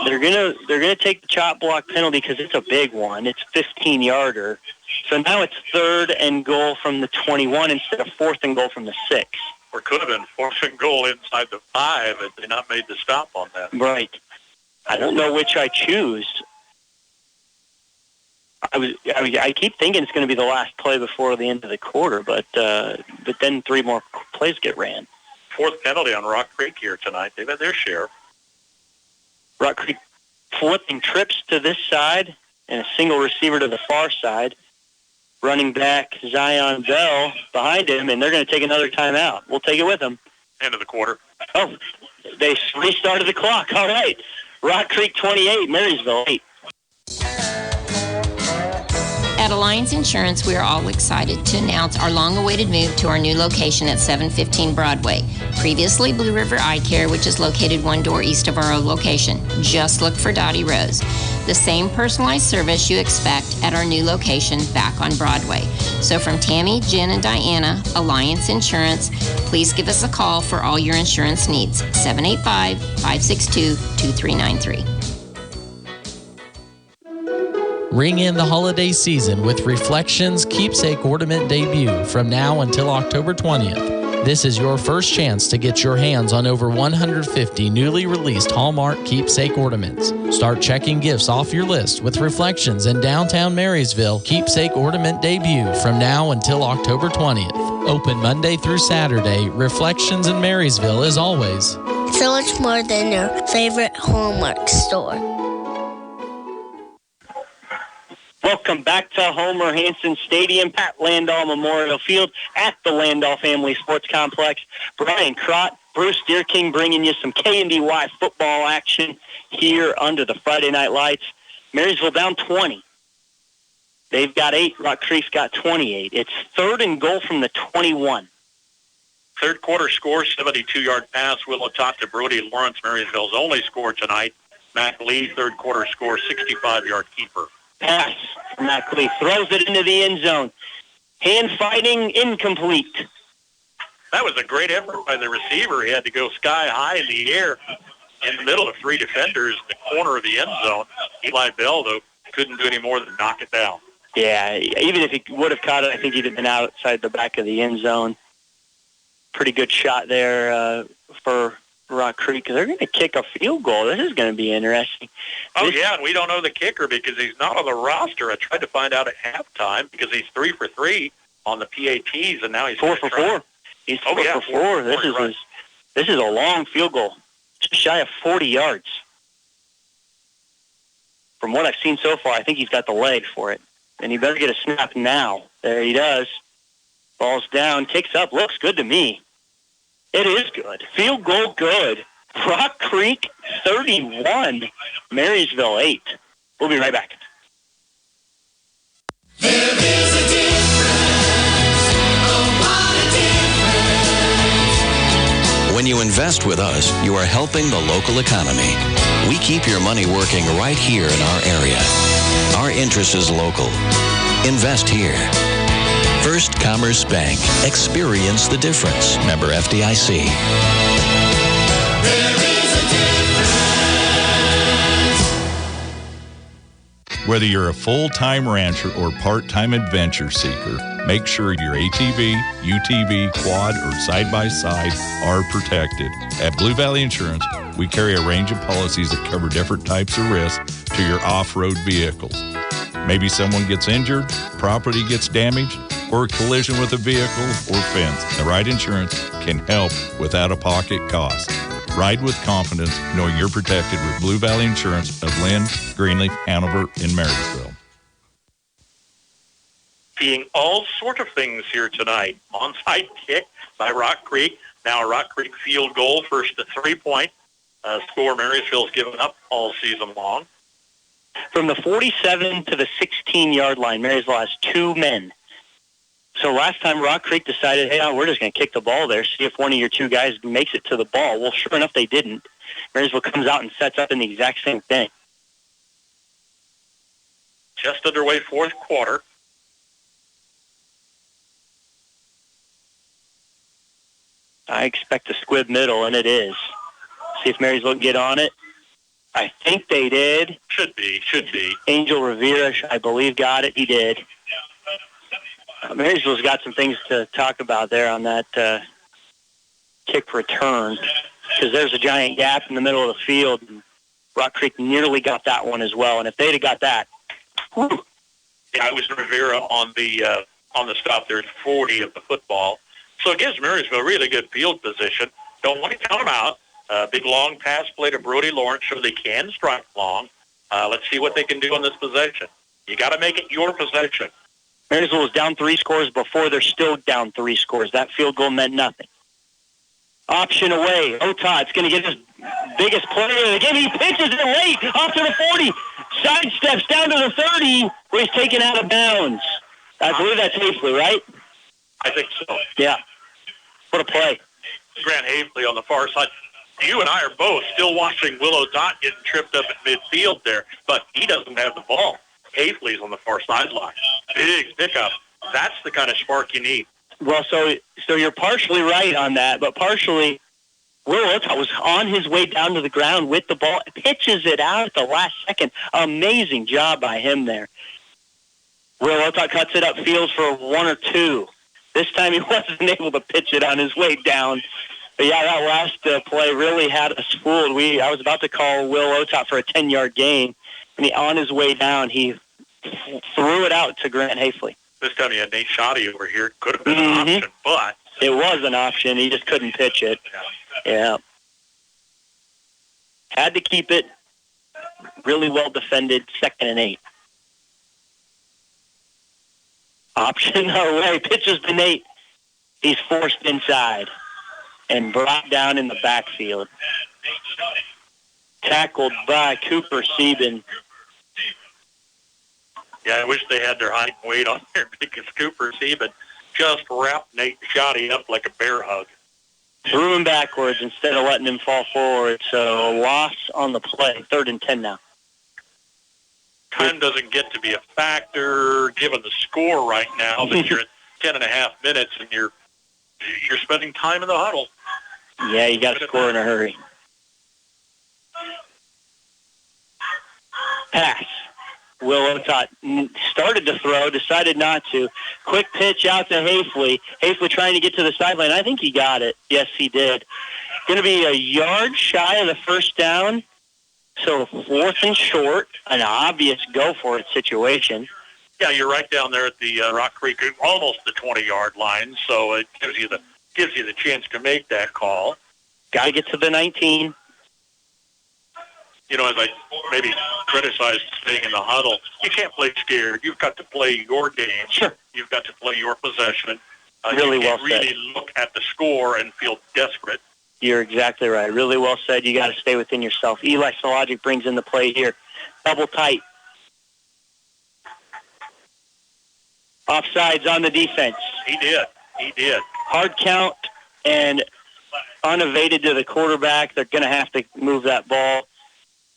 They're gonna take the chop block penalty because it's a big one. It's 15-yarder. So now it's 3rd and goal from the 21 instead of 4th and goal from the 6. Or could have been 4th and goal inside the 5 had they not made the stop on that. Right. I don't know which I choose. I keep thinking it's going to be the last play before the end of the quarter, but then 3 more plays get ran. 4th penalty on Rock Creek here tonight. They've had their share. Rock Creek flipping trips to this side and a single receiver to the far side. Running back Zion Bell behind him, and they're going to take another timeout. We'll take it with them. End of the quarter. Oh, they restarted the clock. All right. Rock Creek 28, Marysville 8. At Alliance Insurance, we are all excited to announce our long-awaited move to our new location at 715 Broadway. Previously Blue River Eye Care, which is located 1 door east of our old location. Just look for Dottie Rose. The same personalized service you expect at our new location back on Broadway. So from Tammy, Jen, and Diana, Alliance Insurance, please give us a call for all your insurance needs. 785-562-2393. Ring in the holiday season with Reflections Keepsake Ornament debut from now until October 20th. This is your first chance to get your hands on over 150 newly released Hallmark keepsake ornaments. Start checking gifts off your list with Reflections in downtown Marysville keepsake ornament debut from now until October 20th. Open Monday through Saturday, Reflections in Marysville is always so much more than your favorite Hallmark store. Welcome back to Homer Hanson Stadium at Landau Memorial Field at the Landau Family Sports Complex. Brian Crott, Bruce Deerking bringing you some KNDY football action here under the Friday night lights. Marysville down 20. They've got 8. Rock Creek's got 28. It's 3rd and goal from the 21. Third quarter score, 72-yard pass, Willow Tot to Brody Lawrence, Marysville's only score tonight. Mac Lee, third quarter score, 65-yard keeper. Pass from Mac Lee, throws it into the end zone. Hand fighting, incomplete. That was a great effort by the receiver. He had to go sky high in the air in the middle of 3 defenders in the corner of the end zone. Eli Bell, though, couldn't do any more than knock it down. Yeah, even if he would have caught it, I think he'd have been outside the back of the end zone. Pretty good shot there for Rock Creek. They're going to kick a field goal. This is going to be interesting. Yeah, and we don't know the kicker because he's not on the roster. I tried to find out at halftime because he's 3 for 3 on the PATs, and now he's 4 for 4. He's 4 for 4. This is a long field goal, just shy of 40 yards. From what I've seen so far, I think he's got the leg for it. And he better get a snap now. There he does. Ball's down, kicks up, looks good to me. It is good. Field goal good. Rock Creek 31, Marysville 8. We'll be right back. There is a difference. Oh, what a difference. When you invest with us, you are helping the local economy. We keep your money working right here in our area. Our interest is local. Invest here. First Commerce Bank. Experience the difference. Member FDIC. There is a difference. Whether you're a full-time rancher or part-time adventure seeker, make sure your ATV, UTV, quad, or side-by-side are protected. At Blue Valley Insurance, we carry a range of policies that cover different types of risks to your off-road vehicles. Maybe someone gets injured, property gets damaged, or a collision with a vehicle or fence. The right insurance can help with out-of-pocket costs. Ride with confidence knowing you're protected with Blue Valley Insurance of Lynn, Greenleaf, Hanover, and Marysville. Seeing all sorts of things here tonight. Onside kick by Rock Creek. Now a Rock Creek field goal, first to 3-point score Marysville's given up all season long. From the 47 to the 16-yard line, Marysville has 2 men. So last time Rock Creek decided, hey, we're just going to kick the ball there, see if one of your 2 guys makes it to the ball. Well, sure enough, they didn't. Marysville comes out and sets up in the exact same thing. Just underway fourth quarter. I expect a squib middle, and it is. See if Marysville can get on it. I think they did. Should be. Angel Rivera, I believe, got it. He did. Marysville's got some things to talk about there on that kick return because there's a giant gap in the middle of the field. And Rock Creek nearly got that one as well, and if they'd have got that, whew. Yeah, it was Rivera on the stop there at 40 of the football. So it gives Marysville really good field position. Don't want to count them out. Big long pass play to Brody Lawrence so they can strike long. Let's see what they can do on this possession. You got to make it your possession. Marysville was down 3 scores before. They're still down 3 scores. That field goal meant nothing. Option away. Otad's going to get his biggest player of the game. He pitches it late off to the 40. Sidesteps down to the 30 where he's taken out of bounds. I believe that's Haefley, right? I think so. Yeah. What a play. Grant Haefley on the far side. You and I are both still watching Willow Dot getting tripped up at midfield there, but he doesn't have the ball. Haefley's on the far sideline. Big pickup. That's the kind of spark you need. Well, so you're partially right on that, but partially Will Otat was on his way down to the ground with the ball, pitches it out at the last second. Amazing job by him there. Will Otat cuts it up field for 1 or 2. This time he wasn't able to pitch it on his way down. But, yeah, that last play really had us fooled. I was about to call Will Otop for a 10-yard gain, and on his way down, he threw it out to Grant Hafley. This time he had Nate Shoddy over here. Could have been an option, but... It was an option. He just couldn't pitch it. Yeah. Had to keep it. Really well defended, 2nd and 8. Option away. Pitches to Nate. He's forced inside and brought down in the backfield. Tackled by Cooper Sieben. Yeah, I wish they had their height and weight on there because Cooper Sieben just wrapped Nate Shoddy up like a bear hug. Threw him backwards instead of letting him fall forward. So a loss on the play. 3rd and 10 now. Time doesn't get to be a factor given the score right now, but you're at 10.5 minutes and you're spending time in the huddle. Yeah, you got to score in a hurry. Pass. Will Otop started to throw, decided not to. Quick pitch out to Hafley. Hafley trying to get to the sideline. I think he got it. Yes, he did. Going to be a yard shy of the first down. So 4th and short, an obvious go-for-it situation. Yeah, you're right down there at the Rock Creek, almost the 20-yard line, so it gives you the chance to make that call. Got to get to the 19. You know, as I maybe criticized staying in the huddle, you can't play scared. You've got to play your game. Sure. You've got to play your possession. Really you well can't said. really look at the score and feel desperate. You're exactly right. Really well said. You got to stay within yourself. Eli Sologic brings in the play here. Double tight. Offsides on the defense. He did. Hard count and unevaded to the quarterback. They're going to have to move that ball.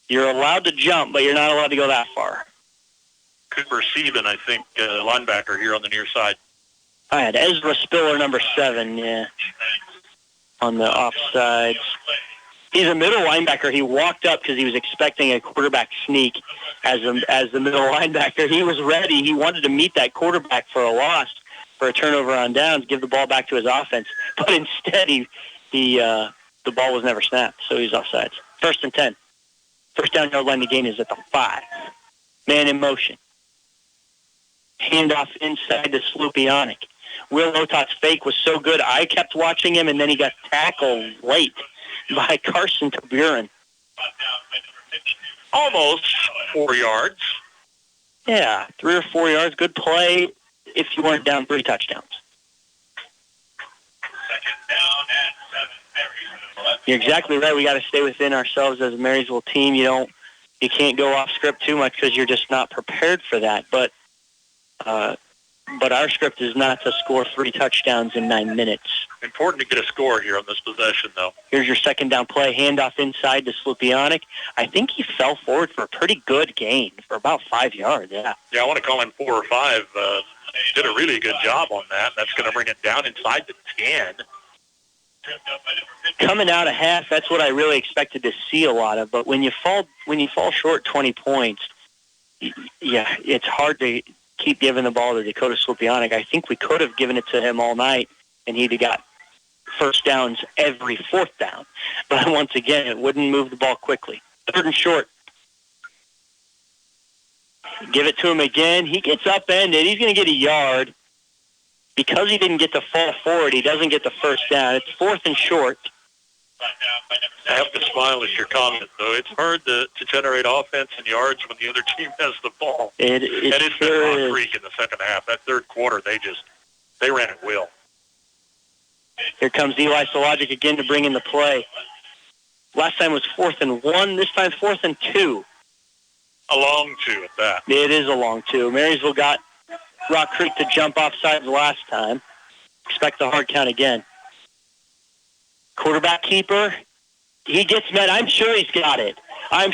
You're allowed to jump, but you're not allowed to go that far. Cooper Sieben, I think, linebacker here on the near side. I had Ezra Spiller, number 7, yeah, on the offsides. He's a middle linebacker. He walked up because he was expecting a quarterback sneak as the middle linebacker. He was ready. He wanted to meet that quarterback for a loss, for a turnover on downs, give the ball back to his offense. But instead, the ball was never snapped, so he's offsides. 1st and 10. First down yard line to gain is at the 5. Man in motion. Handoff inside to Slupionic. Will Otop's fake was so good, I kept watching him, and then he got tackled late by Carson Taburin. Almost 4 yards. Yeah, 3 or 4 yards. Good play if you weren't down 3 touchdowns. You're exactly right. We got to stay within ourselves as a Marysville team. You can't go off script too much because you're just not prepared for that. But our script is not to score 3 touchdowns in 9 minutes. Important to get a score here on this possession, though. Here's your 2nd down play. Handoff inside to Slupionic. I think he fell forward for a pretty good gain, for about 5 yards, yeah. Yeah, I want to call him 4 or 5. Did a really good job on that. That's going to bring it down inside the 10. Coming out of half, that's what I really expected to see a lot of. But when you fall short 20 points, yeah, it's hard to keep giving the ball to Dakota Slupionic. I think we could have given it to him all night, and he'd have got first downs every 4th down. But once again, it wouldn't move the ball quickly. 3rd and short. Give it to him again. He gets upended. He's going to get a yard. Because he didn't get to fall forward, he doesn't get the first down. It's 4th and short. I have to smile at your comment, though. It's hard to generate offense and yards when the other team has the ball. And it's been Rock Creek in the second half. That 3rd quarter, they ran at will. Here comes Eli Sologic again to bring in the play. Last time was 4th and 1. This time 4th and 2. A long 2 at that. It is a long 2. Marysville got Rock Creek to jump offsides last time. Expect the hard count again. Quarterback keeper. He gets met. I'm sure he's got it. Oh,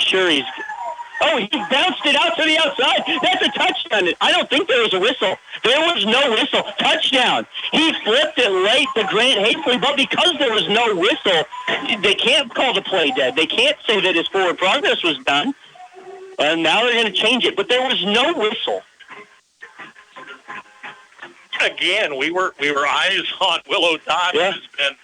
he bounced it out to the outside. That's a touchdown. I don't think there was a whistle. There was no whistle. Touchdown. He flipped it late to Grant Hafley, but because there was no whistle, they can't call the play dead. They can't say that his forward progress was done. And now they're going to change it, but there was no whistle. again, we were eyes on Willow Todd, who's been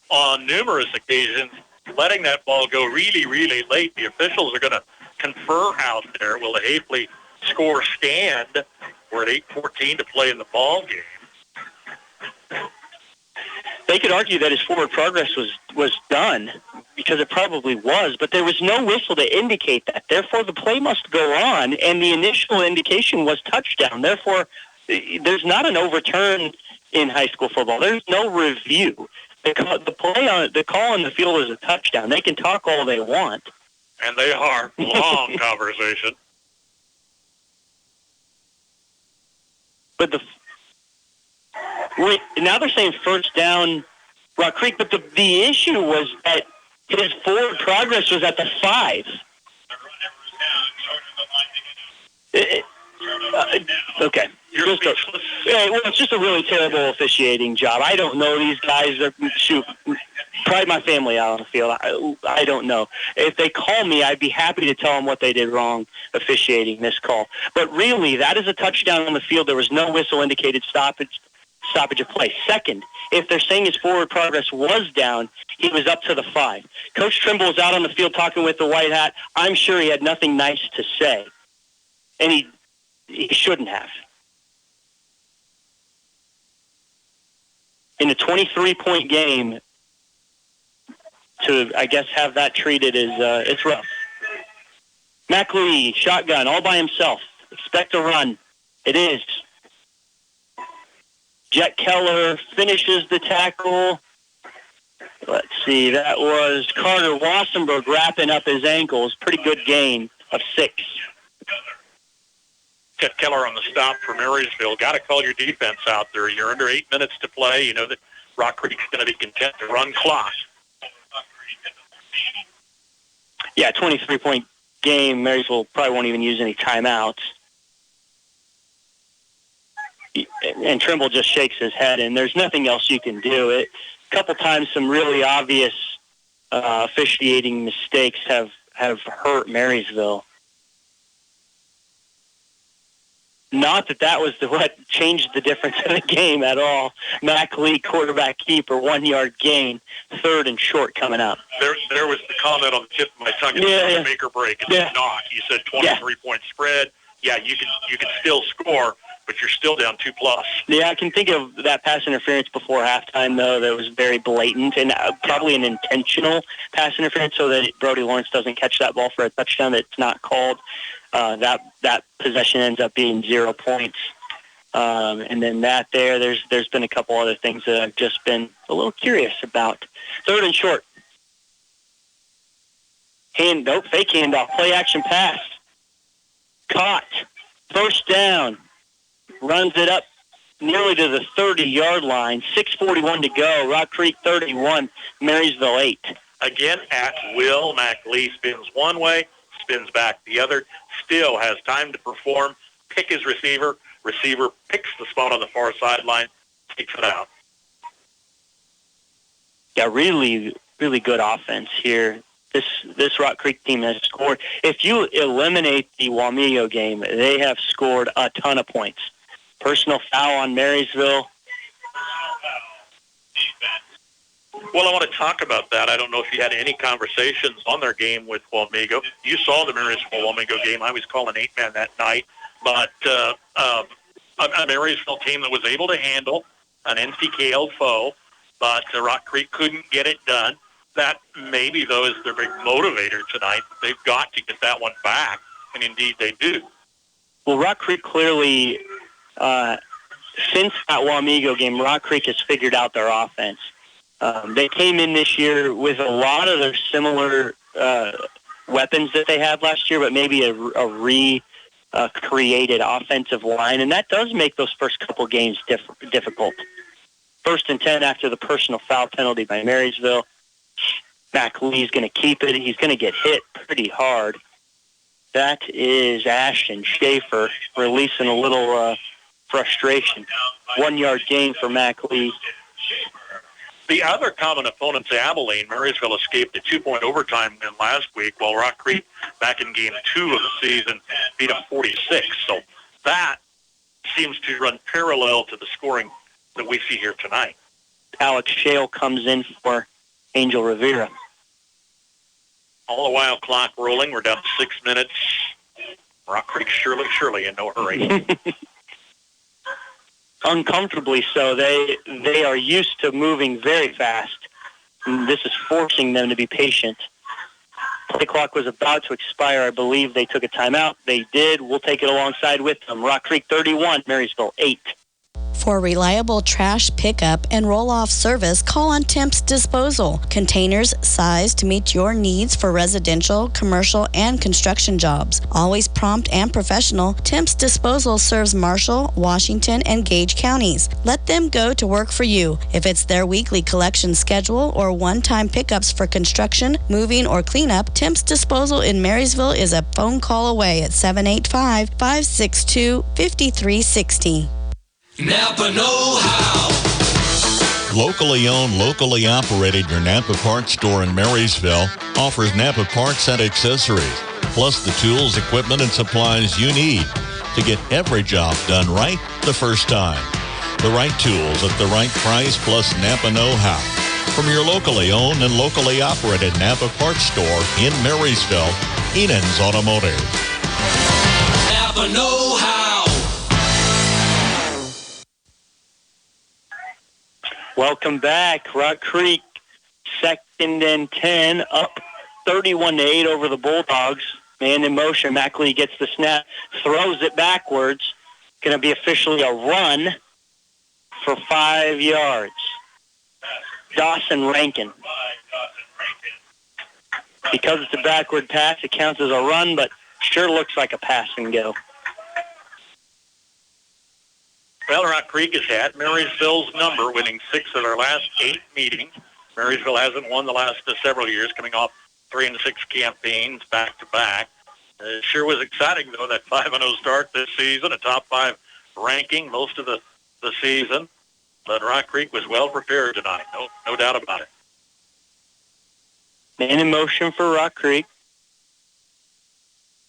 on numerous occasions letting that ball go really, really late. The officials are going to confer out there. Will the Hafley score stand? We're at 8:14 to play in the ball game. They could argue that his forward progress was done, because it probably was, but there was no whistle to indicate that. Therefore, the play must go on, and the initial indication was touchdown. Therefore, there's not an overturn in high school football. There's no review. The call on the field is a touchdown. They can talk all they want. And they are. Long conversation. But now they're saying first down, Rock Creek, but the issue was that his forward progress was at the 5. Okay. It's just a really terrible officiating job. I don't know these guys. Pride my family out on the field. I don't know. If they call me, I'd be happy to tell them what they did wrong officiating this call. But really, that is a touchdown on the field. There was no whistle indicated stoppage of play. Second, if they're saying his forward progress was down, he was up to the 5. Coach Trimble was out on the field talking with the white hat. I'm sure he had nothing nice to say. And he shouldn't have. In a 23-point game, to, I guess, have that treated as it's rough. McLee, shotgun, all by himself. Expect a run. It is. Jet Keller finishes the tackle. Let's see, that was Carter Wassenberg wrapping up his ankles. Pretty good gain of 6. Jet Keller on the stop for Marysville. Got to call your defense out there. You're under 8 minutes to play. You know that Rock Creek's going to be content to run clock. Yeah, 23-point game. Marysville probably won't even use any timeouts. And Trimble just shakes his head, and there's nothing else you can do. A couple times, some really obvious officiating mistakes have hurt Marysville. Not that was what changed the difference in the game at all. McLee, quarterback keeper, 1-yard gain, 3rd and short coming up. There was the comment on the tip of my tongue. It's make or break. It's not. You said 23-point spread. Yeah, you can still score, but you're still down 2+. Yeah, I can think of that pass interference before halftime, though, that was very blatant and probably an intentional pass interference so that Brody Lawrence doesn't catch that ball for a touchdown that's not called. That possession ends up being 0 points. And then there's been a couple other things that I've just been a little curious about. 3rd and short. Fake handoff, play action pass. Caught. First down. Runs it up nearly to the 30-yard line. 6:41 to go. Rock Creek 31, Marysville 8. Again, at will, McLee spins one way, spins back the other, still has time to perform, pick his receiver picks the spot on the far sideline, takes it out. Yeah, really, really good offense here. This Rock Creek team has scored. If you eliminate the Wamego game, they have scored a ton of points. Personal foul on Marysville. Well, I want to talk about that. I don't know if you had any conversations on their game with Wamego. You saw the Marysville-Wamego game. I was calling 8-man that night. But a Marysville team that was able to handle an NCKL foe, but Rock Creek couldn't get it done. That maybe, though, is their big motivator tonight. They've got to get that one back, and indeed they do. Well, Rock Creek clearly, since that Wamego game, Rock Creek has figured out their offense. They came in this year with a lot of their similar weapons that they had last year, but maybe a recreated offensive line, and that does make those first couple games difficult. 1st and 10 after the personal foul penalty by Marysville. McLee's going to keep it. He's going to get hit pretty hard. That is Ashton Schaefer releasing a little frustration. 1-yard gain for McLee. The other common opponents, Abilene, Marysville escaped a 2-point overtime win last week, while Rock Creek, back in game 2 of the season, beat them 46. So that seems to run parallel to the scoring that we see here tonight. Alex Shale comes in for Angel Rivera. All the while, clock rolling. We're down to 6 minutes. Rock Creek surely in no hurry. Uncomfortably so. They are used to moving very fast. This is forcing them to be patient. Play clock was about to expire. I believe they took a timeout. They did. We'll take it alongside with them. Rock Creek 31, Marysville 8. For reliable trash pickup and roll-off service, call on Temps Disposal. Containers sized to meet your needs for residential, commercial, and construction jobs. Always prompt and professional, Temps Disposal serves Marshall, Washington, and Gage counties. Let them go to work for you. If it's their weekly collection schedule or one-time pickups for construction, moving, or cleanup, Temps Disposal in Marysville is a phone call away at 785-562-5360. Napa know-how. Locally owned, locally operated, your Napa Parts store in Marysville offers Napa Parts and accessories, plus the tools, equipment, and supplies you need to get every job done right the first time. The right tools at the right price, plus Napa know-how. From your locally owned and locally operated Napa Parts store in Marysville, Enan's Automotive. Napa know-how. Welcome back. Rock Creek, 2nd and 10, up 31-8 over the Bulldogs. Man in motion. Mackley gets the snap, throws it backwards. Going to be officially a run for 5 yards. Dawson Rankin. Because it's a backward pass, it counts as a run, but sure looks like a pass and go. Well, Rock Creek has had Marysville's number, winning 6 of their last 8 meetings. Marysville hasn't won the last several years, coming off 3-6 campaigns back-to-back. It sure was exciting, though, that 5-0 start this season, a top 5 ranking most of the season. But Rock Creek was well prepared tonight, no doubt about it. Man in motion for Rock Creek.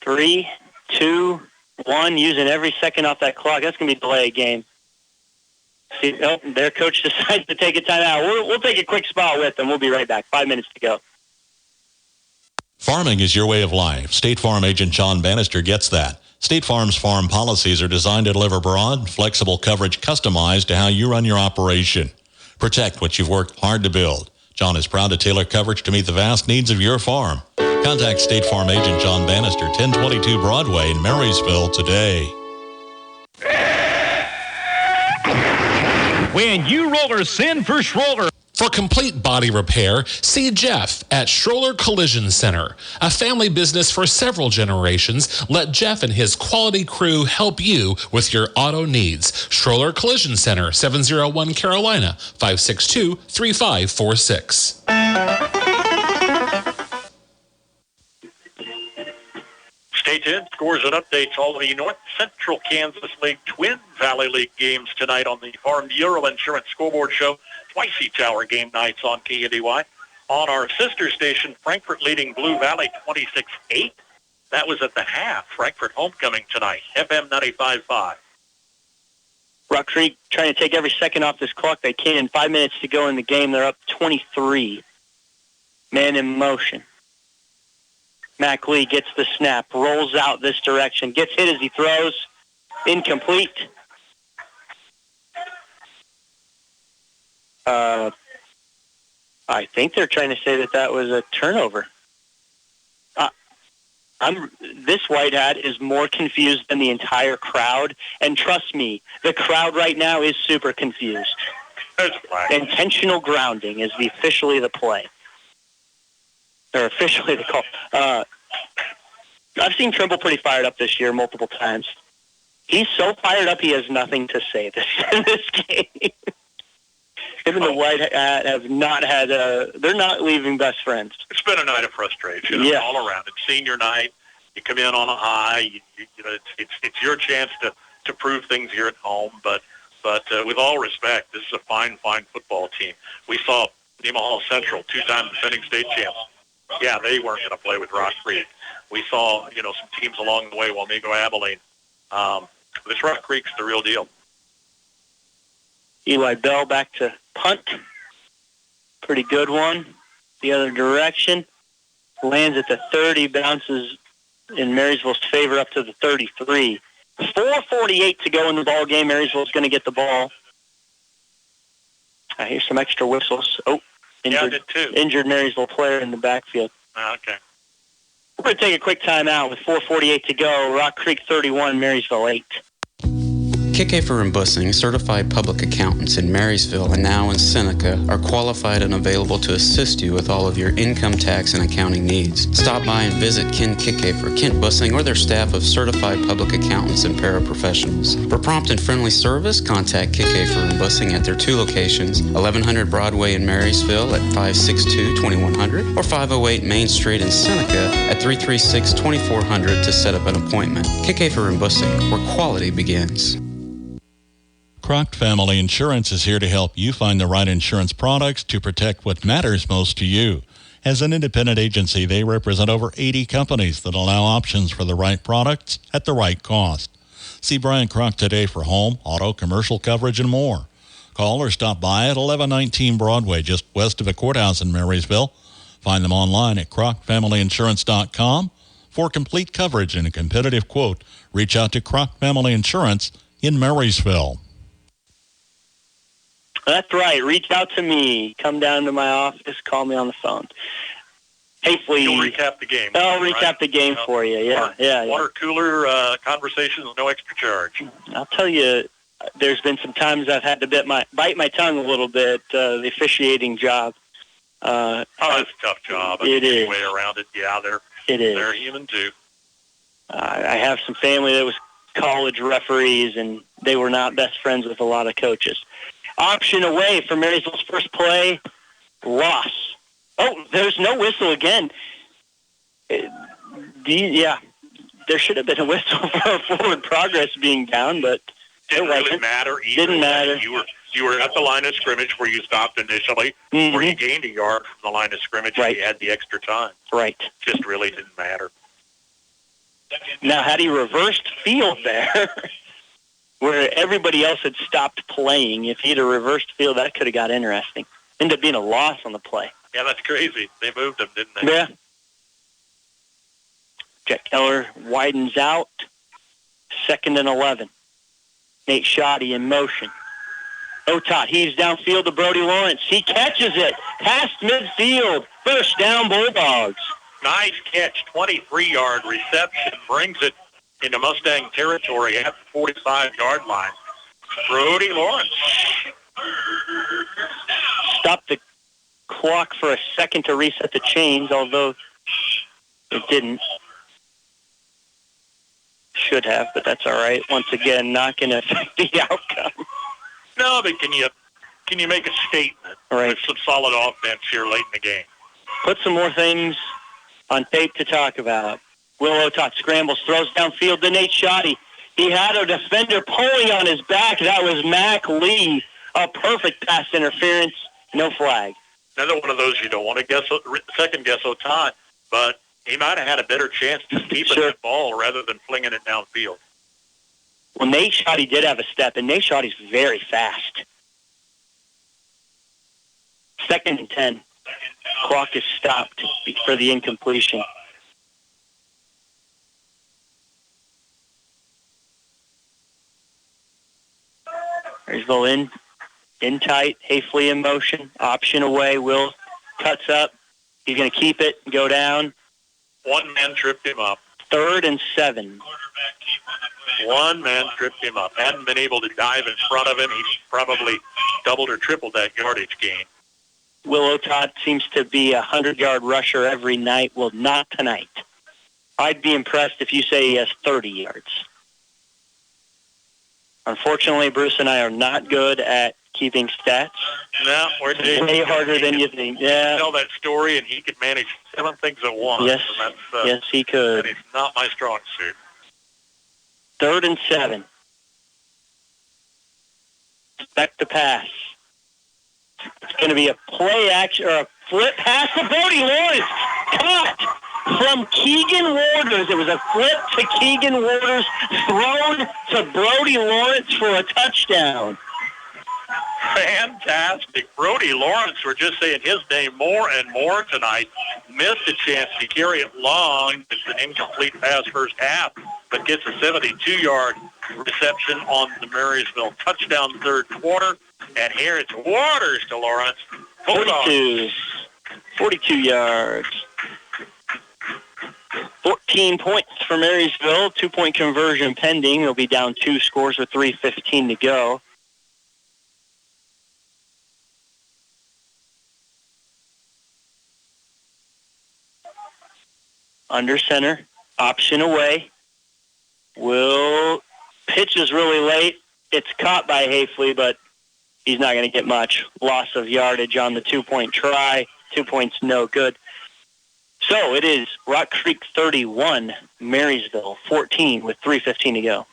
3, 2, 1, using every second off that clock. That's going to be a delay game. See, their coach decides to take a timeout. We'll take a quick spot with them. We'll be right back. 5 minutes to go. Farming is your way of life. State Farm agent John Bannister gets that. State Farm's farm policies are designed to deliver broad, flexible coverage customized to how you run your operation. Protect what you've worked hard to build. John is proud to tailor coverage to meet the vast needs of your farm. Contact State Farm agent John Bannister, 1022 Broadway in Marysville today. When you rollers send for Schroller. For complete body repair, see Jeff at Schroller Collision Center. A family business for several generations, let Jeff and his quality crew help you with your auto needs. Schroller Collision Center, 701 Carolina, 562-3546. Stay tuned. Scores and updates. All of the North Central Kansas League Twin Valley League games tonight on the Farm Bureau Insurance Scoreboard Show. Twice each hour game nights on KNDY. On our sister station, Frankfort leading Blue Valley 26-8. That was at the half. Frankfort homecoming tonight. FM 95.5. Rock Creek trying to take every second off this clock they can. 5 minutes to go in the game. They're up 23. Man in motion. Mac Lee gets the snap, rolls out this direction, gets hit as he throws. Incomplete. I think they're trying to say that was a turnover. This white hat is more confused than the entire crowd, and trust me, the crowd right now is super confused. Intentional grounding is officially the play. Or officially the call. I've seen Trimble pretty fired up this year multiple times. He's so fired up he has nothing to say this game. Him and the white hat have not had they're not leaving best friends. It's been a night of frustration all around. It's senior night. You come in on a high. You know, it's your chance to prove things here at home. But with all respect, this is a fine football team. We saw Nemaha Central, 2-time defending state champs. Yeah, they weren't going to play with Rock Creek. We saw, some teams along the way, Wamego Abilene, This Rock Creek's the real deal. Eli Bell back to punt. Pretty good one. The other direction. Lands at the 30, bounces in Marysville's favor up to the 33. 4:48 to go in the ball game. Marysville's going to get the ball. I hear some extra whistles. Oh, injured, yeah, I did too. Injured Marysville player in the backfield. Okay. We're going to take a quick timeout with 4:48 to go. Rock Creek 31, Marysville 8. Kickafer and Bussing, certified public accountants in Marysville and now in Seneca, are qualified and available to assist you with all of your income tax and accounting needs. Stop by and visit Ken Kickafer, Kent Bussing, or their staff of certified public accountants and paraprofessionals. For prompt and friendly service, contact Kickafer and Bussing at their 2 locations, 1100 Broadway in Marysville at 562-2100 or 508 Main Street in Seneca at 336-2400 to set up an appointment. Kickafer and Bussing, where quality begins. Croc Family Insurance is here to help you find the right insurance products to protect what matters most to you. As an independent agency, they represent over 80 companies that allow options for the right products at the right cost. See Brian Croc today for home, auto, commercial coverage, and more. Call or stop by at 1119 Broadway, just west of the courthouse in Marysville. Find them online at crocfamilyinsurance.com. For complete coverage and a competitive quote, reach out to Croc Family Insurance in Marysville. That's right. Reach out to me. Come down to my office. Call me on the phone. Hopefully, you'll recap the game. I'll recap the game for you. Yeah, water cooler conversations, no extra charge. I'll tell you, there's been some times I've had to bite my tongue a little bit. The officiating job. That's a tough job. It is. Way around it. Yeah, it is. They're human too. I have some family that was college referees, and they were not best friends with a lot of coaches. Option away for Marysville's first play. Loss. Oh, there's no whistle again. Yeah, there should have been a whistle for forward progress being down, but didn't really matter either. Didn't matter. You were at the line of scrimmage where you stopped initially, where you gained a yard from the line of scrimmage, and you had the extra time. Right. Just really didn't matter. Now, had he reversed field there, where everybody else had stopped playing, if he'd have reversed field, that could have got interesting. Ended up being a loss on the play. Yeah, that's crazy. They moved him, didn't they? Yeah. Jack Keller widens out. 2nd and 11. Nate Shoddy in motion. Otot heaves downfield to Brody Lawrence. He catches it. Past midfield. First down, Bulldogs. Nice catch. 23-yard reception. Brings it into Mustang territory at the 45-yard line. Brody Lawrence. Stopped the clock for a second to reset the chains, although it didn't. Should have, but that's all right. Once again, not going to affect the outcome. No, but can you make a statement with some solid offense here late in the game? Put some more things on tape to talk about. Will Otot scrambles, throws downfield to Nate Shoddy. He had a defender pulling on his back. That was Mac Lee. A perfect pass interference. No flag. Another one of those you don't want to second-guess Otot, but he might have had a better chance just keeping that ball rather than flinging it downfield. Well, Nate Shoddy did have a step, and Nate Shoddy's very fast. 2nd and 10. Clock is stopped for the incompletion. Marysville in tight. Hafley in motion. Option away. Will cuts up. He's going to keep it and go down. One man tripped him up. 3rd and 7. One man tripped him up. Hadn't been able to dive in front of him. He probably doubled or tripled that yardage gain. Will Otot seems to be a 100-yard rusher every night. Well, not tonight. I'd be impressed if you say he has 30 yards. Unfortunately, Bruce and I are not good at keeping stats. No, we're way harder than you think. Yeah. Tell that story, and he could manage 7 things at once. Yes, yes, he could. That is not my strong suit. 3rd and 7. Back to pass. It's going to be a play action or a flip pass to Brody Lawrence. Caught from Keegan Waters. It was a flip to Keegan Waters, thrown to Brody Lawrence for a touchdown. Fantastic. Brody Lawrence, we're just saying his name more and more tonight. Missed a chance to carry it long. It's an incomplete pass first half, but gets a 72-yard reception on the Marysville touchdown third quarter. And here it's Waters to Lawrence. 42 yards. 14 points for Marysville. 2-point conversion pending. They'll be down 2 scores with 3:15 to go. Under center, option away. Pitches really late. It's caught by Hafley, but he's not going to get much. Loss of yardage on the 2-point try. 2 points, no good. So it is Rock Creek 31, Marysville 14 with 3:15 to go.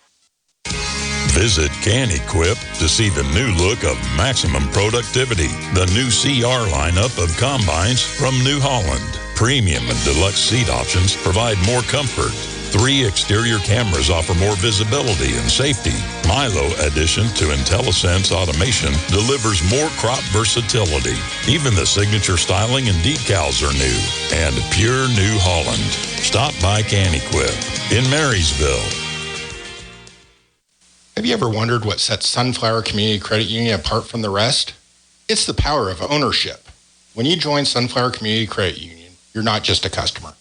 Visit Can-Equip to see the new look of maximum productivity. The new CR lineup of combines from New Holland. Premium and deluxe seat options provide more comfort. 3 exterior cameras offer more visibility and safety. Milo addition to IntelliSense automation delivers more crop versatility. Even the signature styling and decals are new. And pure New Holland. Stop by Can-Equip in Marysville. Have you ever wondered what sets Sunflower Community Credit Union apart from the rest? It's the power of ownership. When you join Sunflower Community Credit Union, you're not just a customer.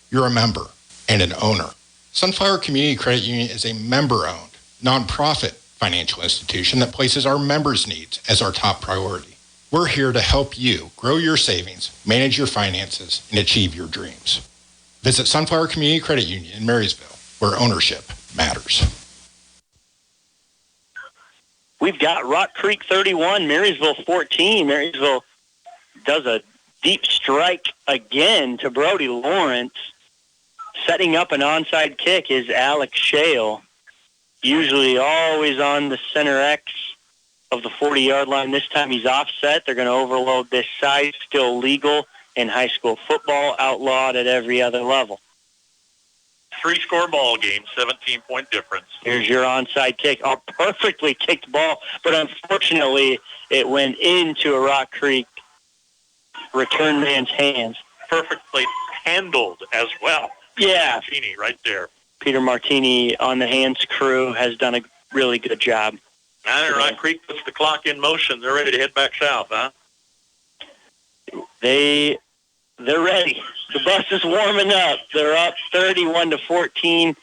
You're a member and an owner. Sunflower Community Credit Union is a member-owned, nonprofit financial institution that places our members' needs as our top priority. We're here to help you grow your savings, manage your finances, and achieve your dreams. Visit Sunflower Community Credit Union in Marysville, where ownership matters. We've got Rock Creek 31, Marysville 14. Marysville does a deep strike again to Brody Lawrence. Setting up an onside kick is Alex Shale. Usually always on the center X of the 40-yard line. This time he's offset. They're going to overload this side. Still legal in high school football, outlawed at every other level. 3-score ball game, 17-point difference. Here's your onside kick. A perfectly kicked ball, but unfortunately it went into a Rock Creek return man's hands. Perfectly handled as well. Yeah. Martini right there. Peter Martini on the hands crew has done a really good job. Now Rock Creek puts the clock in motion. They're ready to head back south, huh? They're ready. The bus is warming up. They're up 31-14.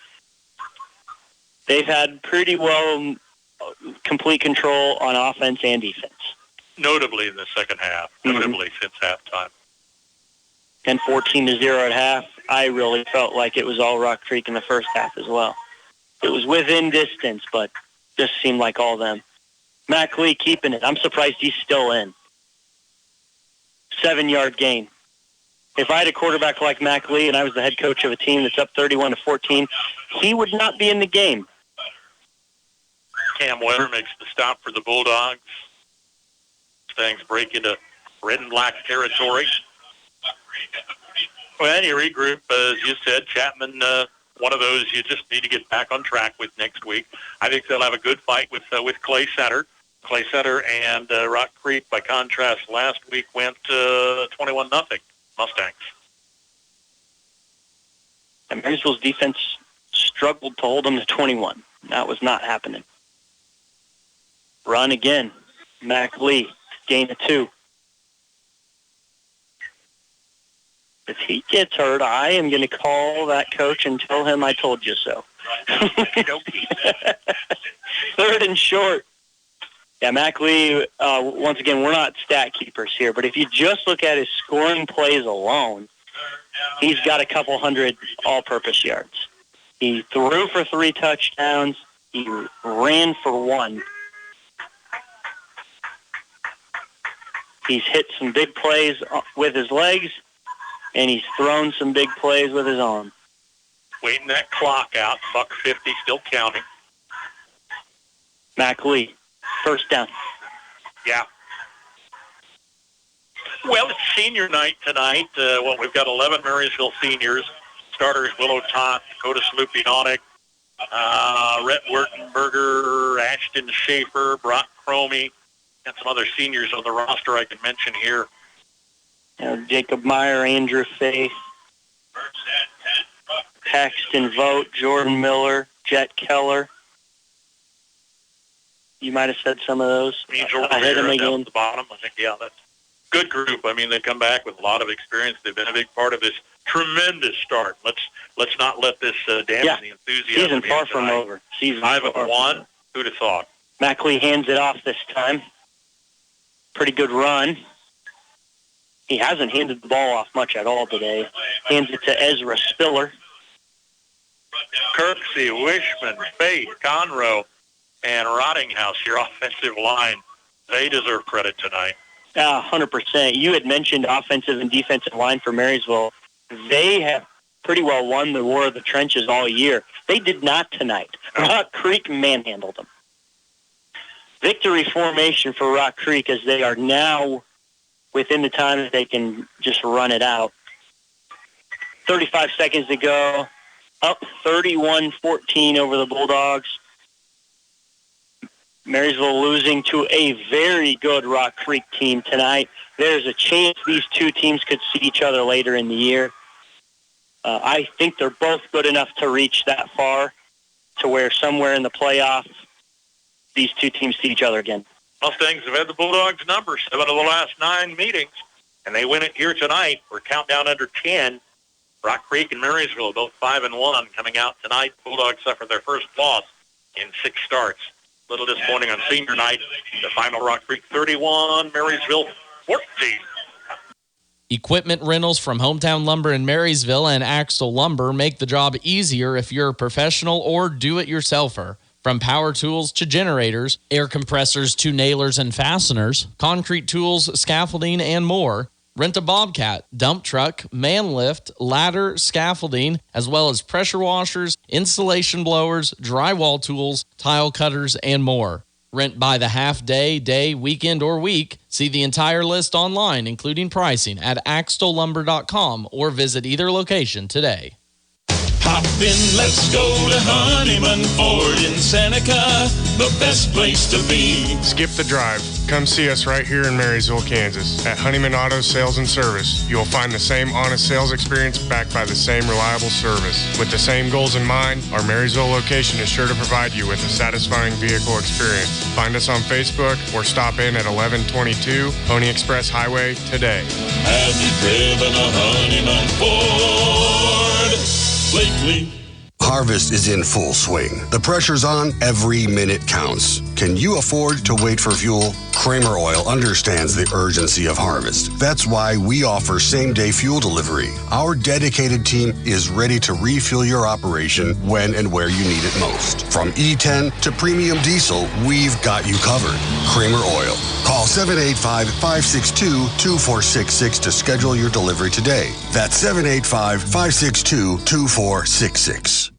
They've had pretty well complete control on offense and defense. Notably in the second half. Notably since halftime. And 14-0 at half. I really felt like it was all Rock Creek in the first half as well. It was within distance, but just seemed like all them. Mac Lee keeping it. I'm surprised he's still in. 7-yard gain. If I had a quarterback like Mac Lee and I was the head coach of a team that's up 31-14, he would not be in the game. Cam Weber makes the stop for the Bulldogs. Things break into red and black territory. Well, you regroup, as you said. Chapman, one of those you just need to get back on track with next week. I think they'll have a good fight with Clay Center. Clay Center and Rock Creek, by contrast, last week went 21-0 Mustangs. And Marysville's defense struggled to hold them to 21. That was not happening. Run again. Mac Lee, gain of 2. If he gets hurt, I am going to call that coach and tell him I told you so. 3rd and short. Yeah, Mac Lee, once again, we're not stat keepers here, but if you just look at his scoring plays alone, he's got a couple hundred all-purpose yards. He threw for 3 touchdowns. He ran for 1. He's hit some big plays with his legs, and he's thrown some big plays with his arm. Waiting that clock out. $1.50 still counting. Mac Lee, first down. Yeah. Well, it's senior night tonight. We've got 11 Marysville seniors starters, Willow Tot, Dakota Slupionic, Rhett Wertenberger, Ashton Schaefer, Brock Cromie, and some other seniors on the roster I can mention here. Jacob Meyer, Andrew Faith, Paxton Vogt, Jordan Miller, Jet Keller. You might have said some of those. I hit them again. At the bottom. I think, yeah, that's a good group. I mean, they come back with a lot of experience. They've been a big part of this tremendous start. Let's not let this dampen the enthusiasm. Season far from over. Season 5-1. Who'd have thought? Mackley hands it off this time. Pretty good run. He hasn't handed the ball off much at all today. Hands it to Ezra Spiller. Kirksey, Wishman, Faith, Conroe, and Rottinghouse, your offensive line. They deserve credit tonight. 100%. You had mentioned offensive and defensive line for Marysville. They have pretty well won the war of the trenches all year. They did not tonight. Rock Creek manhandled them. Victory formation for Rock Creek as they are now within the time that they can just run it out. 35 seconds to go. Up 31-14 over the Bulldogs. Marysville losing to a very good Rock Creek team tonight. There's a chance these two teams could see each other later in the year. I think they're both good enough to reach that far to where somewhere in the playoffs these two teams see each other again. Mustangs have had the Bulldogs' number 7 of the last 9 meetings, and they win it here tonight. We're countdown under 10. Rock Creek and Marysville both 5-1 coming out tonight. The Bulldogs suffered their first loss in 6 starts. A little disappointing on senior night. The final, Rock Creek 31, Marysville 14. Equipment rentals from Hometown Lumber in Marysville and Axtell Lumber make the job easier if you're a professional or do-it-yourselfer. From power tools to generators, air compressors to nailers and fasteners, concrete tools, scaffolding, and more. Rent a Bobcat, dump truck, man lift, ladder, scaffolding, as well as pressure washers, insulation blowers, drywall tools, tile cutters, and more. Rent by the half day, weekend, or week. See the entire list online, including pricing, at axtelllumber.com or visit either location today. Hop in, let's go to Honeyman Ford in Seneca, the best place to be. Skip the drive. Come see us right here in Marysville, Kansas. At Honeyman Auto Sales and Service, you will find the same honest sales experience backed by the same reliable service. With the same goals in mind, our Marysville location is sure to provide you with a satisfying vehicle experience. Find us on Facebook or stop in at 1122 Pony Express Highway today. Have you driven a Honeyman Ford lately? Harvest is in full swing. The pressure's on. Every minute counts. Can you afford to wait for fuel? Kramer Oil understands the urgency of harvest. That's why we offer same-day fuel delivery. Our dedicated team is ready to refuel your operation when and where you need it most. From E10 to premium diesel, we've got you covered. Kramer Oil. Call 785-562-2466 to schedule your delivery today. That's 785-562-2466.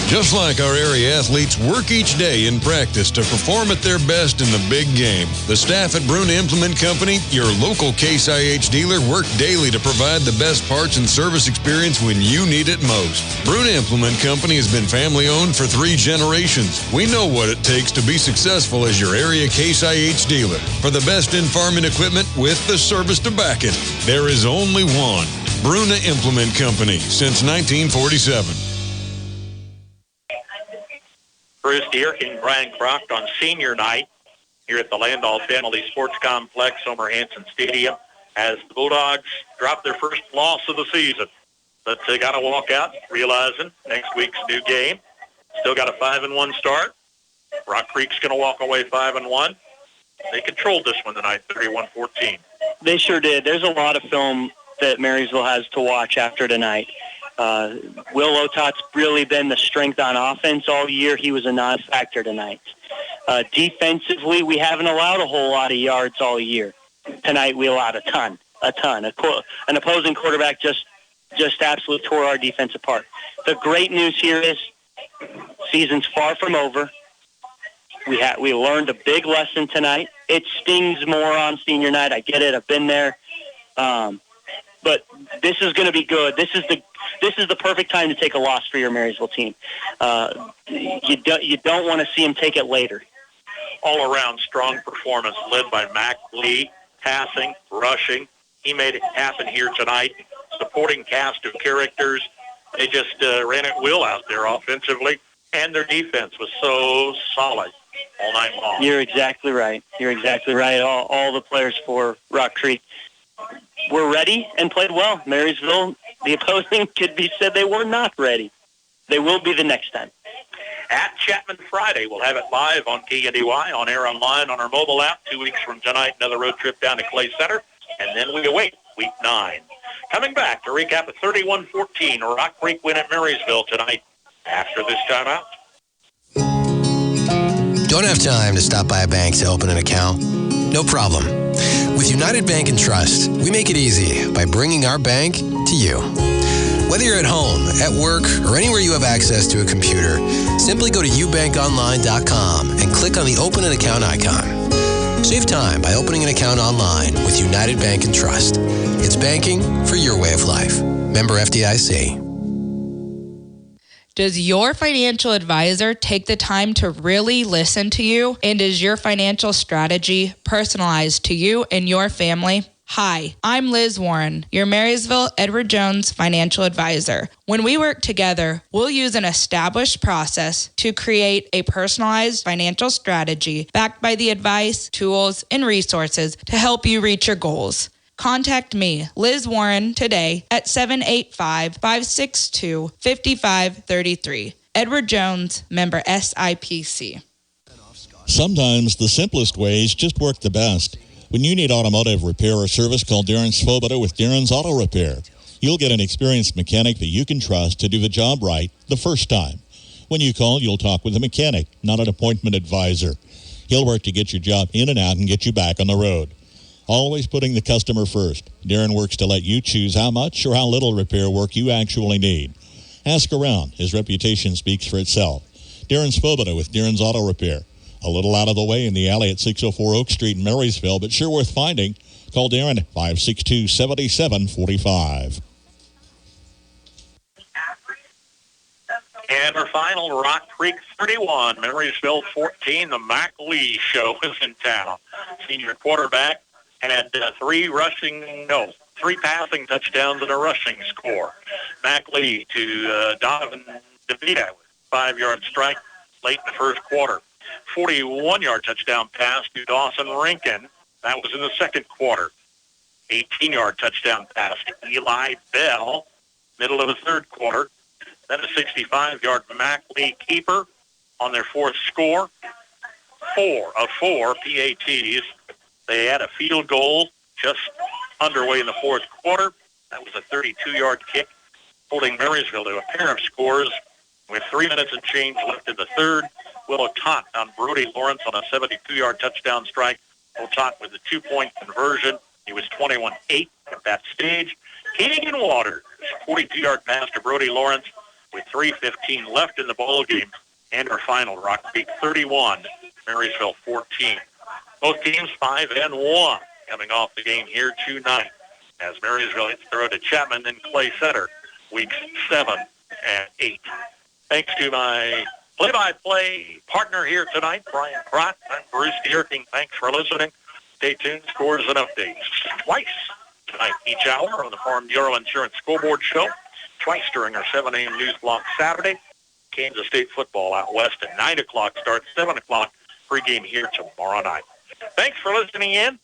Just like our area athletes work each day in practice to perform at their best in the big game, the staff at Bruna Implement Company, your local Case IH dealer, work daily to provide the best parts and service experience when you need it most. Bruna Implement Company has been family-owned for 3 generations. We know what it takes to be successful as your area Case IH dealer. For the best in farming equipment with the service to back it, there is only one. Bruna Implement Company, since 1947. Bruce Dierk and Brian Croft on senior night here at the Landau Family Sports Complex, Homer Hanson Stadium, as the Bulldogs drop their first loss of the season. But they got to walk out realizing next week's new game. Still got a 5-1 start. Rock Creek's going to walk away 5-1. They controlled this one tonight, 31-14. They sure did. There's a lot of film that Marysville has to watch after tonight. Will Otot's really been the strength on offense all year. He was a non-factor tonight. Defensively, we haven't allowed a whole lot of yards all year. Tonight, we allowed a ton. An opposing quarterback just absolutely tore our defense apart. The great news here is season's far from over. We learned a big lesson tonight. It stings more on senior night. I get it. I've been there. but this is going to be good. This is the perfect time to take a loss for your Marysville team. You don't want to see them take it later. All-around strong performance led by Mac Lee, passing, rushing. He made it happen here tonight. Supporting cast of characters. They just ran at will out there offensively, and their defense was so solid all night long. You're exactly right. All the players for Rock Creek were ready and played well. Marysville, the opposing, could be said they were not ready. They will be the next time. At Chapman Friday, we'll have it live on KNDY, on air online, on our mobile app. 2 weeks from tonight, another road trip down to Clay Center, and then we await Week 9. Coming back to recap a 31-14 Rock Creek win at Marysville tonight after this timeout. Don't have time to stop by a bank to open an account? No problem. With United Bank and Trust, we make it easy by bringing our bank to you. Whether you're at home, at work, or anywhere you have access to a computer, simply go to ubankonline.com and click on the Open an Account icon. Save time by opening an account online with United Bank and Trust. It's banking for your way of life. Member FDIC. Does your financial advisor take the time to really listen to you? And is your financial strategy personalized to you and your family? Hi, I'm Liz Warren, your Marysville Edward Jones financial advisor. When we work together, we'll use an established process to create a personalized financial strategy backed by the advice, tools, and resources to help you reach your goals. Contact me, Liz Warren, today at 785-562-5533. Edward Jones, member SIPC. Sometimes the simplest ways just work the best. When you need automotive repair or service, call Darren Svoboda with Darren's Auto Repair. You'll get an experienced mechanic that you can trust to do the job right the first time. When you call, you'll talk with a mechanic, not an appointment advisor. He'll work to get your job in and out and get you back on the road. Always putting the customer first. Darren works to let you choose how much or how little repair work you actually need. Ask around. His reputation speaks for itself. Darren Svoboda with Darren's Auto Repair. A little out of the way in the alley at 604 Oak Street in Marysville, but sure worth finding. Call Darren at 562-7745. And our final, Rock Creek 31, Marysville 14. The Mac Lee show is in town. Senior quarterback had three passing touchdowns and a rushing score. Mac Lee to Donovan DeVita with a 5-yard strike late in the first quarter. 41-yard touchdown pass to Dawson Rankin. That was in the second quarter. 18-yard touchdown pass to Eli Bell, middle of the third quarter. Then a 65-yard Mac Lee keeper on their fourth score. 4 of 4 PATs. They had a field goal just underway in the fourth quarter. That was a 32-yard kick, holding Marysville to a pair of scores with 3 minutes and change left in the third. Willow Tot on Brody Lawrence on a 72-yard touchdown strike. Tot with a 2-point conversion. He was 21-8 at that stage. Keegan Waters, 42-yard pass to Brody Lawrence with 3:15 left in the ball game. And our final, Rock Creek 31, Marysville 14. Both teams 5-1 coming off the game here tonight as Marysville hits the road to Chapman and Clay Center weeks 7 and 8. Thanks to my play-by-play partner here tonight, Brian Crott. I'm Bruce Dierking. Thanks for listening. Stay tuned. Scores and updates twice tonight each hour on the Farm Bureau Insurance Scoreboard Show. Twice during our 7 a.m. news block Saturday. Kansas State football out west at 9 o'clock starts 7 o'clock. Pregame here tomorrow night. Thanks for listening in.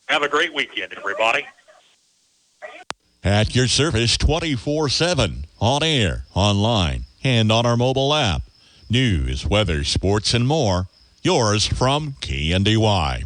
Have a great weekend, everybody. At your service 24/7, on air, online, and on our mobile app. News, weather, sports, and more. Yours from KNDY.